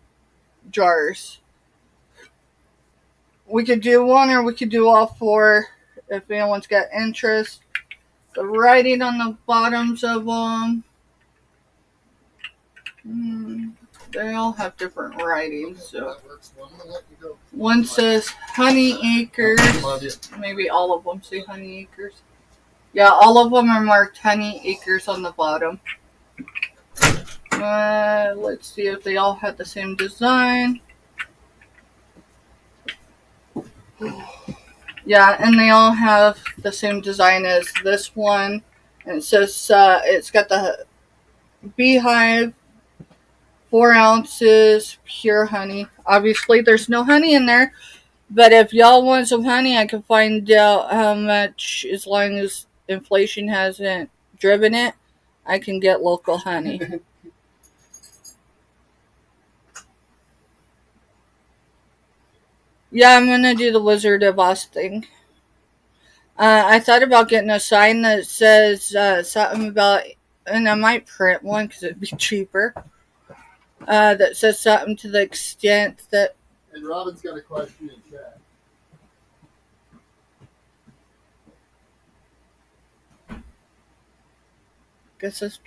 jars? We could do one or we could do all four if anyone's got interest. The writing on the bottoms of them, they all have different writings. So one says Honey Acres. Maybe all of them say Honey Acres. Yeah, all of them are marked Honey Acres on the bottom. Let's see if they all have the same design. Yeah, and they all have the same design as this one. And it says it's got the beehive, 4 ounces, pure honey. Obviously, there's no honey in there. But if y'all want some honey, I can find out how much, as long as inflation hasn't driven it, I can get local honey. Yeah, I'm gonna do the Wizard of Oz thing. I thought about getting a sign that says something about, and I might print one because it'd be cheaper. That says something to the extent that. And Robin's got a question in chat. Guess it's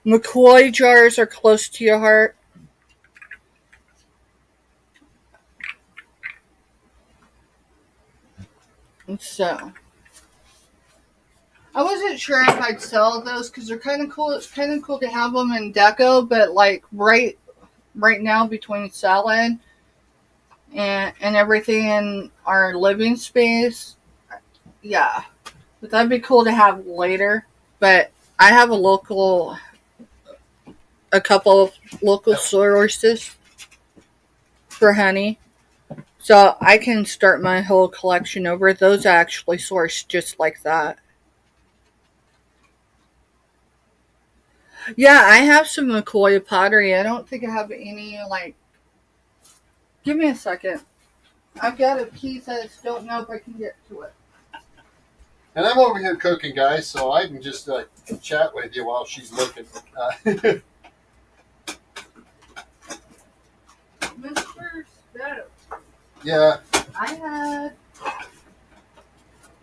McCoy jars are close to your heart. So, I wasn't sure if I'd sell those because they're kind of cool. It's kind of cool to have them in deco, but like right now between selling and everything in our living space, yeah. But that'd be cool to have later. But I have a couple of local sources for honey. So I can start my whole collection over. Those are actually sourced just like that. Yeah, I have some McCoy pottery. I don't think I have any, like... Give me a second. I've got a piece. I just don't know if I can get to it. And I'm over here cooking, guys, so I can just chat with you while she's looking. Mr. Stove. Yeah. I had...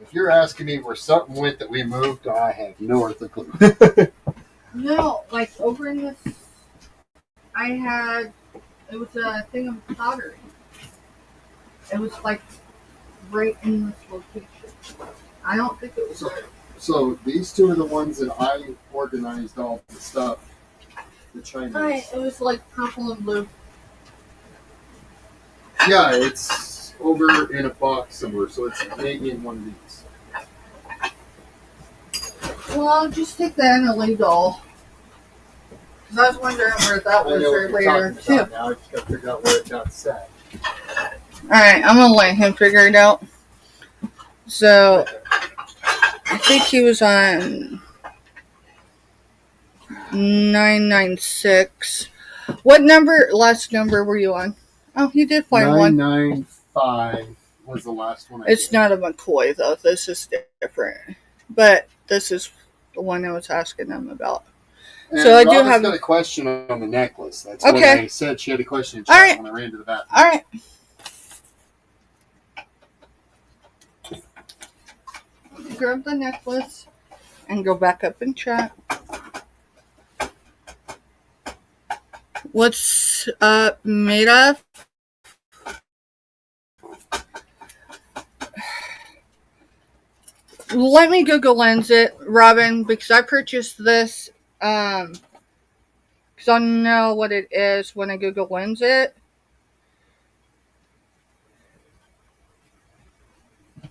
If you're asking me where something went that we moved, I have no earthly clue. No, like over in this... I had... It was a thing of pottery. It was like right in this location. I don't think it was... So these two are the ones that I organized all the stuff. The Chinese. Right, it was like purple and blue. Yeah, it's over in a box somewhere, so it's maybe in one of these. Well, I'll just take that in a legal. Because I was wondering where that was earlier, too. Now I just got to figure out where it got set. Alright, I'm going to let him figure it out. So, I think he was on 996. What last number were you on? Oh, you did find 995 was the last one. It's not a McCoy, though. This is different. But this is the one I was asking them about. And so I Robin's do have got a question on the necklace. That's okay. what I said. She had a question in chat when I ran to the bathroom. All right. grab the necklace and go back up and chat. What's made of? Let me Google Lens it, Robin, because I purchased this because I know what it is when I Google Lens it.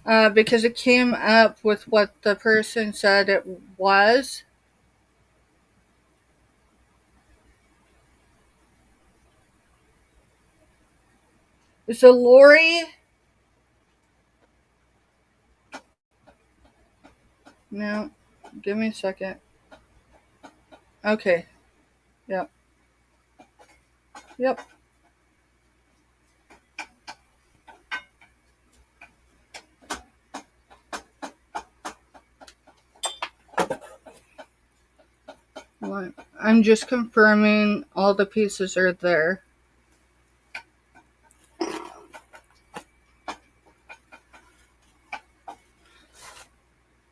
Because it came up with what the person said it was. It's a Lori. No, give me a second. Okay. Yep. Yep. I'm just confirming all the pieces are there.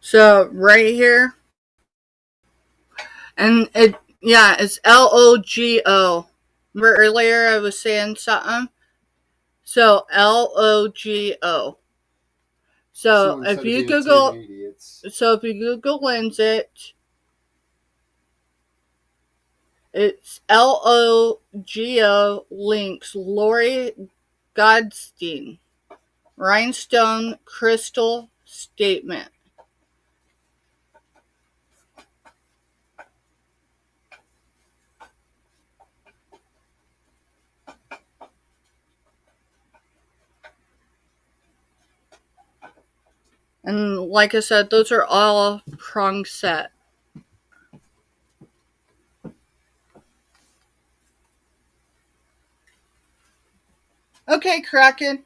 So right here, and it's LOGO. Remember earlier I was saying something? So LOGO. So if you Google, Lens it, it's LOGO links Lori Godstein, Rhinestone Crystal Statement. And like I said, those are all prong set. Okay, Kraken.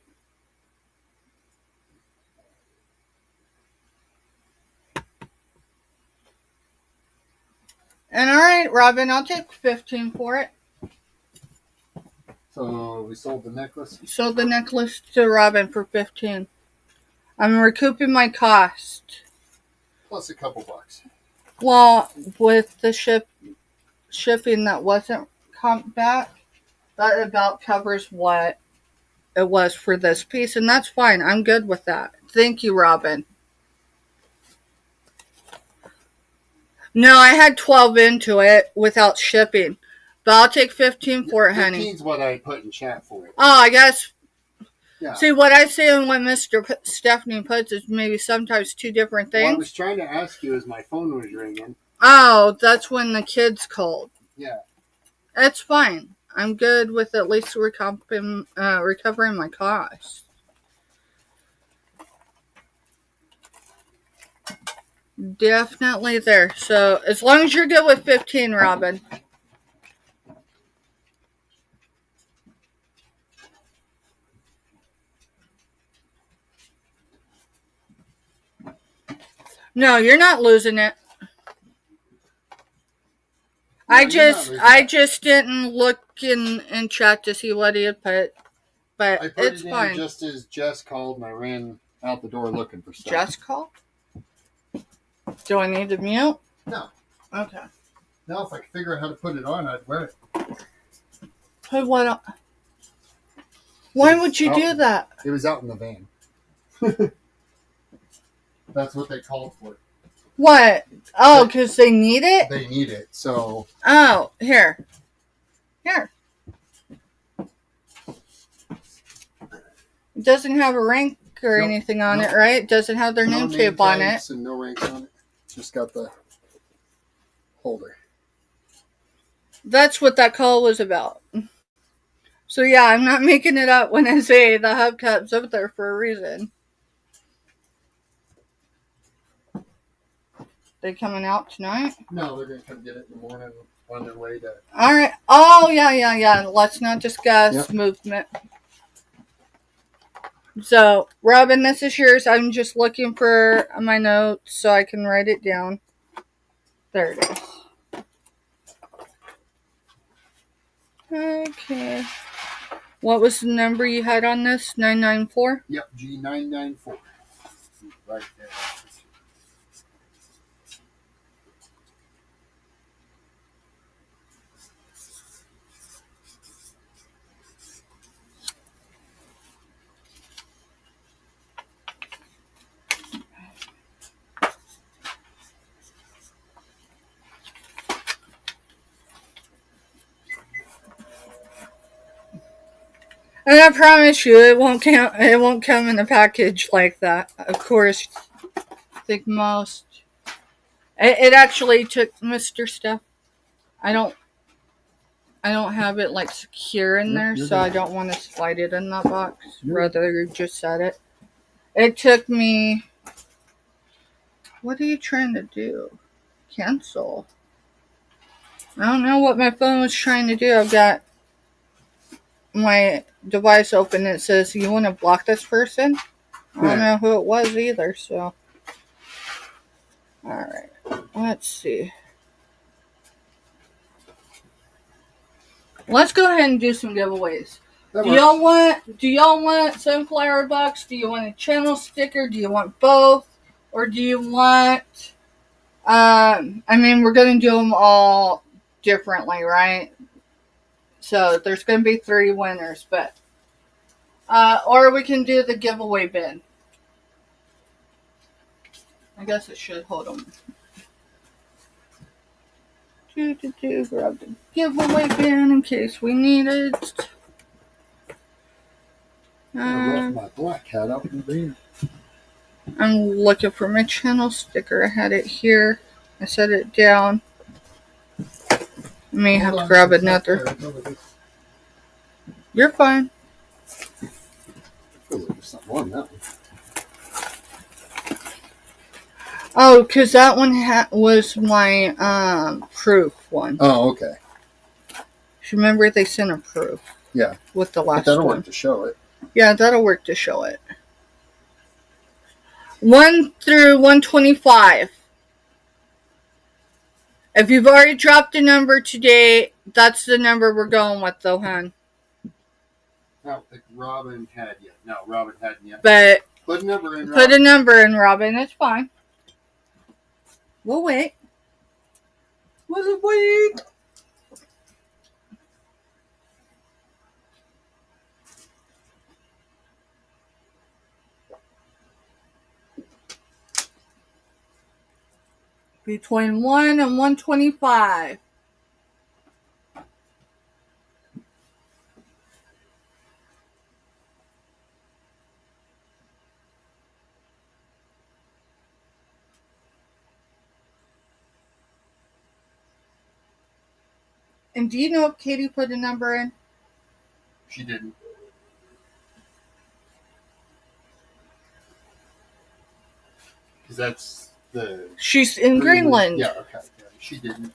And alright, Robin, I'll take 15 for it. So we sold the necklace? Sold the necklace to Robin for 15. I'm recouping my cost. Plus a couple bucks. Well, with the shipping that wasn't comped back, that about covers what it was for this piece, and that's fine. I'm good with that. Thank you, Robin. No, I had 12 into it without shipping. But I'll take 15 for it, honey. 15's what I put in chat for it. Oh, I guess. Yeah. See, what I say and what Mr. Stephanie puts is maybe sometimes two different things. Well, I was trying to ask you as my phone was ringing. Oh, that's when the kids called. Yeah. That's fine. I'm good with at least recovering my costs. Definitely there. So, as long as you're good with 15, Robin. No, you're not losing it. No, I just didn't look in chat to see what he had put, but I put it's it in fine. Just as Jess called, and I ran out the door looking for stuff. Jess called? Do I need to mute? No. Okay. Now, if I could figure out how to put it on, I'd wear it. Put what on? Why would you do that? It was out in the van. That's what they called for it. What? Oh, because they need it? They need it, so... Oh, here. Here. It doesn't have a rank or anything on it, right? It doesn't have their name tape on it. And no ranks on it. Just got the holder. That's what that call was about. So yeah, I'm not making it up when I say the hubcap's up there for a reason. They coming out tonight? No, they're going to come get it in the morning on their way to... Alright. Oh, yeah. Let's not discuss movement. So, Robin, this is yours. I'm just looking for my notes so I can write it down. There it is. Okay. What was the number you had on this? 994? Yep, G994. Right there. And I promise you, it won't come in a package like that. Of course, I think most. It actually took Mr. Stuff. I don't have it like secure in there, so I don't want to slide it in that box. Rather, just set it. It took me. What are you trying to do? Cancel. I don't know what my phone was trying to do. I've got my device open. It says, "You want to block this person?" I don't know who it was either. So, all right. Let's see. Let's go ahead and do some giveaways. Do y'all want sunflower bucks? Do you want a channel sticker? Do you want both? Or do you want we're gonna do them all differently, right? So there's gonna be 3 winners, but or we can do the giveaway bin. I guess it should hold them. Grab the giveaway bin in case we need it. I left my black hat out in the bin. I'm looking for my channel sticker. I had it here. I set it down. I may have to grab another. You're fine. I feel like there's something on that one. Oh, because that one was my proof one. Oh, okay. Remember they sent a proof. Yeah. With the last that'll one. work to show it. Yeah, that'll work to show it. 1 through 125. If you've already dropped a number today, that's the number we're going with, though, hon. I don't think Robin had yet. No, Robin hadn't yet. But put a number in, Robin. Put a number in, Robin. It's fine. We'll wait. We'll wait. Between 1 and 125. And do you know if Katie put a number in? She didn't. Because that's the... She's in Greenland. Yeah, okay. Yeah, she didn't.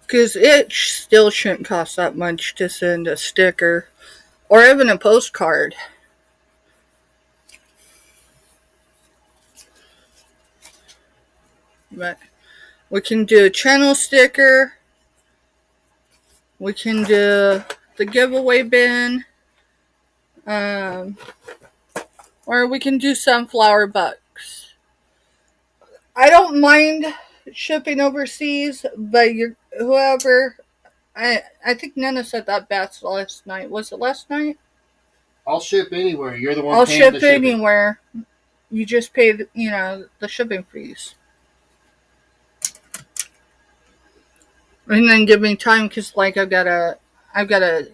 Because it still shouldn't cost that much to send a sticker. Or even a postcard. But we can do a channel sticker. We can do the giveaway bin. Or we can do sunflower bucks. I don't mind shipping overseas, but whoever... I think Nana said that best last night. Was it last night? I'll ship anywhere. You're the one I'll paying ship the shipping. anywhere. You just pay the shipping fees. And then give me time, because like I've gotta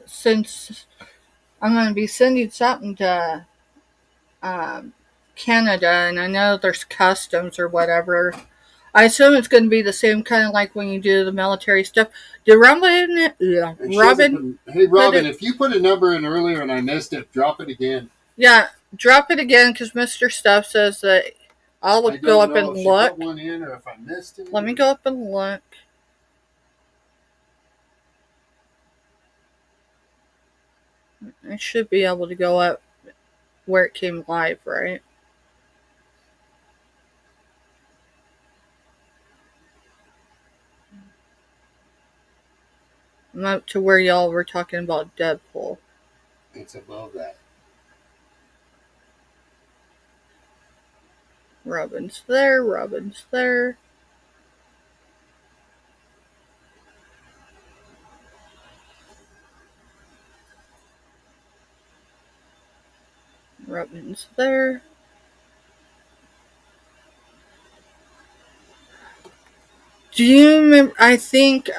send. I'm gonna be sending something to Canada, and I know there's customs or whatever. I assume it's going to be the same kind of like when you do the military stuff. Did Robin? Yeah, Robin. Hey, Robin, if you put a number in earlier and I missed it, drop it again. Yeah, drop it again, because Mr. Stuff says that I'll go up and look. Put one in or if I missed it. Let me go up and look. I should be able to go up where it came live, right? I'm up to where y'all were talking about Deadpool. It's above that. Robin's there. Robin's there. Robin's there. Do you remember? I think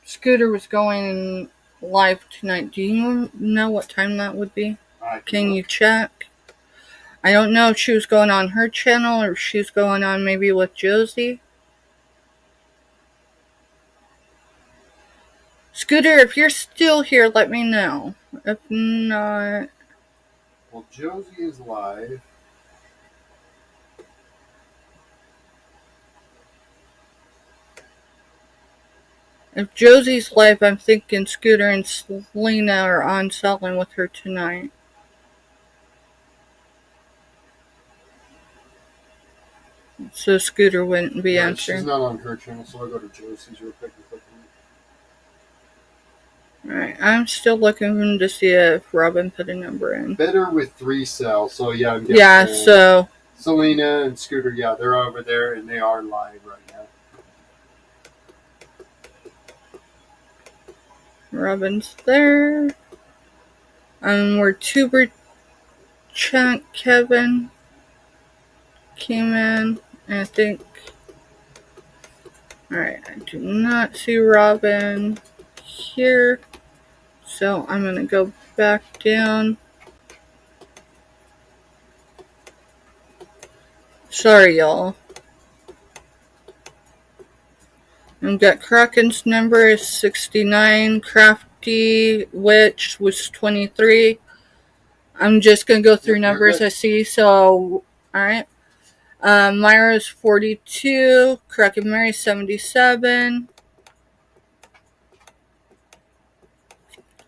Scooter was going live tonight. Do you know what time that would be? Can you check? I don't know if she was going on her channel or if she was going on maybe with Josie. Scooter, if you're still here, let me know. If not... Well, Josie is live. If Josie's live, I'm thinking Scooter and Selena are on selling with her tonight. So Scooter wouldn't be answering. She's not on her channel, so I'll go to Josie's real quick and click on it. Alright, I'm still looking to see if Robin put a number in. Better with 3 cells, so yeah, I'm guessing. Yeah, so Selena and Scooter, yeah, they're over there and they are live right now. Robin's there. We're Tuber Chuck Kevin came in, and I think. Alright, I do not see Robin here, so I'm gonna go back down. Sorry, y'all. I've got Kraken's number is 69, Crafty Witch was 23. I'm just going to go through numbers I see, so, alright. Myra's 42, Kraken Mary 77.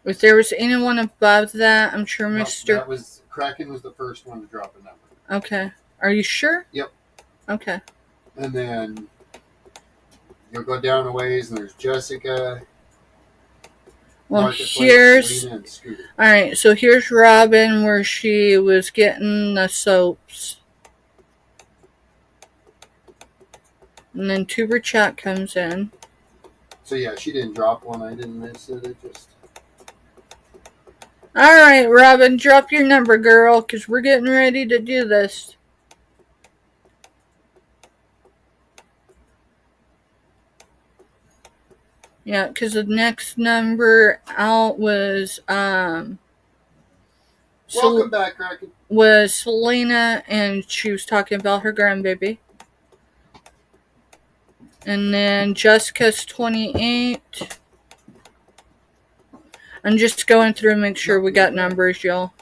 If there was anyone above that, I'm sure Mr. Kraken was the first one to drop a number. Okay. Are you sure? Yep. Okay. And then you'll go down a ways, and there's Jessica. Well, here's... Alright, so here's Robin where she was getting the soaps. And then Tuber Chat comes in. So yeah, she didn't drop one. I didn't miss it. It just... Alright, Robin, drop your number, girl, because we're getting ready to do this. Yeah, because the next number out was Welcome back, Kraken. Was Selena, and she was talking about her grandbaby. And then Jessica's 28. I'm just going through and make sure we got numbers, y'all.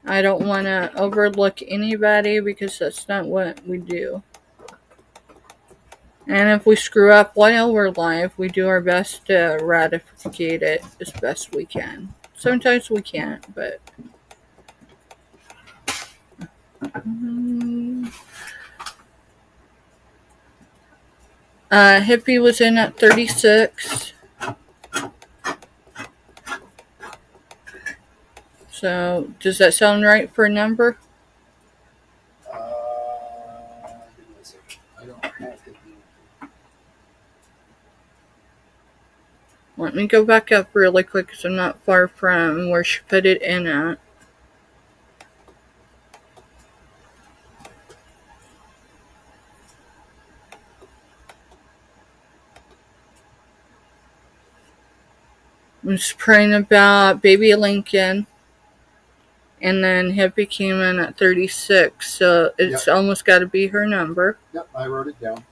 I don't want to overlook anybody because that's not what we do. And if we screw up while we're live, we do our best to ratify it as best we can. Sometimes we can't, but... Hippie was in at 36. So, does that sound right for a number? Give me a second. I don't have it. Let me go back up really quick because I'm not far from where she put it in at. I'm just praying about Baby Lincoln. And then Hippie came in at 36, so it's almost got to be her number. Yep, I wrote it down.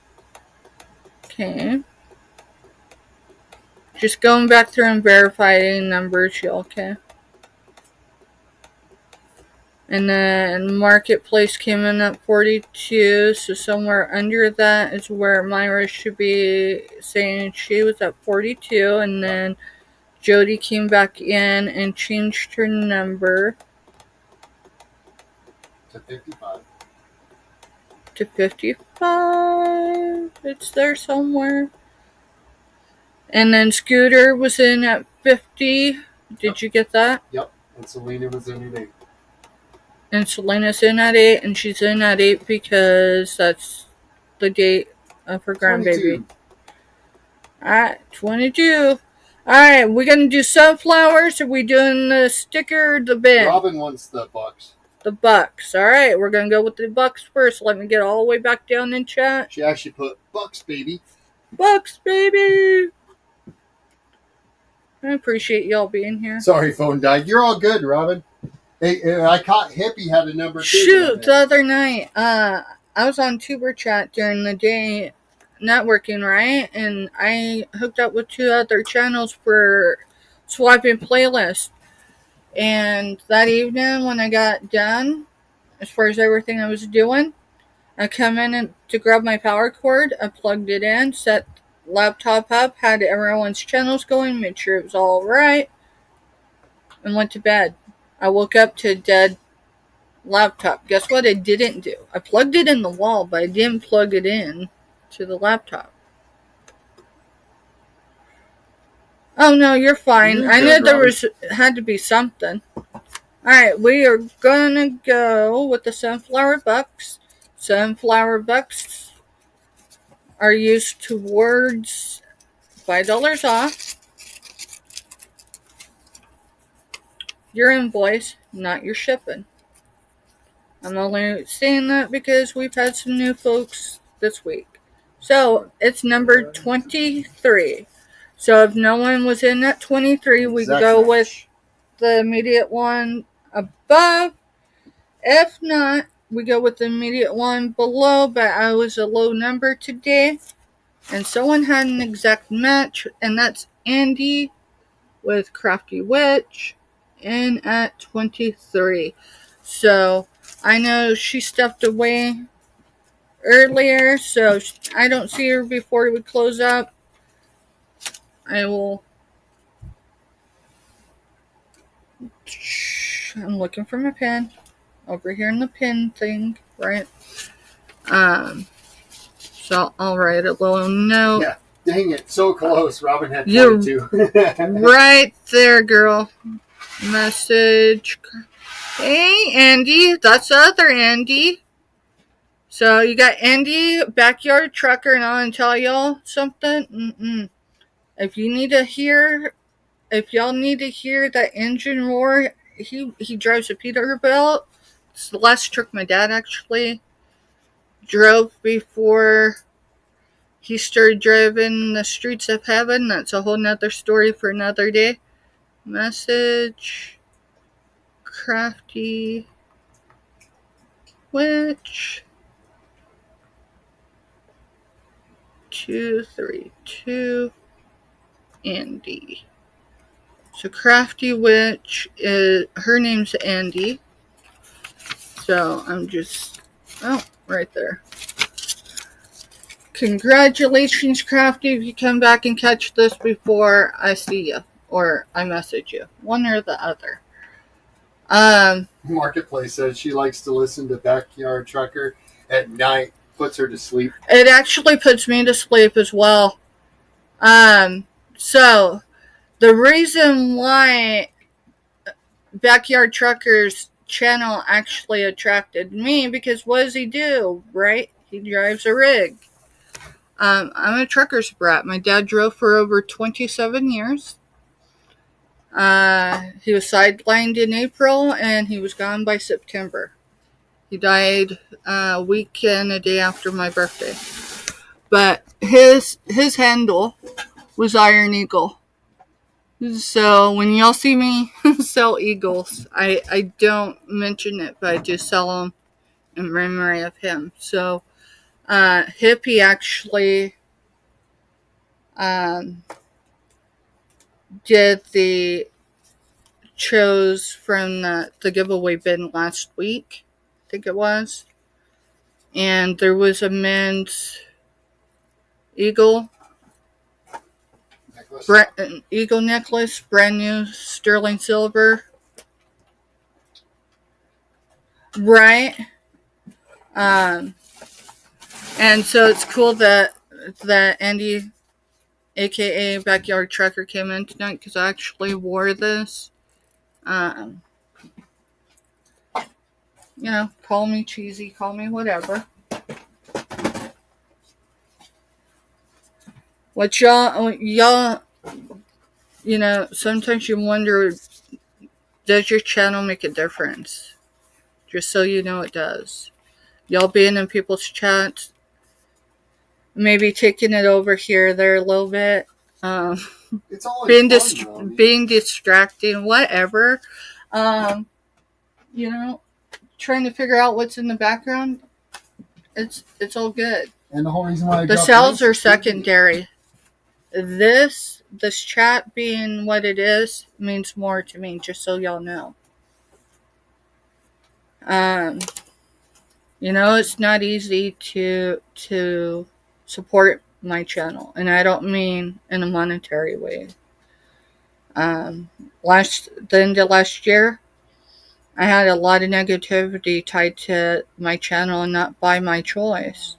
Okay. Just going back through and verifying numbers, y'all, okay? And then Marketplace came in at 42, so somewhere under that is where Myra should be saying she was at 42, and then Jody came back in and changed her number to 55. To 55. It's there somewhere. And then Scooter was in at 50. Did you get that? Yep. And Selena was in at 8. And Selena's in at 8, and she's in at 8 because that's the date of her grandbaby. Alright, 22. Alright, we're going to do sunflowers. Are we doing the sticker or the bin? Robin wants the box. The bucks. All right, we're going to go with the bucks first. Let me get all the way back down in chat. She actually put bucks, baby. Bucks, baby. I appreciate y'all being here. Sorry, phone died. You're all good, Robin. Hey, I caught Hippie had a number 2. Shoot, the other night, I was on Tuber Chat during the day networking, right? And I hooked up with 2 other channels for swiping playlists. And that evening, when I got done, as far as everything I was doing, I come in to grab my power cord. I plugged it in, set laptop up, had everyone's channels going, made sure it was all right, and went to bed. I woke up to a dead laptop. Guess what I didn't do? I plugged it in the wall, but I didn't plug it in to the laptop. Oh no, you're fine. You're I knew good, there had to be something. Alright, we are gonna go with the sunflower bucks. Sunflower bucks are used towards $5 off your invoice, not your shipping. I'm only saying that because we've had some new folks this week. So, it's number 23. So, if no one was in at 23, we go with the immediate one above. If not, we go with the immediate one below, but I was a low number today. And someone had an exact match, and that's Andy with Crafty Witch in at 23. So, I know she stepped away earlier, so I don't see her before we close up. I'm looking for my pen. Over here in the pin thing, right? So I'll write a little note. Yeah, dang it, so close. Robin had 22. Right there, girl. Message. Hey, Andy. That's the other Andy. So you got Andy, Backyard Trucker, and I'll tell y'all something. If y'all need to hear that engine roar, he drives a Peterbilt. It's the last truck my dad actually drove before he started driving the streets of heaven. That's a whole nother story for another day. Message. Crafty Witch. 232 Andy. So Crafty Witch her name's Andy. So I'm just right there. Congratulations, Crafty, if you come back and catch this before I see you or I message you. One or the other. Marketplace says she likes to listen to Backyard Trucker at night. Puts her to sleep. It actually puts me to sleep as well. So the reason why Backyard Trucker's channel actually attracted me, because what does he do, right? He drives a rig. I'm a trucker's brat. My dad drove for over 27 years. He was sidelined in April, and he was gone by September. He died a week and a day after my birthday. But his handle was Iron Eagle. So when y'all see me sell eagles, I don't mention it, but I just sell them in memory of him. So Hippie actually chose from the giveaway bin last week, I think it was. And there was a men's eagle necklace, brand new sterling silver. Right? And so it's cool that Andy, aka Backyard Trucker, came in tonight because I actually wore this. Call me cheesy, call me whatever. What y'all, sometimes you wonder, does your channel make a difference? Just so you know it does. Y'all being in people's chats, maybe taking it over here, there a little bit. It's always being distracting, whatever. You know, trying to figure out what's in the background. It's all good. And the whole reason why the sales are secondary. This chat being what it is means more to me, just so y'all know. You know, it's not easy to support my channel, and I don't mean in a monetary way. The end of last year, I had a lot of negativity tied to my channel, and not by my choice.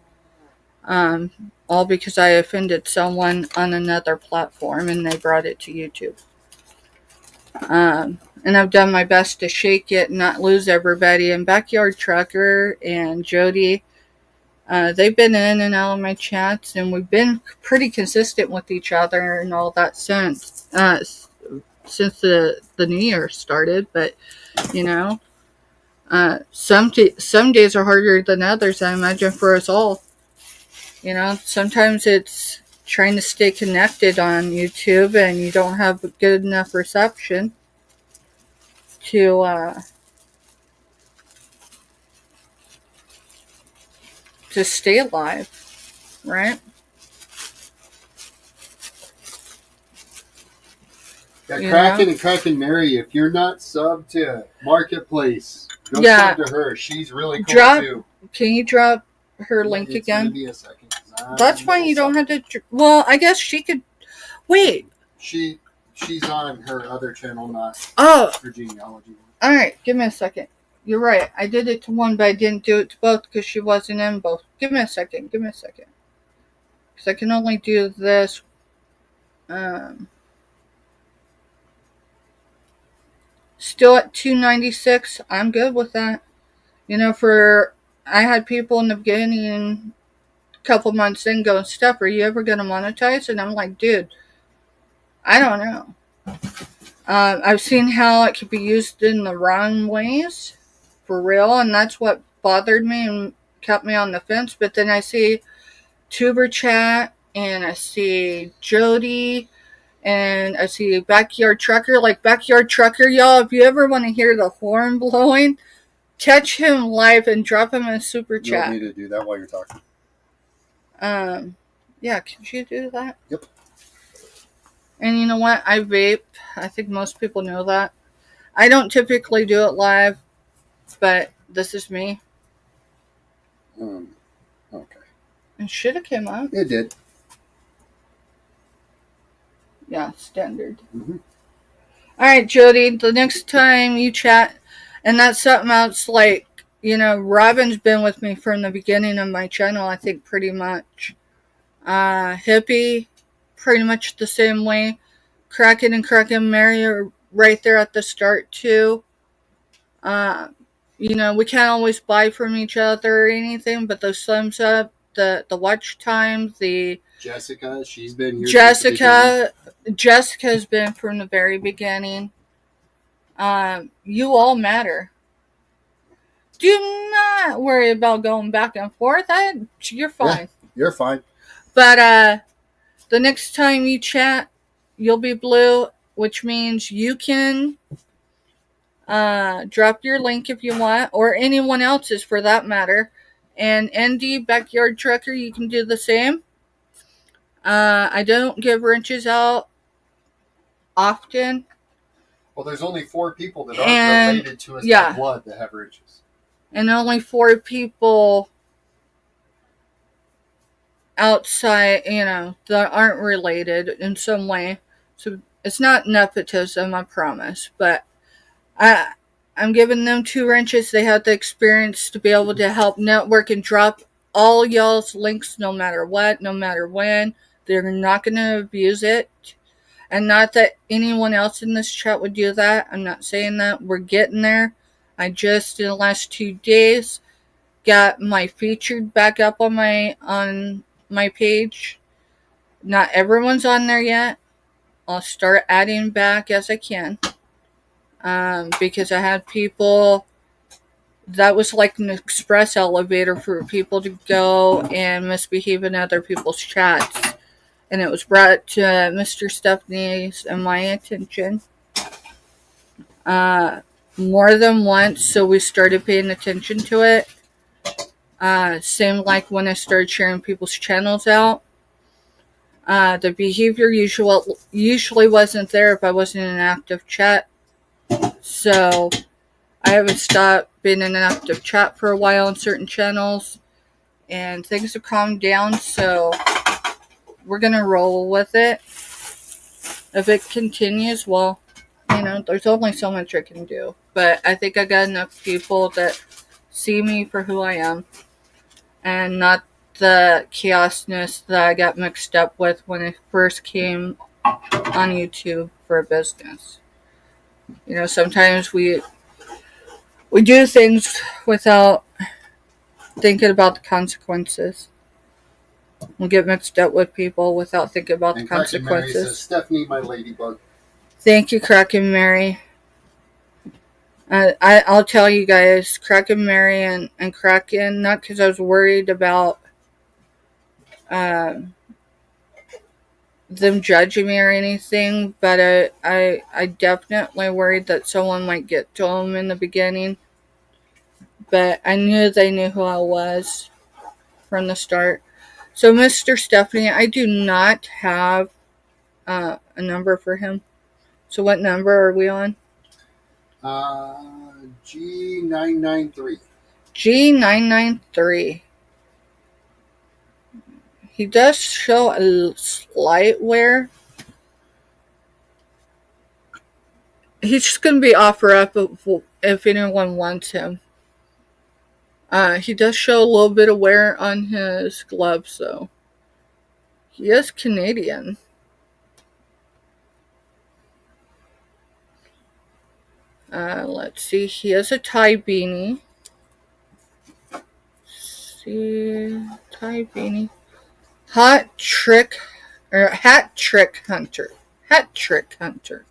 All because I offended someone on another platform, and they brought it to YouTube. And I've done my best to shake it and not lose everybody. And Backyard Trucker and Jody, they've been in and out of my chats, and we've been pretty consistent with each other and all that since the New Year started. But, you know, some days are harder than others, I imagine, for us all. You know, sometimes it's trying to stay connected on YouTube and you don't have a good enough reception to stay alive, right? Yeah, Kraken and Kraken Mary, if you're not subbed to Marketplace, go sub to her. She's really cool too. Can you drop her link again? It's going to be a second. That's fine. You don't have to. Well, I guess she could. Wait. She's on her other channel, not her genealogy one. All right. Give me a second. You're right. I did it to one, but I didn't do it to both because she wasn't in both. Give me a second. Because I can only do this. Still at 296. I'm good with that. You know, I had people in the beginning, a couple months in, going, Steph, are you ever going to monetize? And I'm like, dude, I don't know. I've seen how it could be used in the wrong ways, for real, and that's what bothered me and kept me on the fence. But then I see Tuber Chat, and I see Jody, and I see Backyard Trucker. Like, Backyard Trucker, y'all, if you ever want to hear the horn blowing, catch him live and drop him a super chat. You don't need to do that while you're talking. Yeah, can you do that? Yep. And you know what? I vape. I think most people know that. I don't typically do it live, but this is me. Okay. It should have come up. It did. Yeah, standard. Mm-hmm. All right, Jody, the next time you chat, and that's something else, like, you know, Robin's been with me from the beginning of my channel, I think, pretty much. Hippie, pretty much the same way. Kraken and Kraken Mary are right there at the start, too. You know, we can't always buy from each other or anything, but those thumbs up, the watch time, the... Jessica, she's been here. Jessica's been from the very beginning. You all matter. Do not worry about going back and forth. You're fine. Yeah, you're fine. But the next time you chat, you'll be blue, which means you can drop your link if you want, or anyone else's for that matter. And ND Backyard Trucker, you can do the same. I don't give wrenches out often. Well, there's only 4 people that aren't related to us by blood that have wrenches. And only 4 people outside, you know, that aren't related in some way. So it's not nepotism, I promise. But I'm giving them 2 wrenches. They have the experience to be able to help network and drop all y'all's links no matter what, no matter when. They're not going to abuse it. And not that anyone else in this chat would do that. I'm not saying that. We're getting there. I just, in the last 2 days, got my featured back up on my page. Not everyone's on there yet. I'll start adding back as I can. Because I had people that was like an express elevator for people to go and misbehave in other people's chats. And it was brought to Mr. Stephanie's and my attention more than once, so we started paying attention to it. Same like when I started sharing people's channels out. The behavior usually wasn't there if I wasn't in an active chat. So I haven't stopped being in an active chat for a while on certain channels. And things have calmed down, so we're going to roll with it. If it continues, well, there's only so much I can do. But I think I got enough people that see me for who I am and not the chaosness that I got mixed up with when I first came on YouTube for a business. Sometimes we do things without thinking about the consequences. We get mixed up with people without thinking about the consequences. Mary says, Stephanie, my ladybug. Thank you, Kraken Mary. I'll tell you guys, Kraken Mary and Kraken, not because I was worried about them judging me or anything, but I definitely worried that someone might get to them in the beginning. But I knew they knew who I was from the start. So, Mr. Stephanie, I do not have a number for him. So, what number are we on? G993. G993. He does show a slight wear. He's just going to be offer up if anyone wants him. He does show a little bit of wear on his gloves, though. He is Canadian. Let's see. He has a tie beanie. Tie beanie. Hat trick hunter. Hat trick hunter.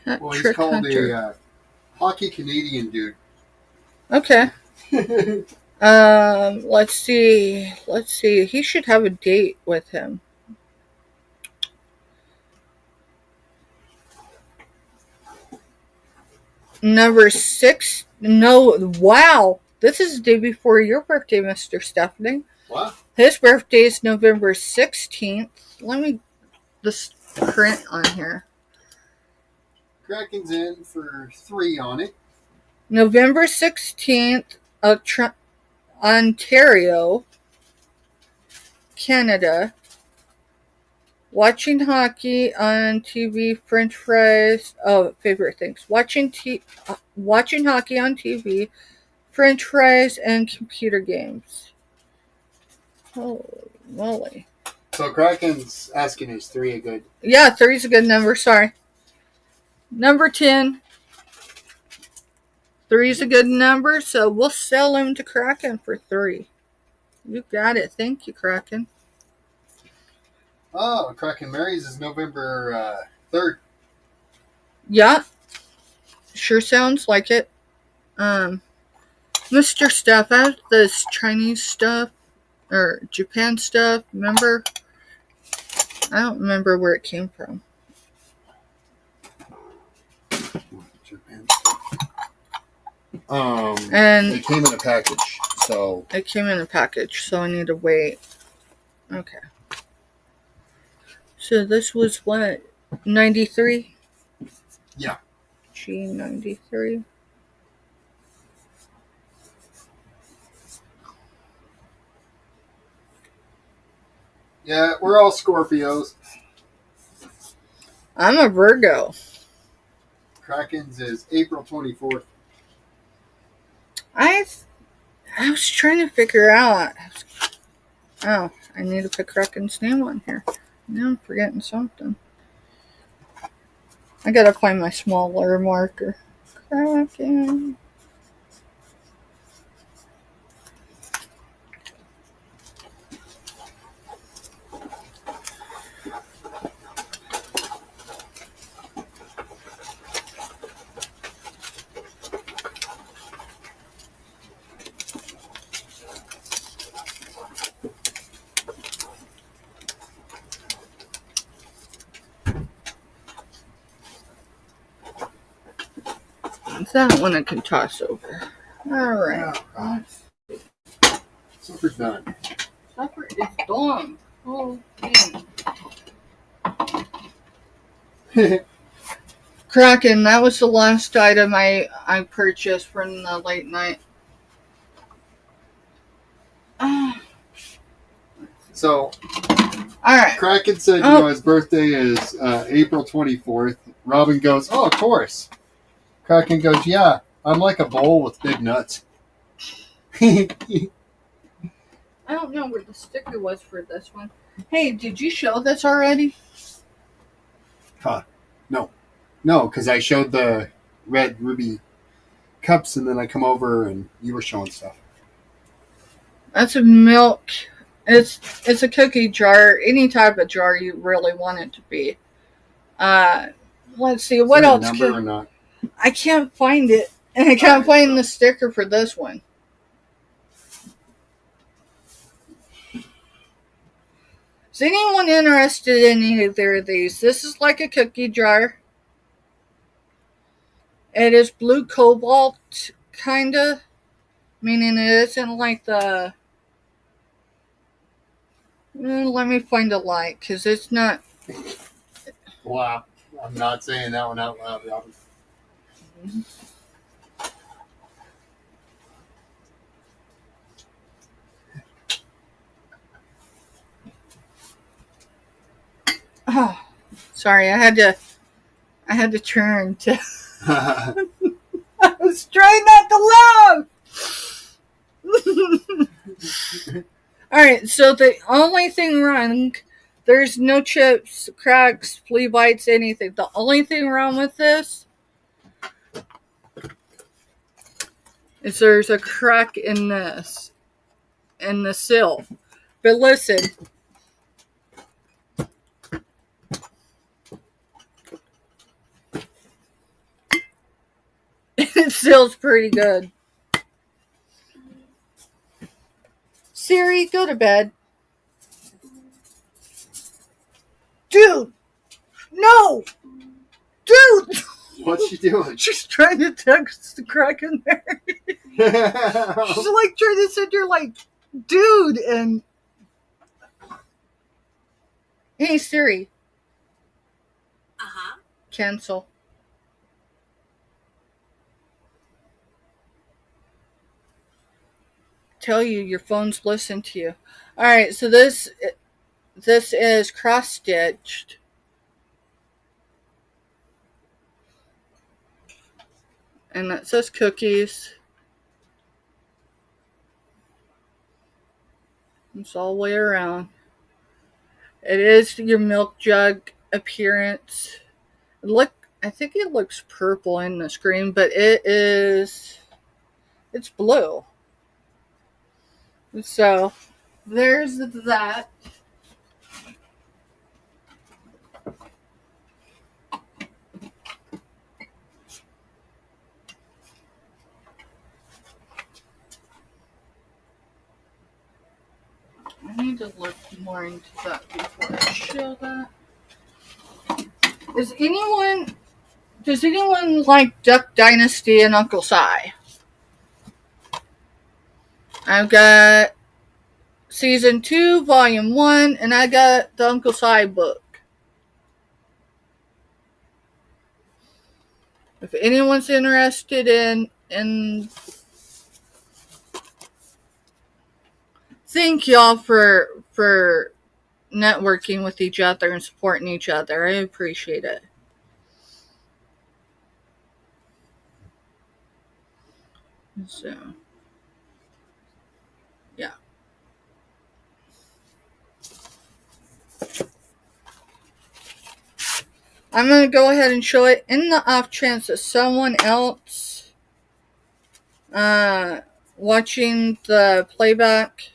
Well, he's called a hockey Canadian dude. Okay. Let's see. He should have a date with him. Number 6. No, wow. This is the day before your birthday, Mr. Stephanie. What? His birthday is November 16th. Let me just print on here. Kraken's in for 3 on it. November 16th, Ontario, Canada. Watching hockey on TV, French fries. Oh, favorite things. Watching hockey on TV, French fries, and computer games. Holy moly. So Kraken's asking, is 3 a good? Yeah, 3 is a good number. Sorry. Number 10. 3 is a good number, so we'll sell him to Kraken for 3. You got it. Thank you, Kraken. Oh, Kraken Mary's is November 3rd. Yeah. Sure sounds like it. Mr. Steph, I have this Chinese stuff, or Japan stuff, remember? I don't remember where it came from. Japan stuff. And it came in a package, so... It came in a package, so I need to wait. Okay. So this was what? 93? Yeah. G93. Yeah, we're all Scorpios. I'm a Virgo. Kraken's is April 24th. I was trying to figure out. Oh, I need to put Kraken's name on here. Now I'm forgetting something. I gotta find my smaller marker. Kraken. That one I can toss over. Alright. Supper's done. Supper is done. Oh, man. Kraken, that was the last item I purchased from the late night. So, alright. Kraken said, his birthday is April 24th. Robin goes, oh, of course. Kraken goes, yeah, I'm like a bowl with big nuts. I don't know where the sticker was for this one. Hey, did you show this already? Huh. No, because I showed the red ruby cups and then I come over and you were showing stuff. That's a milk. It's a cookie jar. Any type of jar you really want it to be. Let's see. What else? Number or not? I can't find it. And I can't find the sticker for this one. Is anyone interested in either of these? This is like a cookie jar. It is blue cobalt, kinda. Meaning it isn't like the... let me find a light, because it's not... Wow. I'm not saying that one out loud, Robin. Mm-hmm. Oh, sorry, I had to turn to... I was trying not to laugh! Alright, so the only thing wrong, there's no chips, cracks, flea bites, anything. The only thing wrong with this is there's a crack in this, in the seal. But listen, it seals pretty good. Siri, go to bed. Dude! No! Dude! What's she doing? She's trying to text the crack in there. She's like trying to send her like, dude, and... Hey, Siri. Uh-huh. Cancel. Tell you, your phone's listening to you. Alright, so this is cross-stitched. And that says cookies. It's all the way around. It is your milk jug appearance. I think it looks purple in the screen, but it's blue. So, there's that. I need to look more into that before I show that. Does anyone like Duck Dynasty and Uncle Si? I've got Season 2, Volume 1, and I got the Uncle Si book. If anyone's interested in thank y'all for networking with each other and supporting each other. I appreciate it. So, yeah. I'm going to go ahead and show it in the off chance that someone else watching the playback.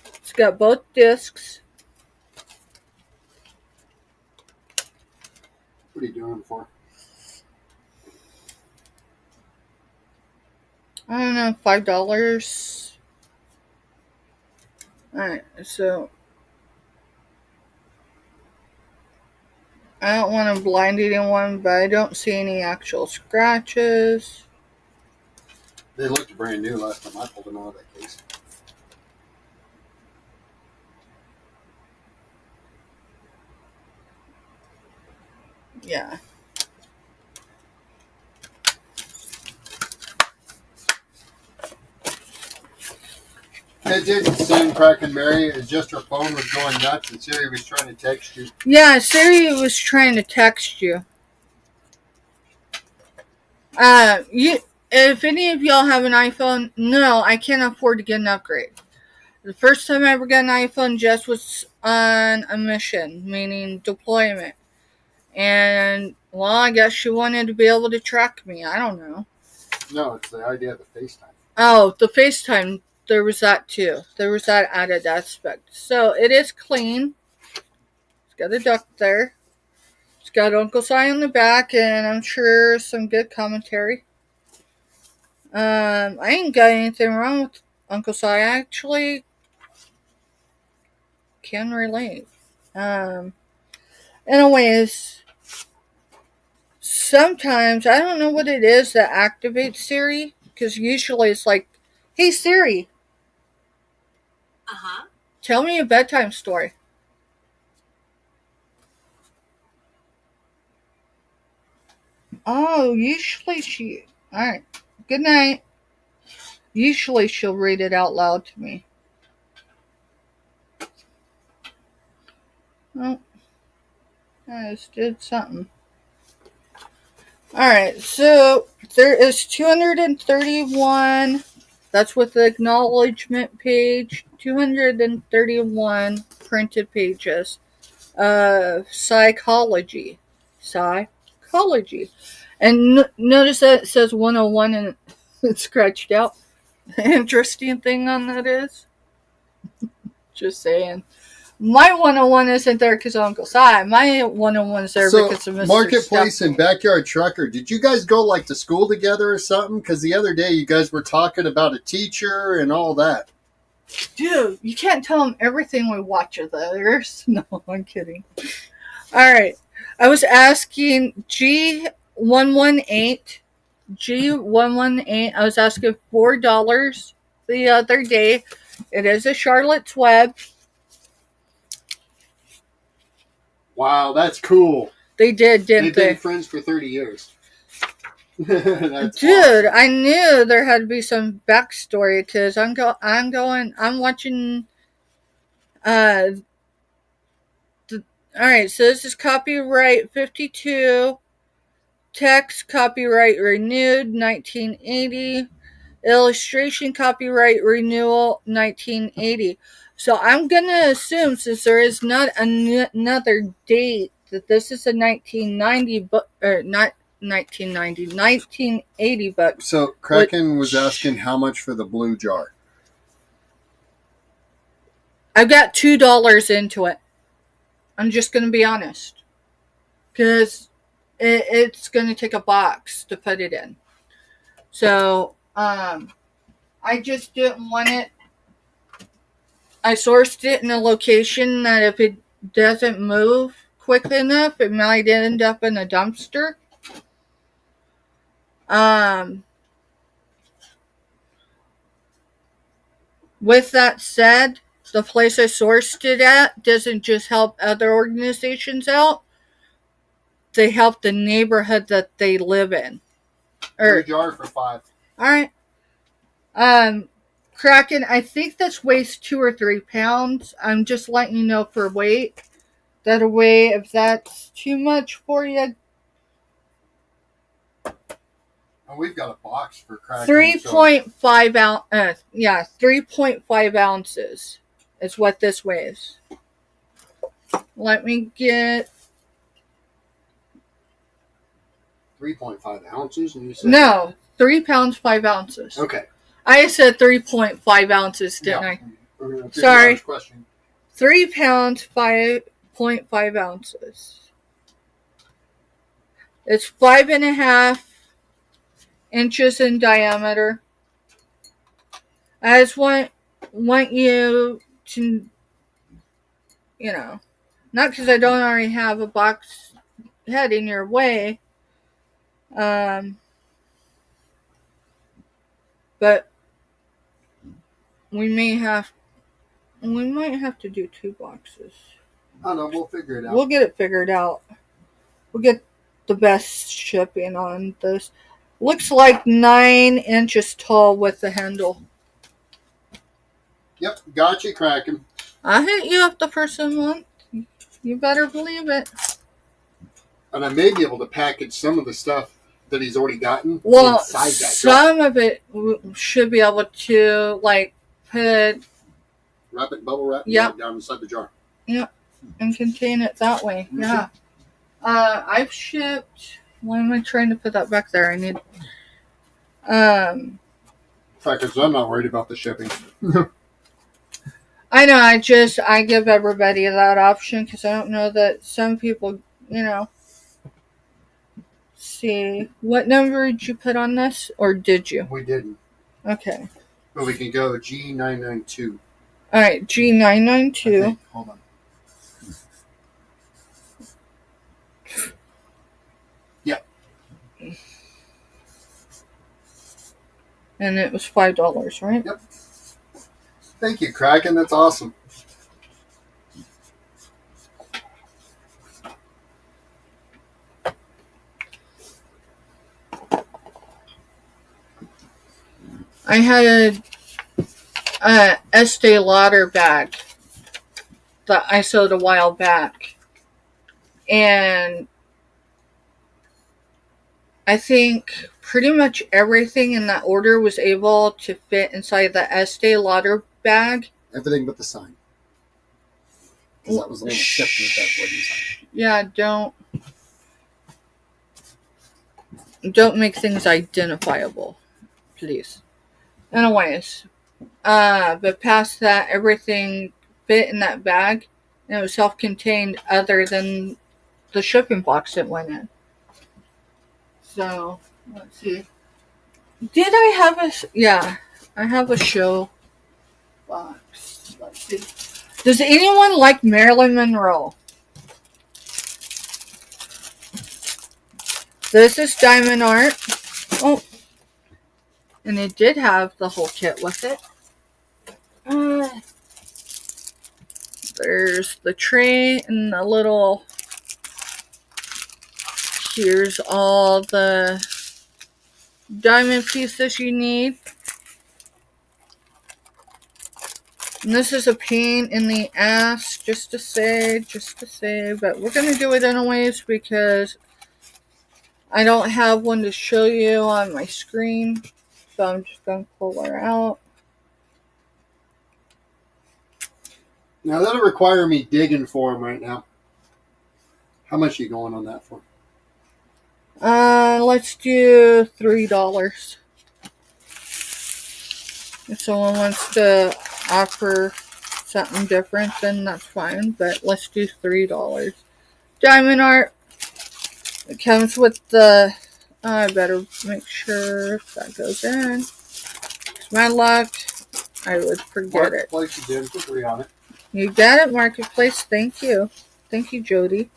It's got both discs. What are you doing for? I don't know, $5. Alright, so I don't want to blind anyone, but I don't see any actual scratches. They looked brand new last time I pulled them out of that case. Yeah. It didn't seem cracking Mary. It's just her phone was going nuts and Siri was trying to text you. Yeah, Siri was trying to text you. If any of y'all have an iPhone, no, I can't afford to get an upgrade. The first time I ever got an iPhone, Jess was on a mission, meaning deployment. And, well, I guess she wanted to be able to track me. I don't know. No, it's the idea of the FaceTime. Oh, the FaceTime, there was that too. There was that added aspect. So, it is clean. It's got a duck there. It's got Uncle Si on the back, and I'm sure some good commentary. I ain't got anything wrong with Uncle Si. I actually can relate. Anyways, sometimes I don't know what it is that activates Siri, because usually it's like, "Hey Siri, tell me a bedtime story." Oh, usually she. Alright. Good night. Usually she'll read it out loud to me. Oh, I just did something. Alright, so there is 231. That's with the acknowledgement page. 231 printed pages of psychology. Psychology. And notice that it says 101 and it's scratched out. The interesting thing on that is, just saying, my 101 isn't there because of Uncle Si. My 101 is there because of Mr. Marketplace Stuffman. and Backyard Trucker, did you guys go like to school together or something? Because the other day you guys were talking about a teacher and all that. Dude, you can't tell them everything we watch of theirs. No, I'm kidding. Alright. I was asking G118. I was asking $4 the other day. It is a Charlotte's Web. Wow, that's cool. They did, didn't they? They've been friends for 30 years. Dude, awesome. I knew there had to be some backstory because I'm watching. Alright, so this is copyright 52. Text copyright renewed 1980. Illustration copyright renewal 1980. So I'm going to assume, since there is not another date, that this is a 1990 book, or not 1990, 1980 book. So Kraken was asking how much for the blue jar. I've got $2 into it. I'm just going to be honest. Because it's going to take a box to put it in. So, I just didn't want it. I sourced it in a location that if it doesn't move quick enough, it might end up in a dumpster. With that said, the place I sourced it at doesn't just help other organizations out. They help the neighborhood that they live in. Blue jar for $5. Alright. Kraken, I think this weighs 2 or 3 pounds. I'm just letting you know for weight. That way, if that's too much for you. Oh, we've got a box for Kraken. 3.5 ounce. 3.5 ounces is what this weighs. Let me get. 3.5 ounces, and you said No, 3 pounds 5 ounces. Okay. I said 3.5 ounces, didn't I? Sorry. 3 pounds 5.5 ounces. It's 5.5 inches in diameter. I just want you to, not because I don't already have a box heading your way. But we might have to do 2 boxes. I don't know. We'll figure it out. We'll get it figured out. We'll get the best shipping on this. Looks like 9 inches tall with the handle. Yep, gotcha, Kraken. I hit you up the first month. You better believe it. And I may be able to package some of the stuff that he's already gotten inside that. Some of it should be able to, like, put... Wrap it, bubble wrap, down inside the jar. Yep, and contain it that way. Mm-hmm. Yeah. I've shipped... Why am I trying to put that back there? I need... Because I'm not worried about the shipping. I know, I give everybody that option because I don't know that some people, see. What number did you put on this? Or did you? We didn't. Okay. But we can go G992. All right, G992. Hold on. Yep. And it was $5, right? Yep. Thank you, Kraken. That's awesome. I had a Estee Lauder bag that I sold a while back. And I think pretty much everything in that order was able to fit inside the Estee Lauder bag. Everything but the sign. Because that was a little shift with that wooden sign. Yeah, don't make things identifiable, please. Anyways, but past that, everything fit in that bag, and it was self-contained other than the shipping box it went in. So, let's see. Did I have I have a show box. Let's see. Does anyone like Marilyn Monroe? This is diamond art. Oh. And it did have the whole kit with it. There's the tray and the little... Here's all the diamond pieces you need. And this is a pain in the ass, just to say, but we're going to do it anyways because I don't have one to show you on my screen. So I'm just going to pull her out. Now that'll require me digging for them right now. How much are you going on that for? Let's do $3. If someone wants to offer something different, then that's fine. But let's do $3. Diamond art. It comes with the... I better make sure that goes in. It's my luck. I would forget it. Marketplace, you did. Put 3 on it. You got it, Marketplace. Thank you. Thank you, Jody.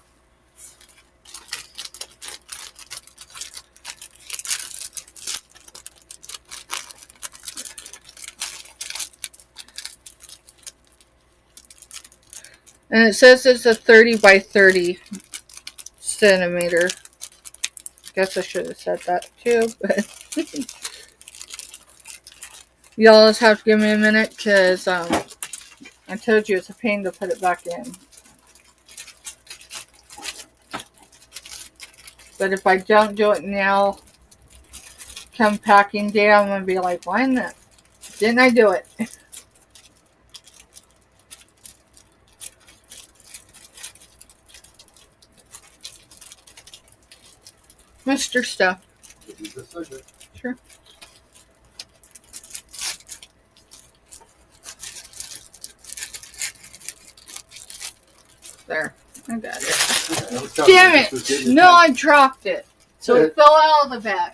And it says it's a 30 by 30 centimeter. Guess I should have said that too, but y'all just have to give me a minute because I told you it's a pain to put it back in. But if I don't do it now, come packing day, I'm going to be like, why not? Didn't I do it? Mr. Stuff. Sure. There. I got it. Damn it! No, I dropped it. So it fell out of the bag.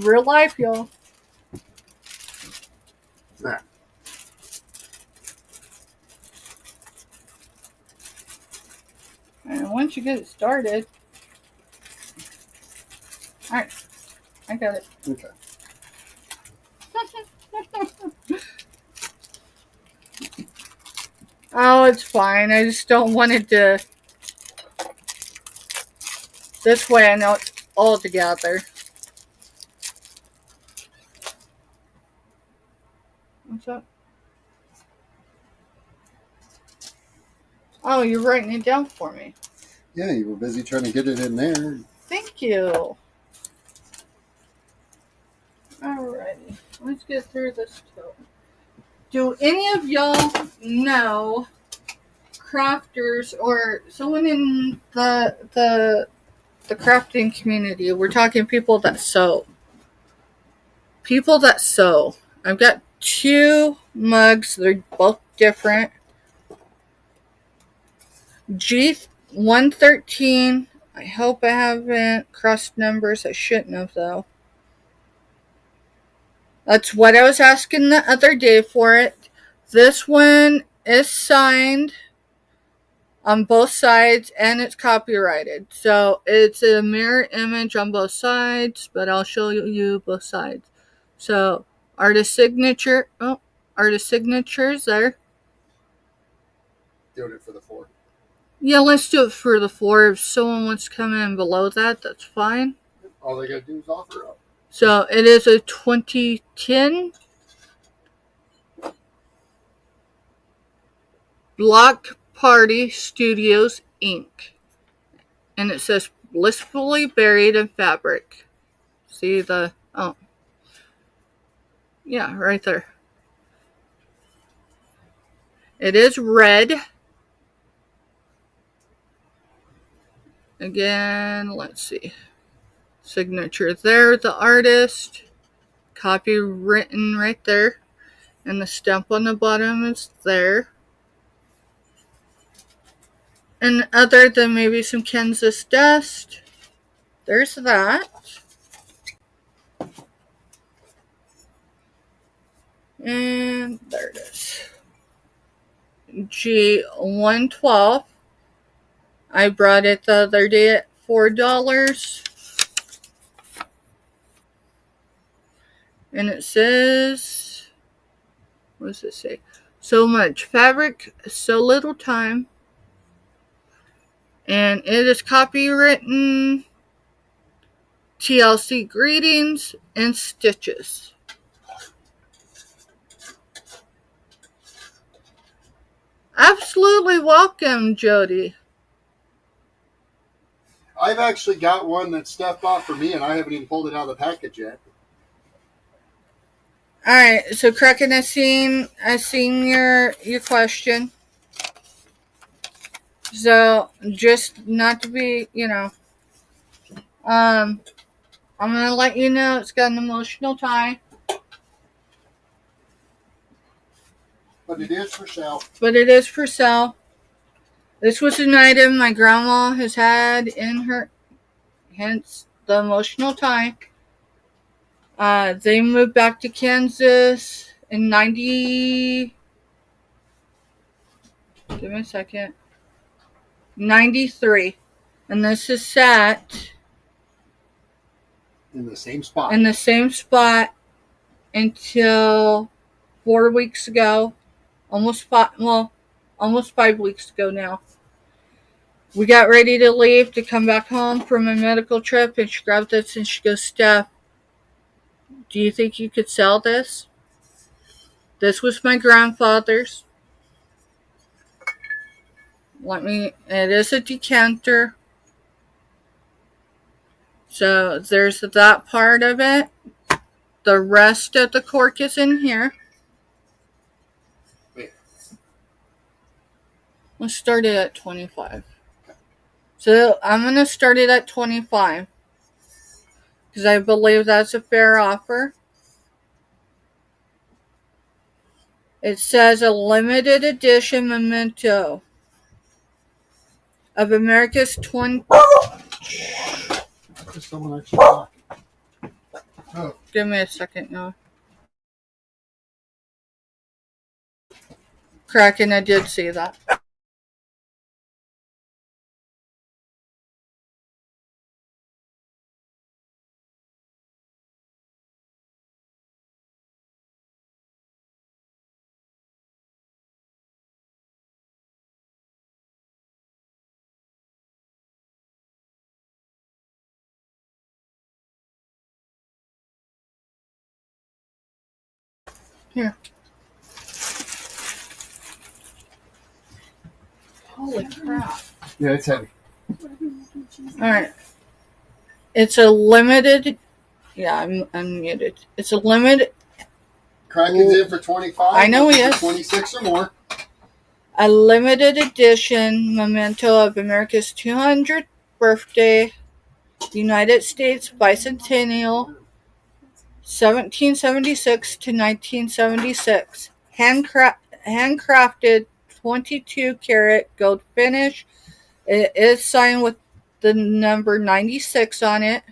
Real life, y'all. There. And once you get it started, all right, I got it. Okay. Oh, it's fine. I just don't want it to. This way I know it's all together. What's up? Oh, you're writing it down for me. Yeah, you were busy trying to get it in there. Thank you. Alrighty, let's get through this too. Do any of y'all know crafters or someone in the crafting community? We're talking people that sew. People that sew. I've got 2 mugs. They're both different. G113. I hope I haven't crossed numbers. I shouldn't have, though. That's what I was asking the other day for it. This one is signed on both sides and it's copyrighted. So it's a mirror image on both sides, but I'll show you both sides. So artist signature. Oh, artist signatures there. Doing it for the 4. Yeah, let's do it for the 4. If someone wants to come in below that, that's fine. All they gotta do is offer up. So it is a 2010 Block Party Studios Inc. And it says blissfully buried in fabric. See the, oh, yeah, right there. It is red. Again, let's see. Signature there, the artist. Copy written right there. And the stamp on the bottom is there. And other than maybe some Kansas dust, there's that. And there it is. G112. I brought it the other day at $4. And it says, what does it say? So much fabric, so little time. And it is copywritten TLC greetings and stitches. Absolutely welcome, Jody. I've actually got one that's stepped off for me, and I haven't even pulled it out of the package yet. All right, so Kraken, I seen your question. So just not to be, I'm gonna let you know it's got an emotional tie. But it is for sale. But it is for sale. This was an item my grandma has had in her, hence the emotional tie. They moved back to Kansas in 90. Give me a second. 93. And this is sat in the same spot. In the same spot until 4 weeks ago. Almost 5 weeks ago now. We got ready to leave to come back home from a medical trip, and she grabbed this and she goes, Steph, do you think you could sell this? This was my grandfather's. It is a decanter. So there's that part of it. The rest of the cork is in here. Wait. Let's start it at 25. So I'm going to start it at 25. Because I believe that's a fair offer. It says a limited edition memento of America's 20. Is someone actually talking? Oh. Give me a second now. Kraken, I did see that. Here. Holy crap. Yeah, it's heavy. Alright. It's a limited. Yeah, I'm unmuted. It's a limited. Kraken's in for 25. I know he is. 26 or more. A limited edition memento of America's 200th birthday, United States bicentennial, 1776 to 1976. Handcrafted 22 karat gold finish. It is signed with the number 96 on it.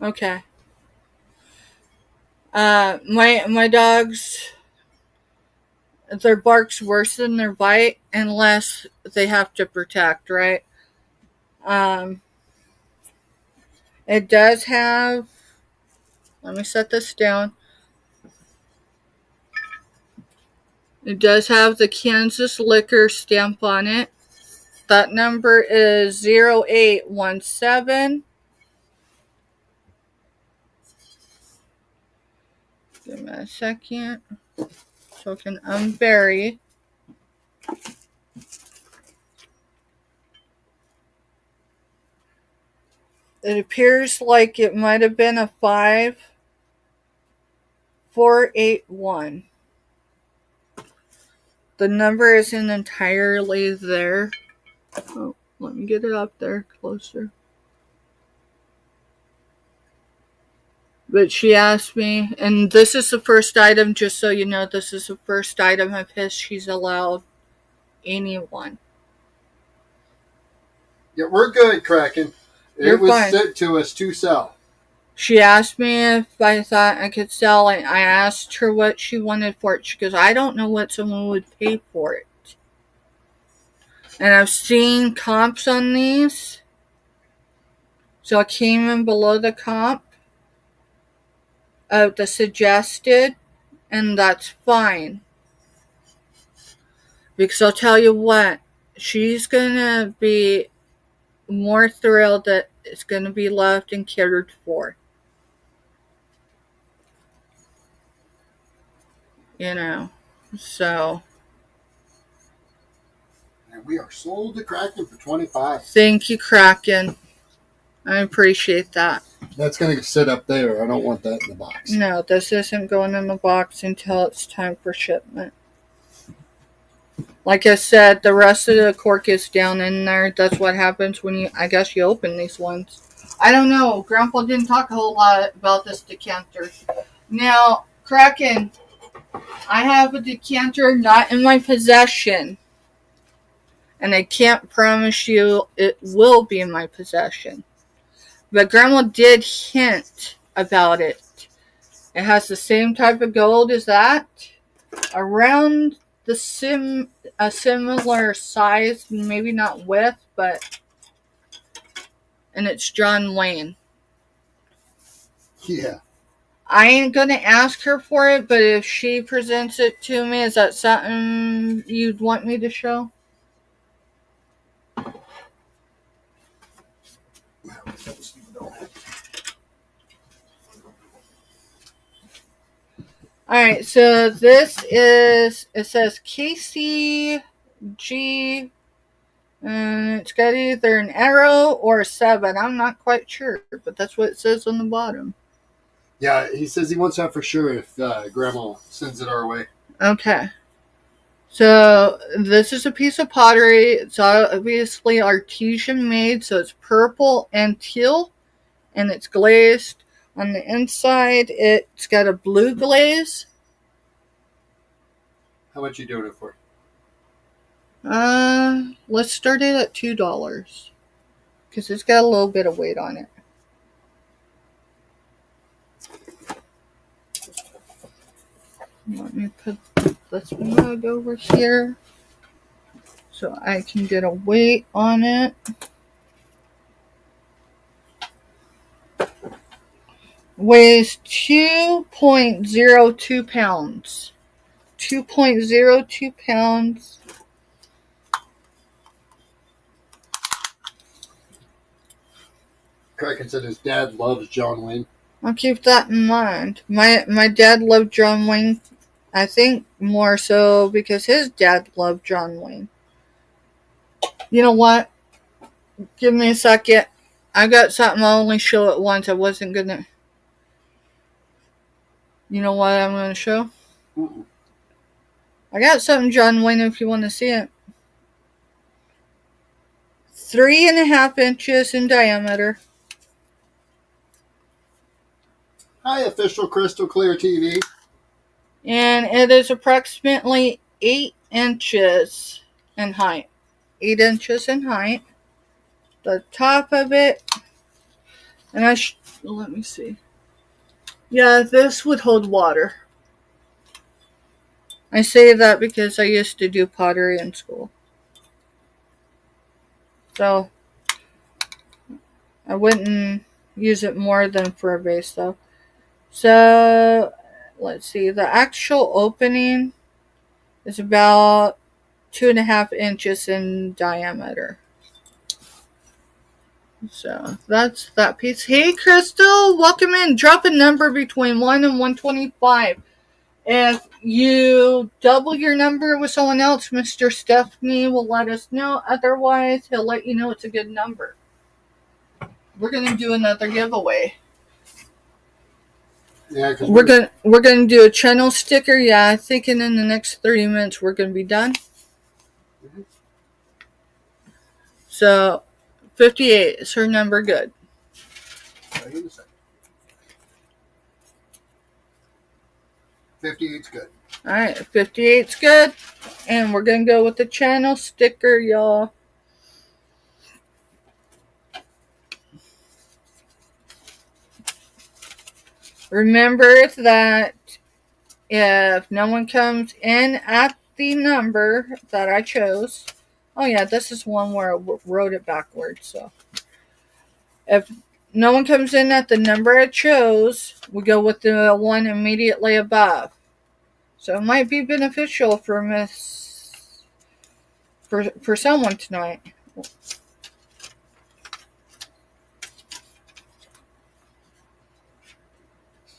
Okay. My dogs, their bark's worse than their bite unless they have to protect, right? It does have, let me set this down. It does have the Kansas liquor stamp on it. That number is 0817. Give me a second so I can unbury. It appears like it might have been a 5481. The number isn't entirely there. Oh, let me get it up there closer. But she asked me, and this is the first item, just so you know, this is the first item of his she's allowed anyone. Yeah, we're good, Kraken. You're it was fine. sent to us to sell. She asked me if I thought I could sell it. I asked her what she wanted for it. She goes, I don't know what someone would pay for it. And I've seen comps on these. So I came in below the comp of the suggested, and that's fine. Because I'll tell you what, she's going to be more thrilled that it's going to be loved and cared for. You know, so. And we are sold to Kraken for 25. Thank you, Kraken. I appreciate that. That's going to sit up there. I don't want that in the box. No, this isn't going in the box until it's time for shipment. Like I said, the rest of the cork is down in there. That's what happens when you open these ones. I don't know. Grandpa didn't talk a whole lot about this decanter. Now, Kraken, I have a decanter not in my possession. And I can't promise you it will be in my possession. But Grandma did hint about it. It has the same type of gold as that. Around a similar size, maybe not width, but. And it's John Wayne. Yeah. I ain't going to ask her for it, but if she presents it to me, is that something you'd want me to show? Alright, so this is, it says KCG, and it's got either an arrow or a 7. I'm not quite sure, but that's what it says on the bottom. Yeah, he says he wants that for sure if Grandma sends it our way. Okay. So, this is a piece of pottery. It's obviously artesian made, so it's purple and teal, and it's glazed. On the inside, it's got a blue glaze. How much you doing it for? Let's start it at $2. Because it's got a little bit of weight on it. Let me put this mug over here so I can get a weight on it. Weighs 2.02 pounds. 2.02 pounds. Kraken said his dad loves John Wayne. I'll keep that in mind. My dad loved John Wayne, I think more so because his dad loved John Wayne. You know what? Give me a second. I got something I'll only show it once. I wasn't gonna. You know what I'm gonna show? Mm-mm. I got something John Wayne if you want to see it. 3.5 inches in diameter. Hi, official Crystal Clear TV. And it is approximately 8 inches in height. 8 inches in height. The top of it, and let me see. Yeah, this would hold water. I say that because I used to do pottery in school. So, I wouldn't use it more than for a vase though. So, let's see. The actual opening is about 2.5 inches in diameter. So, that's that piece. Hey, Crystal, welcome in. Drop a number between 1 and 125. If you double your number with someone else, Mr. Stephanie will let us know. Otherwise, he'll let you know it's a good number. We're going to do another giveaway. Yeah, because we're gonna do a channel sticker. Yeah, I think in the next 30 minutes we're gonna be done. Mm-hmm. So 58 is her number. Good. 58's good. All right, 58's good, and we're gonna go with the channel sticker, y'all. Remember that if no one comes in at the number that I chose, oh yeah, this is one where I wrote it backwards. So if no one comes in at the number I chose, we go with the one immediately above. So it might be beneficial for for someone tonight.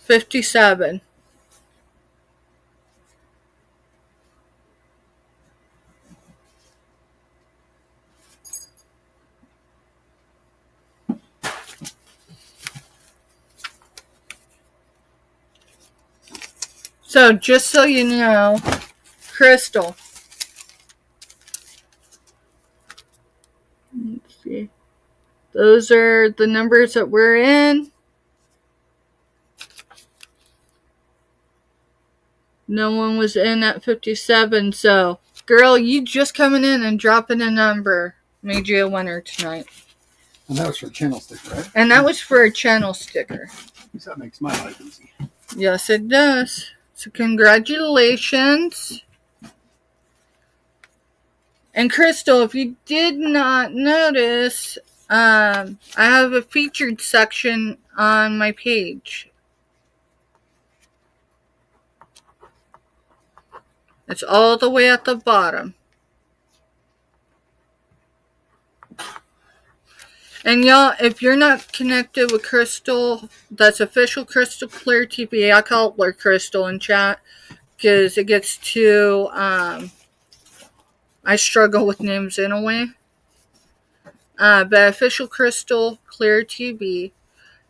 $57. So just so you know, Crystal. Let's see. Those are the numbers that we're in. No one was in at 57. So, girl, you just coming in and dropping a number made you a winner tonight. And that was for a channel sticker, right? And that was for a channel sticker. That makes my life easy. Yes, it does. So congratulations. And Crystal, if you did not notice, I have a featured section on my page. It's all the way at the bottom. And y'all, if you're not connected with Crystal, that's official Crystal Clear TV. I call her Crystal in chat because it gets too, I struggle with names in a way. But official Crystal Clear TV.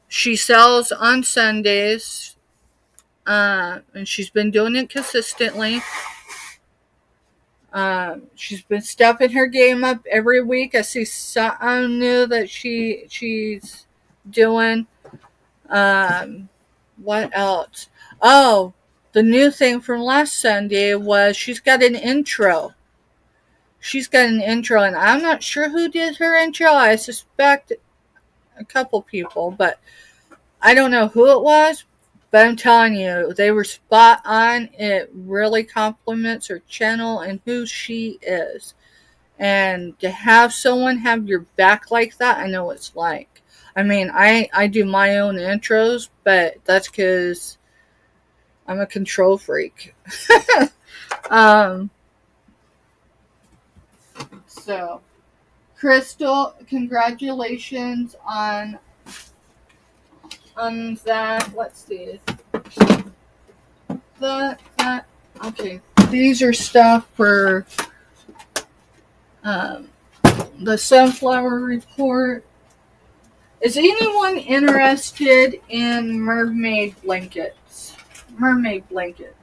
She sells on Sundays. And she's been doing it consistently. She's been stepping her game up every week. I see something new that she's doing. What else? Oh, the new thing from last Sunday was she's got an intro. She's got an intro, and I'm not sure who did her intro. I suspect a couple people, but I don't know who it was. But I'm telling you, they were spot on. It really compliments her channel and who she is. And to have someone have your back like that, I know what it's like. I mean, I do my own intros, but that's because I'm a control freak. So, Crystal, congratulations on that. Let's see. Okay. These are stuff for the sunflower report. Is anyone interested in mermaid blankets? Mermaid blankets.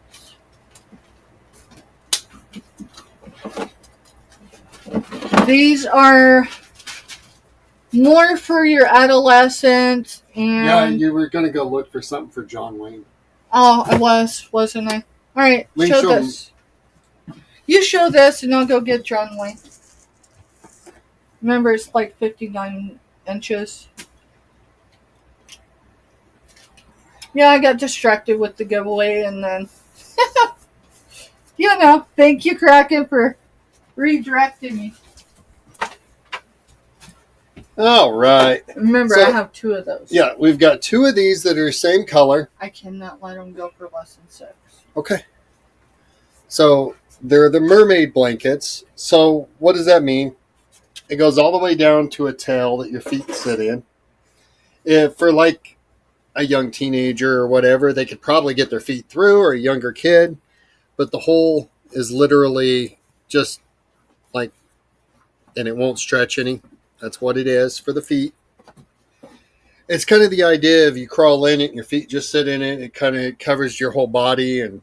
These are more for your adolescents and... Yeah, you were going to go look for something for John Wayne. Oh, I wasn't I? All right, show this. You show this and I'll go get John Wayne. Remember, it's like 59 inches. Yeah, I got distracted with the giveaway and then... thank you, Kraken, for redirecting me. All right. Remember, I have 2 of those. Yeah, we've got 2 of these that are same color. I cannot let them go for less than 6. Okay. So they're the mermaid blankets. So what does that mean? It goes all the way down to a tail that your feet sit in. If for like a young teenager or whatever, they could probably get their feet through, or a younger kid. But the hole is literally just like, and it won't stretch any. That's what it is for the feet. It's kind of the idea of you crawl in it and your feet just sit in it. It kind of covers your whole body, and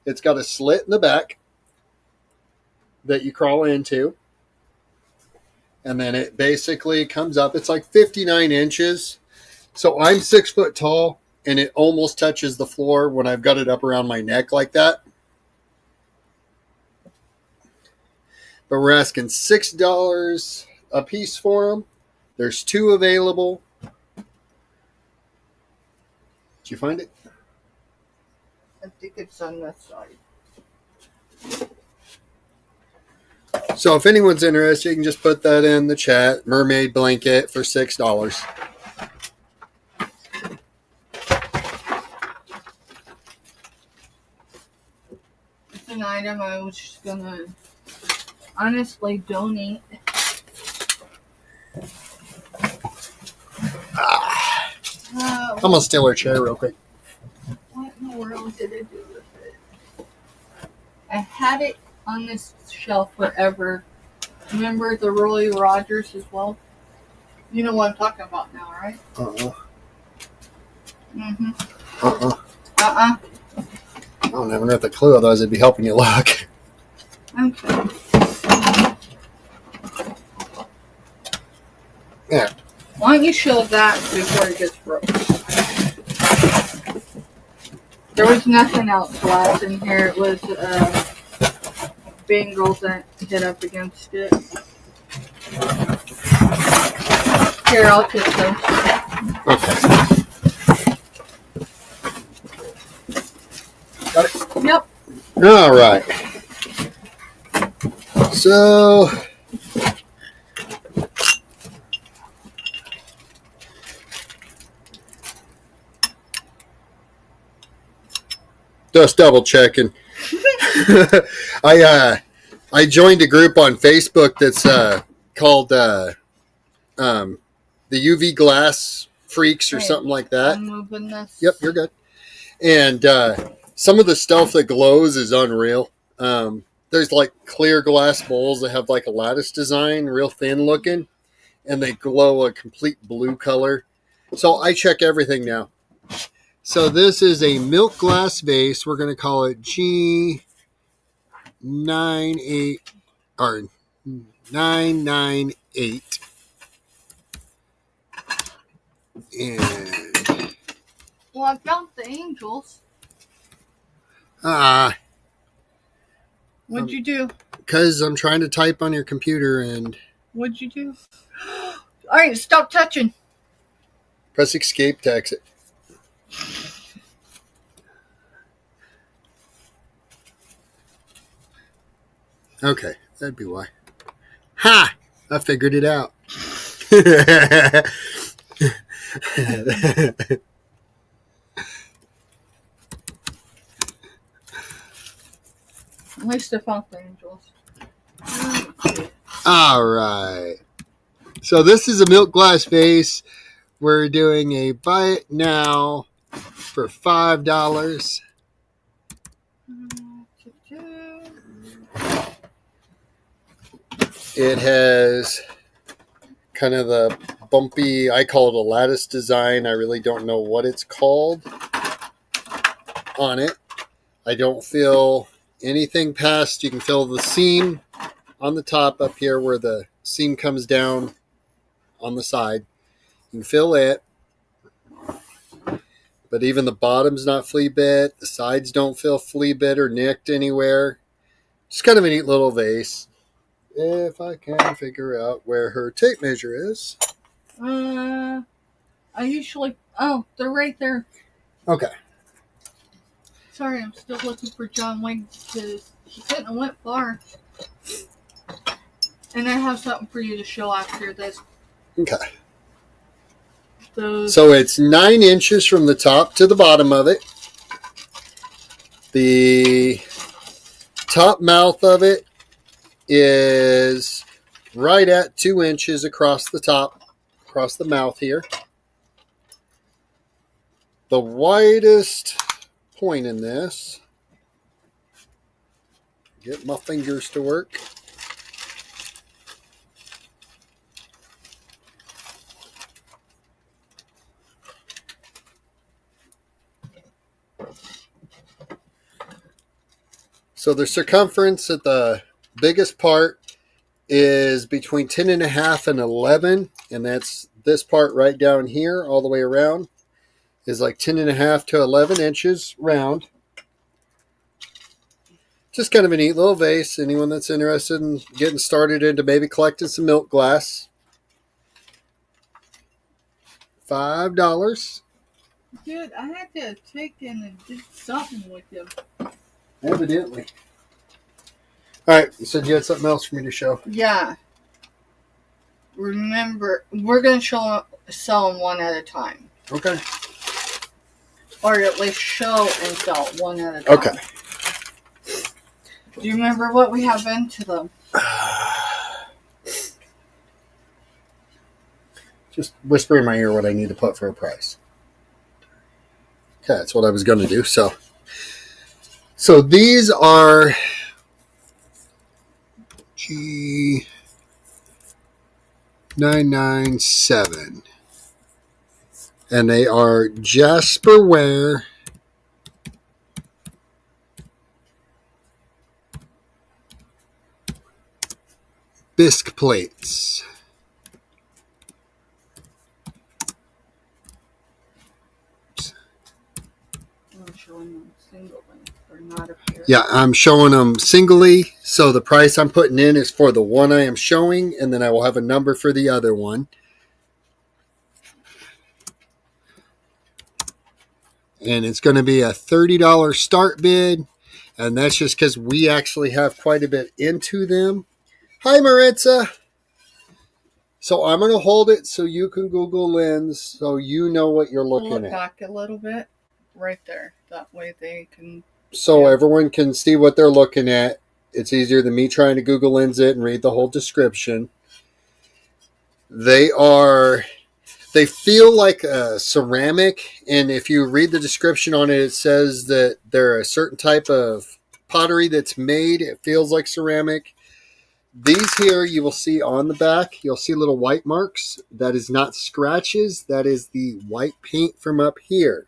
it's got a slit in the back that you crawl into. And then it basically comes up. It's like 59 inches. So I'm 6 foot tall, and it almost touches the floor when I've got it up around my neck like that. But we're asking $6 a piece for them. There's 2 available. Did you find it? I think it's on this side. So if anyone's interested, you can just put that in the chat. Mermaid blanket for $6. It's an item I was just gonna honestly donate. I'm gonna steal her chair real quick. What in the world did I do with it? I had it on this shelf forever. Remember the Roy Rogers as well? You know what I'm talking about now, right? Mm-hmm. I don't have enough a clue, otherwise I'd be helping you look. Okay. Yeah. Why don't you show that before it gets broke? There was nothing else glass in here. It was bangles that hit up against it. Here, I'll get those. Okay. Got it? Yep. All right. So... just double checking. I joined a group on Facebook that's called the UV glass freaks or something like that. I'm moving this. Yep, you're good. And some of the stuff that glows is unreal. There's like clear glass bowls that have like a lattice design, real thin looking, and they glow a complete blue color. So I check everything now. So this is a milk glass vase. We're going to call it G98 or 998. And well, I found the angels. What'd you do? Because I'm trying to type on your computer and... what'd you do? All right, stop touching. Press escape to exit. Okay, that'd be why. Ha! I figured it out. At least I found the angels. All right. So this is a milk glass vase. We're doing a buy it now for $5. It has kind of the bumpy, I call it a lattice design. I really don't know what it's called on it. I don't feel anything past. You can feel the seam on the top up here where the seam comes down on the side. You can feel it. But even the bottom's not flea bit. The sides don't feel flea bit or nicked anywhere. It's kind of a neat little vase. If I can figure out where her tape measure is. I usually... Oh, they're right there. Okay. Sorry, I'm still looking for John Wayne because he couldn't have went far. And I have something for you to show after this. Okay. Those... So it's 9 inches from the top to the bottom of it. The top mouth of it is right at 2 inches across the top, across the mouth here. The widest point in this, get my fingers to work. So the circumference at the biggest part is between 10.5 and 11, and that's this part right down here all the way around is like 10.5 to 11 inches round. Just kind of a neat little vase. Anyone that's interested in getting started into maybe collecting some milk glass. $5. Dude, I had to take in and do something with you. Evidently. All right, you said you had something else for me to show. Yeah. Remember, we're going to sell them one at a time. Okay. Or at least show and sell one at a time. Okay. Do you remember what we have into them? Just whisper in my ear what I need to put for a price. Okay, that's what I was going to do. So these are G997. And they are Jasperware bisque plates. I'm showing them singly. They're not up here. Yeah, I'm showing them singly. So the price I'm putting in is for the one I am showing, and then I will have a number for the other one. And it's going to be a $30 start bid. And that's just because we actually have quite a bit into them. Hi, Maritza. So I'm going to hold it so you can Google Lens so you know what you're looking Look at. back a little bit. Right there. That way they can... So everyone can see what they're looking at. It's easier than me trying to Google Lens it and read the whole description. They feel like a ceramic, and if you read the description on it, it says that they're a certain type of pottery that's made. It feels like ceramic. These here you will see on the back, you'll see little white marks. That is not scratches. That is the white paint from up here.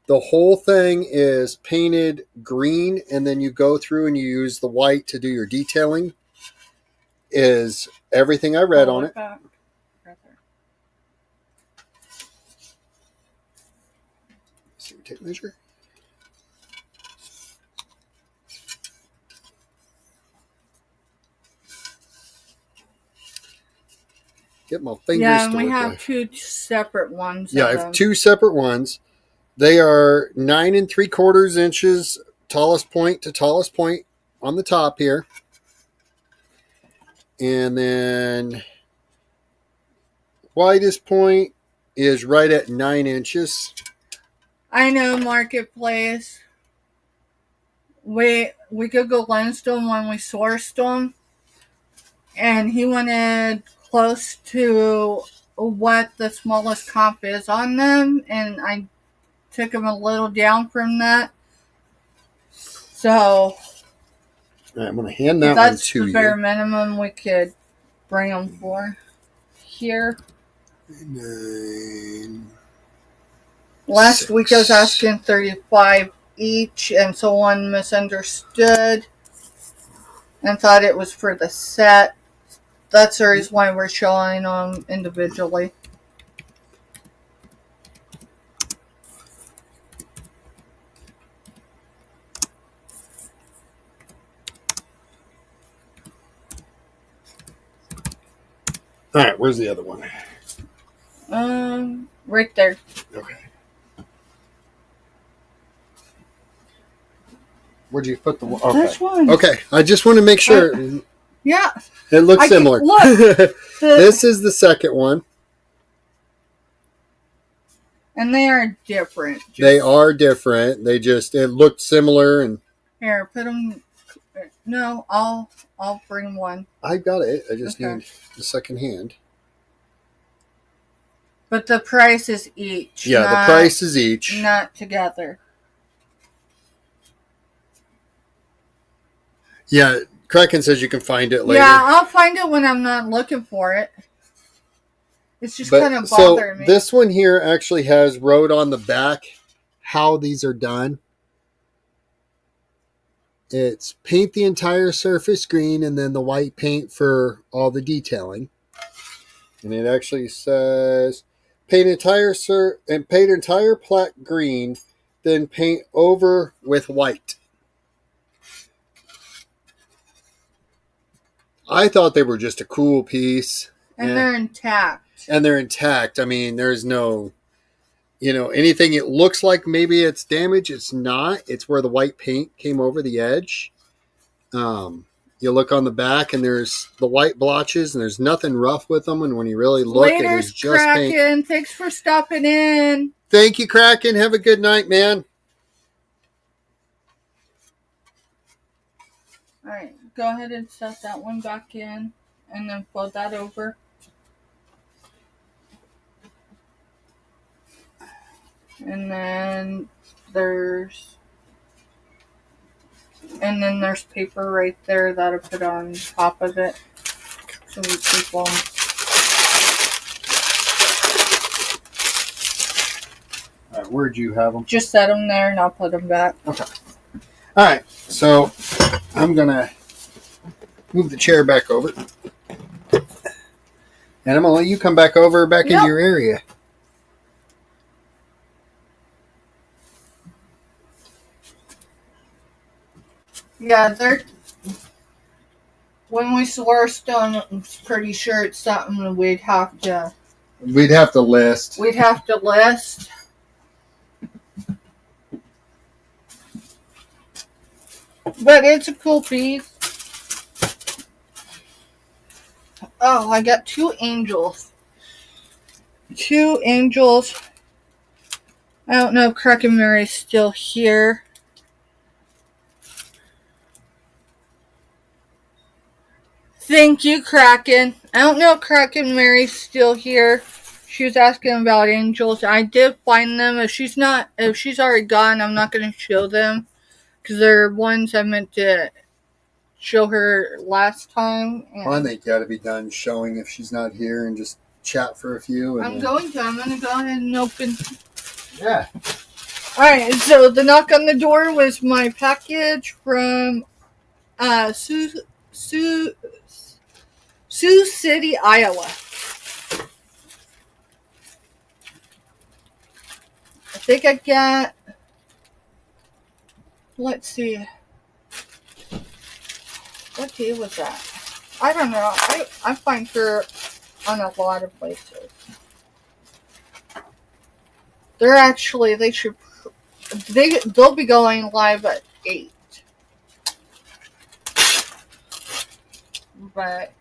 The whole thing is painted green, and then you go through and you use the white to do your detailing. Is everything I read on it. Back. Right there. See your tape measure. Get my fingers Yeah, to and we work have right. 2 separate ones. Yeah, I have 2 separate ones. They are 9 3/4 inches tallest point to tallest point on the top here. And then widest point is right at 9 inches. I know, Marketplace. we could go limestone when we sourced them, and he wanted close to what the smallest comp is on them, and I took him a little down from that. So I'm going to hand that one that's to the bare you. minimum we could bring them for here. 9, Last 6. week I was asking 35 each, and someone misunderstood and thought it was for the set. That's the reason why we're showing them individually. All right, where's the other one? Right there. Okay. Where'd you put the one? Okay. This one. Okay, I just want to make sure. Yeah. It looks similar. Look. This is the second one. And they are different. They are different. They just, it looked similar. And Here, put them. No, I'll bring one. I got it. I just need the second hand. But the price is each. Yeah, the price is each. Not together. Yeah, Kraken says you can find it later. Yeah, I'll find it when I'm not looking for it. It's just kind of bothering me. This one here actually has wrote on the back how these are done. It's paint the entire surface green and then the white paint for all the detailing. And it actually says paint entire plaque green, then paint over with white. I thought they were just a cool piece. And they're intact. And they're intact. I mean, there's no, anything it looks like maybe it's damaged. It's not. It's where the white paint came over the edge. You look on the back and there's the white blotches and there's nothing rough with them. And when you really look, it is just Kraken. paint. Thanks for stopping in. Thank you, Kraken. Have a good night, man. All right, go ahead and set that one back in and then fold that over. And then there's paper right there that I put on top of it. So we keep them. All right, where'd you have them? Just set them there and I'll put them back. Okay. All right, so I'm going to move the chair back over. And I'm going to let you come back over into your area. Yeah, when we sourced them, I'm pretty sure it's something we'd have to list. We'd have to list. But it's a cool piece. Oh, I got 2 angels. 2 angels. I don't know if Kraken Mary's still here. Thank you, Kraken. I don't know if Kraken Mary's still here. She was asking about angels. I did find them. If she's already gone, I'm not going to show them. Because they're ones I meant to show her last time. Well, I think you got to be done showing if she's not here and just chat for a few. I'm going to go ahead and open. Yeah. Alright, so the knock on the door was my package from Sioux City, Iowa. I think I got, let's see, what day was that? I don't know. I find her on a lot of places. They'll be going live at 8. But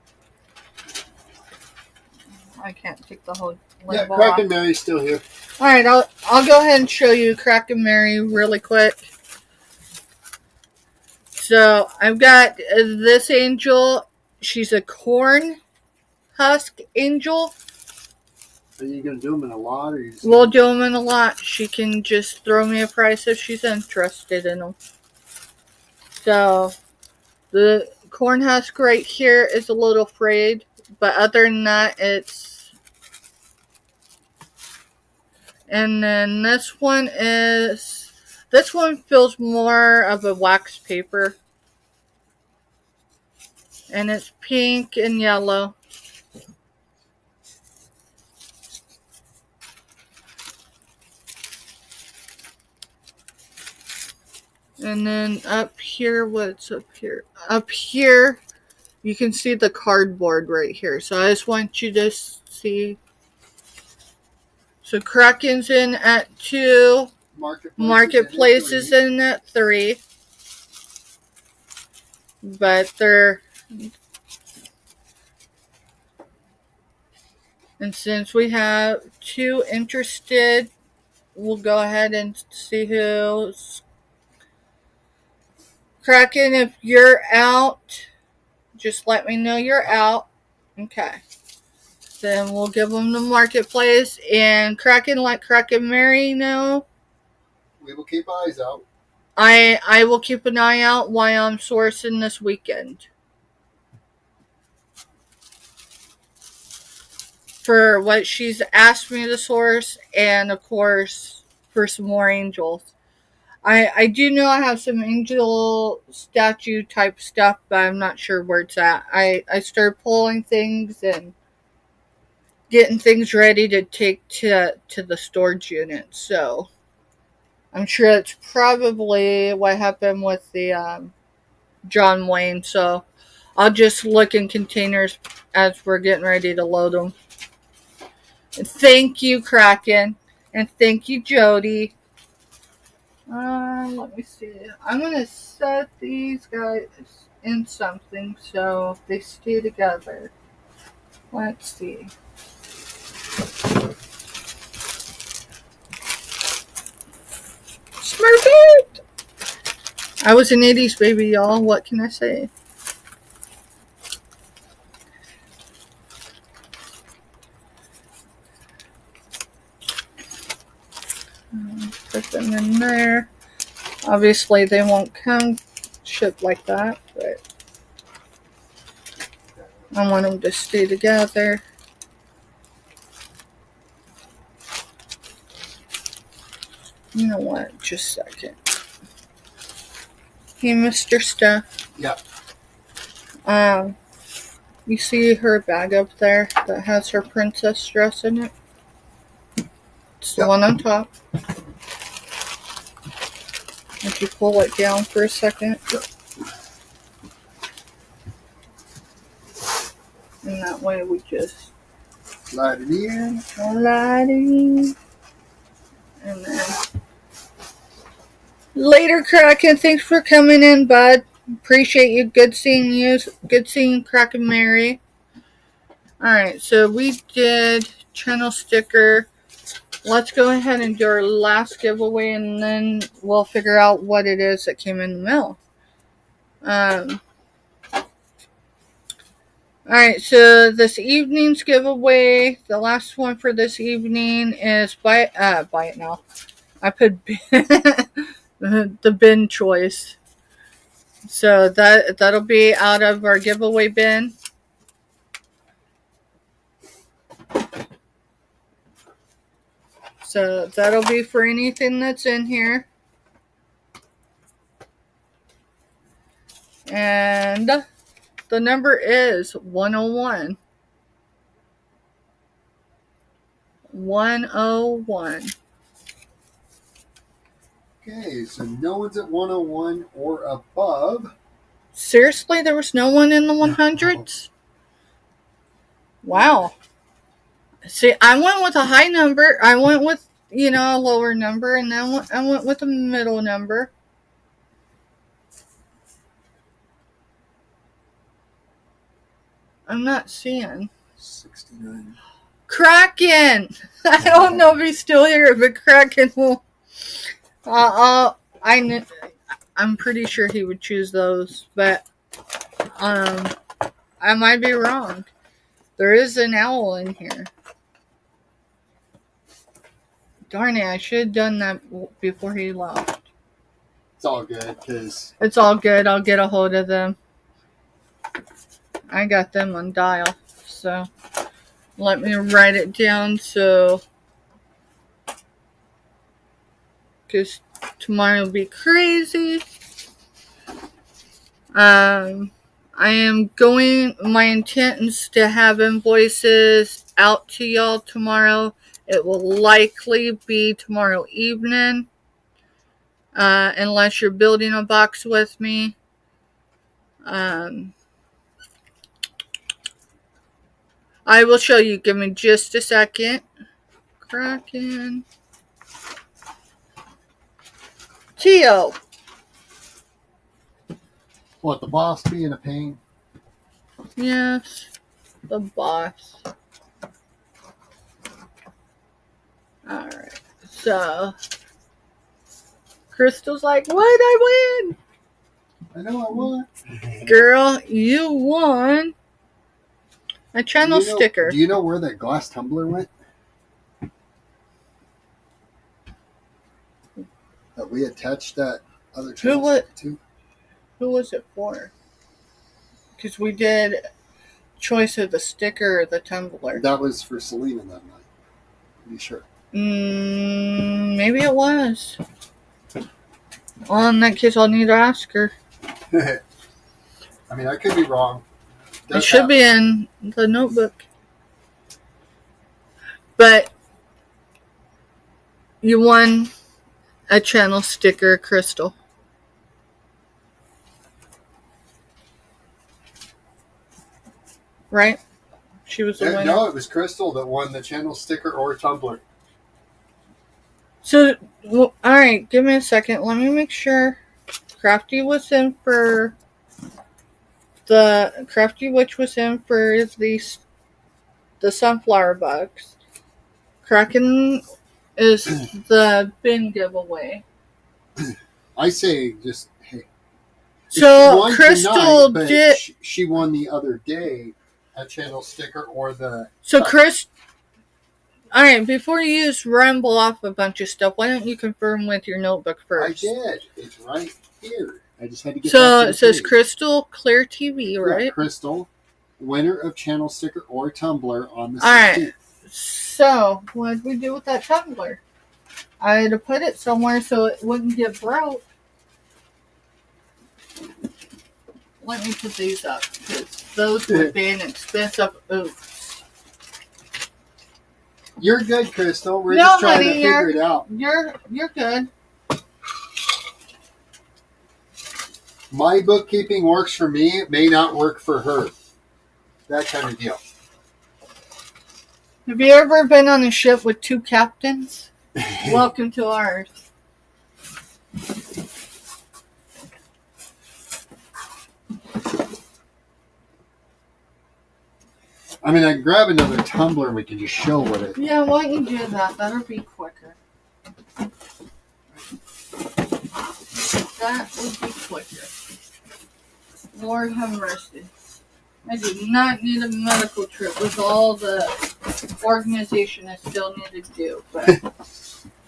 I can't take the whole label off. Kraken Mary's still here. Alright, I'll go ahead and show you Kraken Mary really quick. So I've got this angel. She's a corn husk angel. Are you going to do them in a lot? Or We'll do them in a lot. She can just throw me a price if she's interested in them. So the corn husk right here is a little frayed, but other than that, it's... And then this one feels more of a wax paper. And it's pink and yellow. And then up here, what's up here? Up here, you can see the cardboard right here. So I just want you to see. So Kraken's in at 2. Marketplace is in at 3. But they're... And since we have 2 interested, we'll go ahead and see who's... Kraken, if you're out, just let me know you're out. Okay. Then we'll give them the marketplace. And Kraken, let Kraken Mary know. We will keep eyes out. I will keep an eye out while I'm sourcing this weekend. For what she's asked me to source, and of course, for some more angels. I do know I have some angel statue type stuff, but I'm not sure where it's at. I started pulling things and getting things ready to take to the storage unit. So I'm sure it's probably what happened with the John Wayne. So I'll just look in containers as we're getting ready to load them. And thank you, Kraken. And thank you, Jody. Let me see. I'm going to set these guys in something so they stay together. Let's see. Smurfit! I was an 80s baby, y'all. What can I say? Put them in there. Obviously, they won't come shipped like that, but I want them to stay together. You know what? Just a second. Hey, Mr. Stuff. Yep. You see her bag up there that has her princess dress in it? It's the one on top. If you pull it down for a second. Yep. And that way we just slide it in. Slide it in. And then later, Kraken. Thanks for coming in, bud. Appreciate you. Good seeing you. Good seeing Kraken Mary. Alright, so we did channel sticker. Let's go ahead and do our last giveaway, and then we'll figure out what it is that came in the mail. Alright, so this evening's giveaway, the last one for this evening is buy it now. I put the bin choice. So that'll be out of our giveaway bin. So that'll be for anything that's in here. And the number is 101. 101. Okay, so no one's at 101 or above. Seriously, there was no one in the 100s? Wow. See, I went with a high number. I went with, a lower number, and then I went with a middle number. I'm not seeing. 69. Kraken! I don't know if he's still here, but Kraken will... I'm pretty sure he would choose those, but I might be wrong. There is an owl in here. Darn it, I should have done that before he left. It's all good, because... It's all good. I'll get a hold of them. I got them on dial, so let me write it down so... because tomorrow will be crazy. I am going, my intent is to have invoices out to y'all tomorrow. It will likely be tomorrow evening, unless you're building a box with me. I will show you. Give me just a second. Kraken. Tio. What, the boss being a pain? Yes, the boss. Alright, so Crystal's like, what'd I win? I know I won. Girl, you won a channel sticker. Do you know where that glass tumbler went? That we attached that other channel sticker to? Who was it for? Because we did choice of the sticker or the tumbler. That was for Selena that night. Are you sure? Maybe it was. Well, in that case, I'll need to ask her. I mean, I could be wrong. It should be in the notebook. But you won a channel sticker, Crystal. Right? She was the winner. No, it was Crystal that won the channel sticker or tumbler. So, well, alright, give me a second. Let me make sure. Crafty was in for the Crafty Witch was in for the sunflower bugs. Kraken is the bin giveaway. I say just, hey. So Crystal tonight, did. She won the other day a channel sticker or the. So Chris. All right, before you just ramble off a bunch of stuff, why don't you confirm with your notebook first? I did. It's right here. I just had to get. So it says Crystal Clear TV, right? Yeah, Crystal, winner of channel sticker or tumbler on the 16th. All right. So what did we do with that tumbler? I had to put it somewhere so it wouldn't get broke. Let me put these up because those would be an expensive. Oops. You're good, Crystal. We're just trying to figure it out. You're good. My bookkeeping works for me. It may not work for her. That kind of deal. Have you ever been on a ship with two captains? Welcome to ours. I mean, I can grab another tumbler and we can just show what it... Yeah, why don't you do that? That'll be quicker. That would be quicker. Lord have mercy. I do not need a medical trip with all the organization I still need to do. But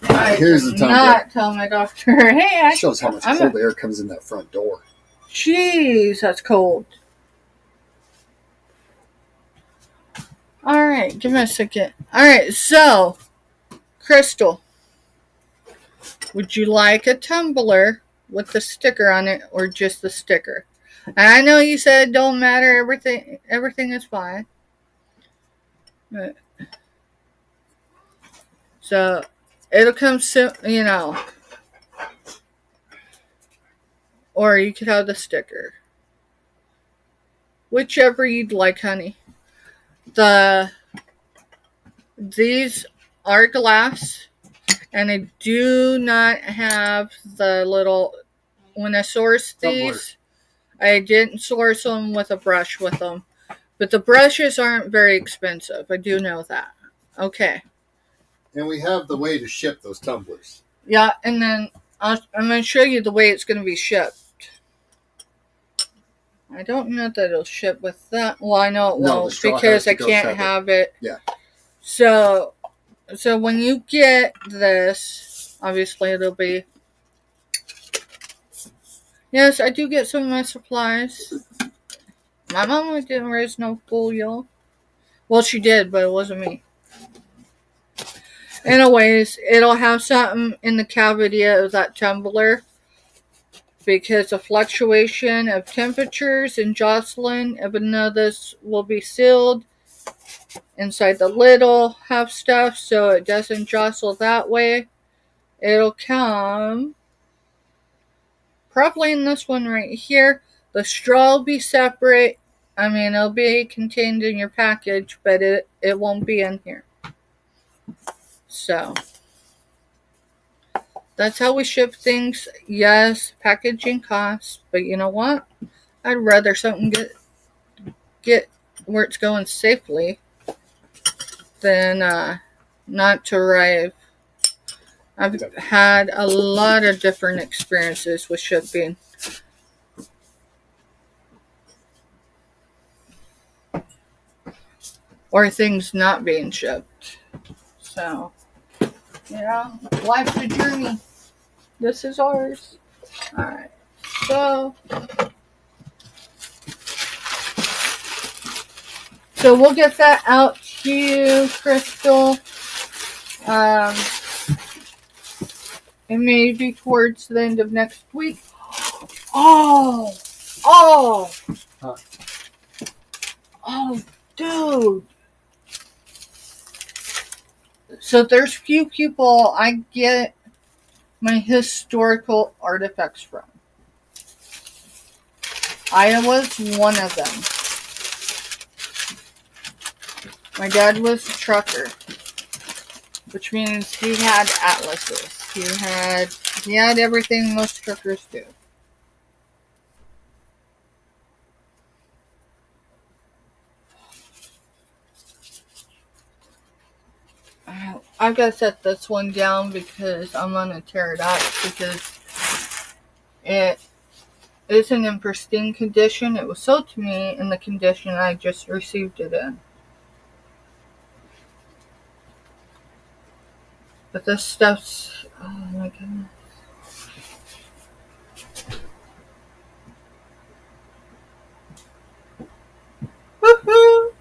I did not tell my doctor, hey, it shows how much cold air comes in that front door. Jeez, that's cold. Alright, give me a second. Alright, so, Crystal, would you like a tumbler with the sticker on it or just the sticker? And I know you said it don't matter, everything is fine. But, so, it'll come soon, you know. Or you could have the sticker. Whichever you'd like, honey. These are glass, and I do not have the little, when I source these, I didn't source them with a brush with them, but the brushes aren't very expensive. I do know that. Okay. And we have the way to ship those tumblers. Yeah, and then I'm going to show you the way it's going to be shipped. I don't know that it'll ship with that. Well, I know it won't because I can't have it. Yeah. So when you get this, obviously it'll be. Yes, I do get some of my supplies. My mama didn't raise no fool, y'all. Well, she did, but it wasn't me. Anyways, it'll have something in the cavity of that tumbler because the fluctuation of temperatures and jostling of another's will be sealed inside the lid. Will have stuff so it doesn't jostle that way. It'll come probably in this one right here. The straw will be separate. I mean, it'll be contained in your package, but it won't be in here. So that's how we ship things. Yes, packaging costs, but you know what? I'd rather something get where it's going safely than not to arrive. I've had a lot of different experiences with shipping. Or things not being shipped. So, life's a journey. This is ours. Alright. So we'll get that out to you, Crystal. It may be towards the end of next week. Oh, dude. So there's few people I get my historical artifacts from. I was one of them. My dad was a trucker, which means he had atlases. He had everything most truckers do. I've got to set this one down because I'm going to tear it up because it isn't in pristine condition. It was sold to me in the condition I just received it in. But this stuff's... Oh my goodness. Woohoo!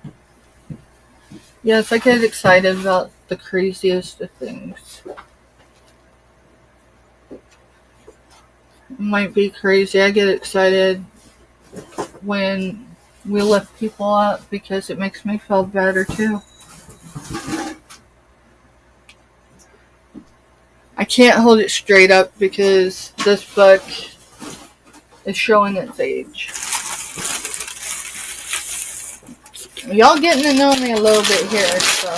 Yes, I get excited about the craziest of things. It might be crazy. I get excited when we lift people up because it makes me feel better too. I can't hold it straight up because this book is showing its age. Y'all getting to know me a little bit here, so.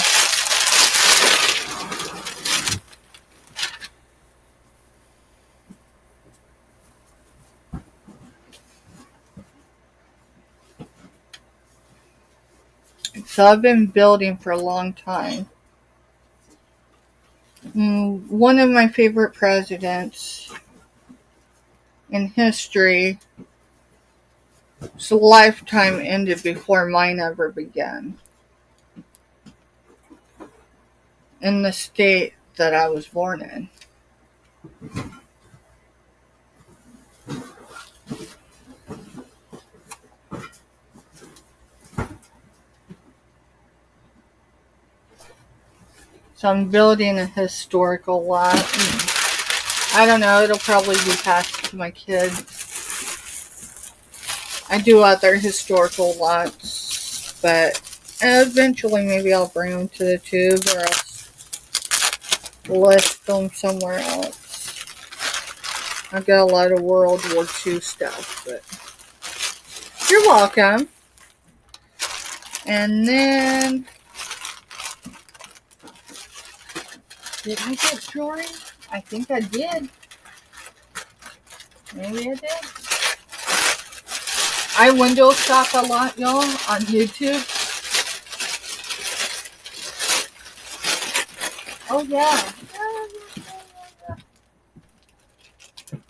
So I've been building for a long time. One of my favorite presidents in history, his lifetime ended before mine ever began. In the state that I was born in. So I'm building a historical lot. I don't know, it'll probably be passed to my kids. I do other historical lots, but eventually maybe I'll bring them to the tube or else list them somewhere else. I've got a lot of World War II stuff, but you're welcome. And then, did I get jewelry? I think I did. Maybe I did. I window shop a lot, y'all, on YouTube. Oh, yeah.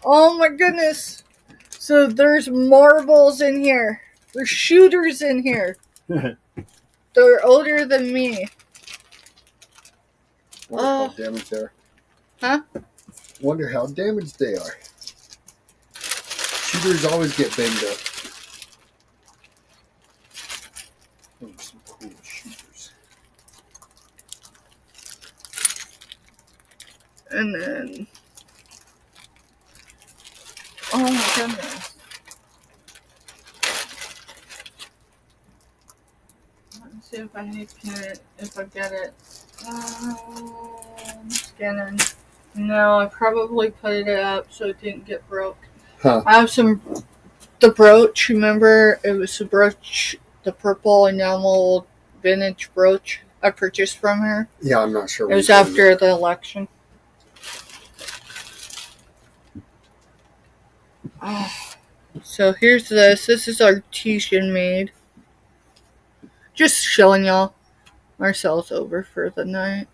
Oh my goodness. So there's marbles in here. There's shooters in here. They're older than me. Wonder how damaged they are. Huh? Wonder how damaged they are. Shooters always get banged up. Oh, some cool shooters. And then... Oh my goodness. Let's see if I get it. Scanning. No, I probably put it up so it didn't get broke. Huh. I have the brooch, remember? It was the brooch, the purple enamel vintage brooch I purchased from her. Yeah, I'm not sure. It was after the election. So here's this. This is artesian made. Just showing y'all. Marcel's over for the night.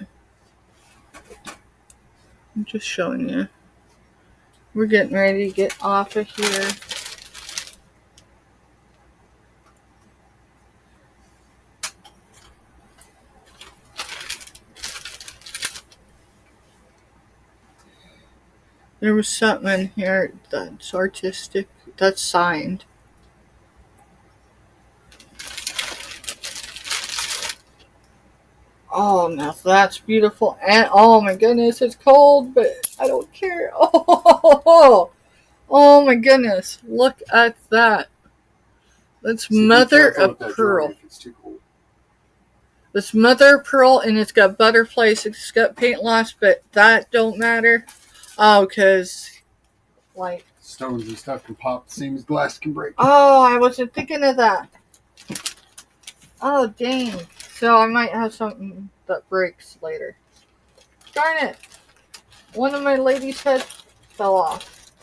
I'm just showing you. We're getting ready to get off of here. There was something in here that's artistic, that's signed. Oh, now that's beautiful. And oh my goodness, it's cold, but I don't care. Oh my goodness, look at that. That's mother of pearl. It's mother of pearl, and it's got butterflies. It's got paint loss, but that don't matter. Oh, because like stones and stuff can pop. Same as glass can break. Oh, I wasn't thinking of that. Oh, dang. So I might have something that breaks later. Darn it. One of my ladies' heads fell off.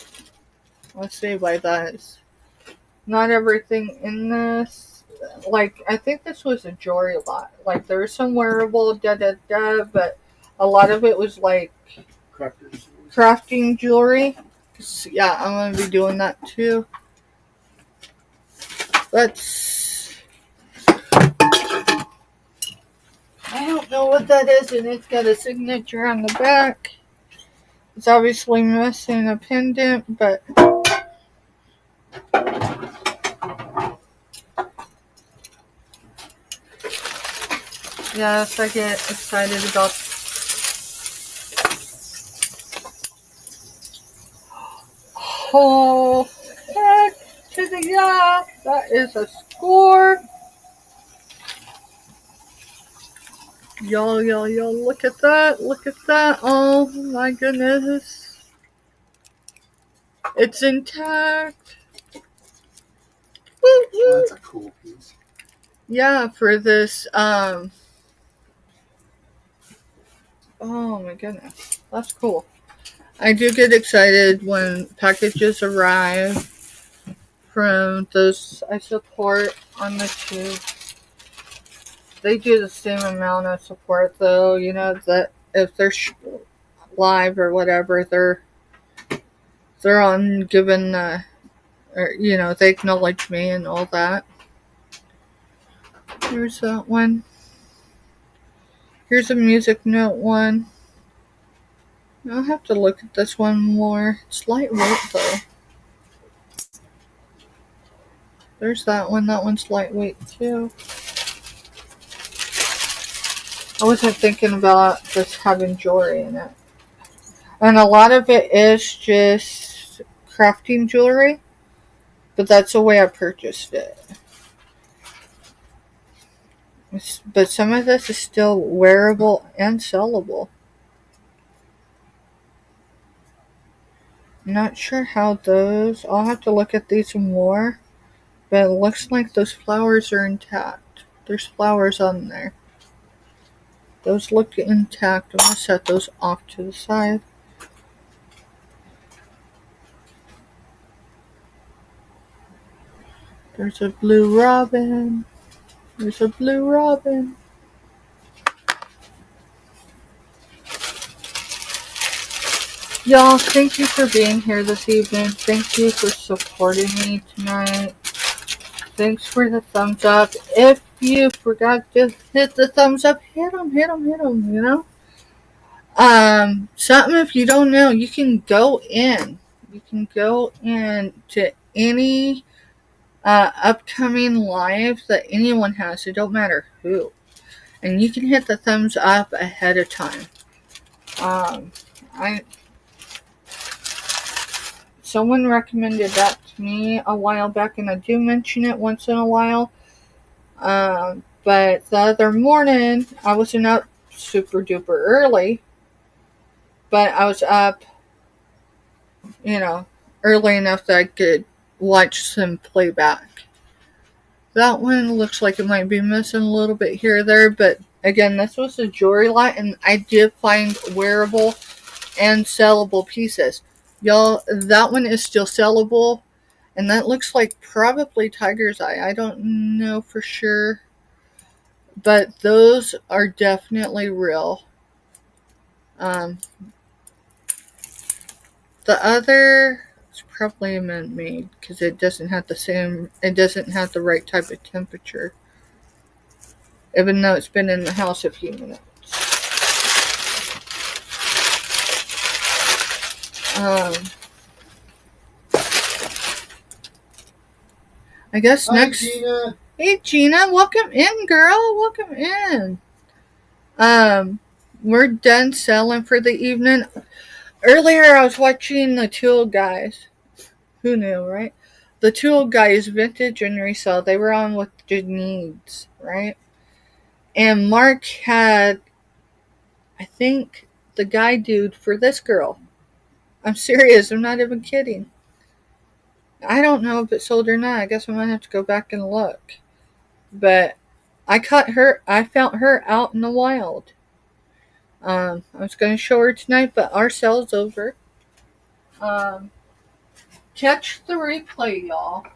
Let's see why that is. Not everything in this. Like, I think this was a jewelry lot. Like, there was some wearable, but a lot of it was like crafting jewelry. So, yeah, I'm going to be doing that too. I don't know what that is, and it's got a signature on the back. It's obviously missing a pendant, but yes, I get excited about. Oh, heck to the yeah! That is a score. Y'all, look at that. Look at that. Oh my goodness. It's intact. Oh, that's a cool piece. Yeah, for this, oh my goodness. That's cool. I do get excited when packages arrive from those I support on the tube. They do the same amount of support, though. You know that if they're live or whatever, they're on giving, or you know, they acknowledge me and all that. Here's that one. Here's a music note one. I'll have to look at this one more. It's lightweight, though. There's that one. That one's lightweight, too. I wasn't thinking about this having jewelry in it. And a lot of it is just crafting jewelry. But that's the way I purchased it. But some of this is still wearable and sellable. Not sure how those... I'll have to look at these more. But it looks like those flowers are intact. There's flowers on there. Those look intact. I'm going to set those off to the side. There's a blue robin. There's a blue robin. Y'all, thank you for being here this evening. Thank you for supporting me tonight. Thanks for the thumbs up. If you forgot to hit the thumbs up, hit them, you know? Something if you don't know, you can go in. You can go in to any upcoming live that anyone has. It don't matter who. And you can hit the thumbs up ahead of time. Someone recommended that to me a while back, and I do mention it once in a while. But the other morning, I wasn't up super duper early, but I was up, early enough that I could watch some playback. That one looks like it might be missing a little bit here or there, but again, this was a jewelry lot, and I did find wearable and sellable pieces. Y'all, that one is still sellable, and that looks like probably Tiger's Eye. I don't know for sure, but those are definitely real. The other is probably man-made because it doesn't have the right type of temperature, even though it's been in the house a few minutes. I guess next. Hi, Gina. Hey, Gina, welcome in, girl. Welcome in. We're done selling for the evening. Earlier, I was watching the Tool Guys. Who knew, right? The Tool Guys vintage and resale. They were on with Janine's, right? And Mark had, I think, the guy dude for this girl. I'm serious. I'm not even kidding. I don't know if it sold or not. I guess I might have to go back and look. But I found her out in the wild. I was going to show her tonight, but our sale's over. Catch the replay, y'all.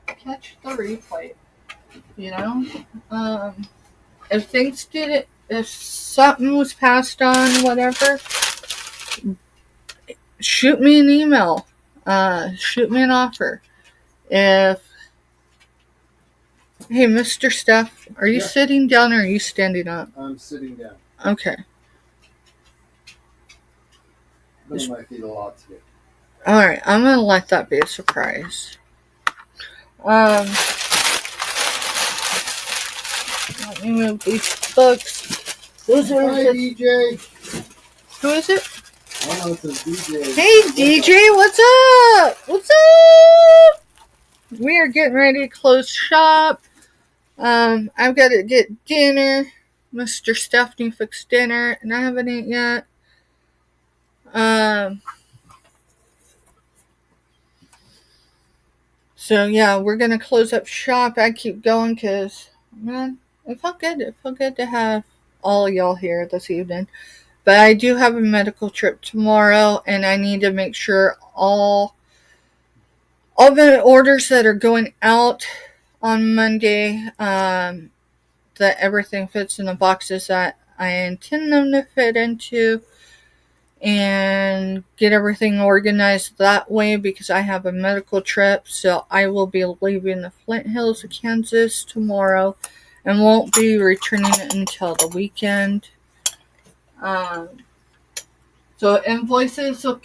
Catch the replay. If something was passed on, whatever, shoot me an email. Shoot me an offer. Hey, Mr. Steph, are you sitting down or are you standing up? I'm sitting down. Okay. Those my feet a lot today. Alright, I'm going to let that be a surprise. Let me move these books. Hi, DJ. Who is it? Oh, it's a DJ. Hey, DJ, what's up? What's up? We are getting ready to close shop. I've got to get dinner. Mr. Stephanie fixed dinner, and I haven't eaten yet. So yeah, we're gonna close up shop. I keep going because, man, it felt good. It felt good to have all of y'all here this evening. But I do have a medical trip tomorrow, and I need to make sure all the orders that are going out on Monday, that everything fits in the boxes that I intend them to fit into, and get everything organized that way because I have a medical trip. So I will be leaving the Flint Hills of Kansas tomorrow and won't be returning until the weekend. So invoices will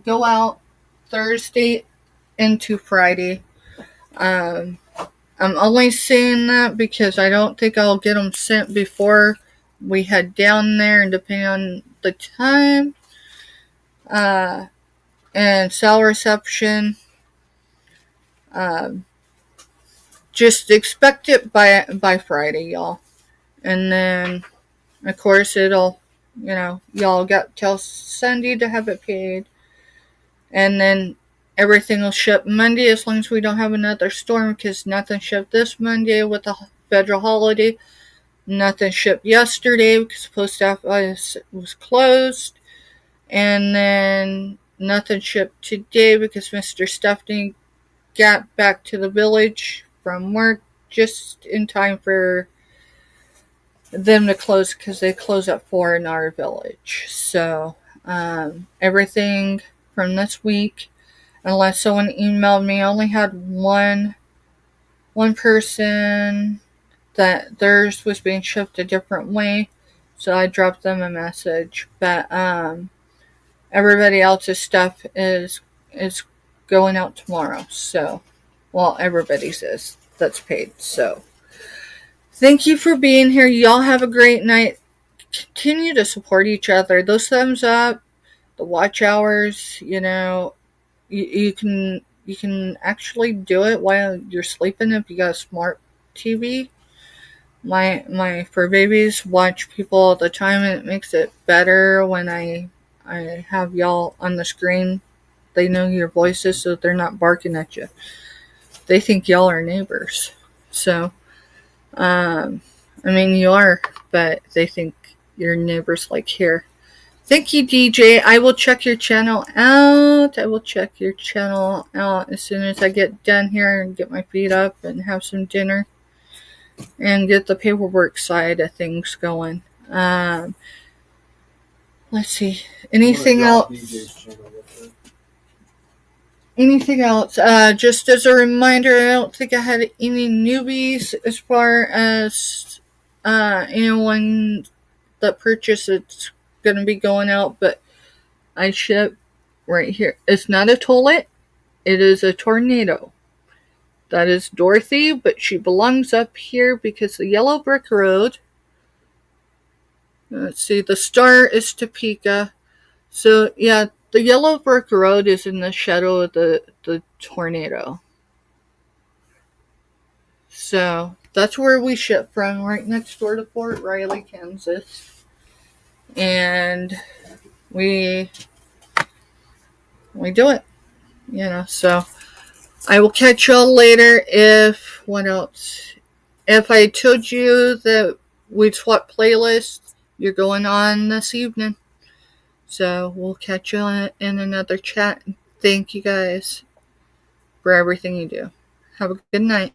go out Thursday into Friday. I'm only saying that because I don't think I'll get them sent before we head down there, and depending on the time and cell reception, just expect it by Friday, y'all. And then, of course, it'll, y'all got till Sunday to have it paid. And then everything will ship Monday as long as we don't have another storm, because nothing shipped this Monday with the federal holiday. Nothing shipped yesterday because the post office was closed. And then nothing shipped today because Mr. Stephanie got back to the village from work just in time for them to close, because they close at 4 in our village. So everything from this week, unless someone emailed me. I only had one person that theirs was being shipped a different way, so I dropped them a message. But everybody else's stuff is going out tomorrow. So, well, everybody's is that's paid. So, thank you for being here. Y'all have a great night. Continue to support each other. Those thumbs up, the watch hours. You can actually do it while you're sleeping if you got a smart TV. My fur babies watch people all the time, and it makes it better when I have y'all on the screen. They know your voices, so they're not barking at you. They think y'all are neighbors. So, you are, but they think you're neighbors like here. Thank you, DJ. I will check your channel out. As soon as I get done here and get my feet up and have some dinner and get the paperwork side of things going. Let's see. Anything else? Just as a reminder, I don't think I had any newbies as far as anyone that purchased it's going to be going out, but I ship right here. It's not a toilet. It is a tornado. That is Dorothy, but she belongs up here because the yellow brick road. Let's see, the star is Topeka. So, yeah, the yellow brick road is in the shadow of the tornado. So, that's where we ship from, right next door to Fort Riley, Kansas. And we do it, so I will catch y'all later. What else? If I told you that we'd swap playlists, you're going on this evening. So we'll catch you in another chat. Thank you guys for everything you do. Have a good night.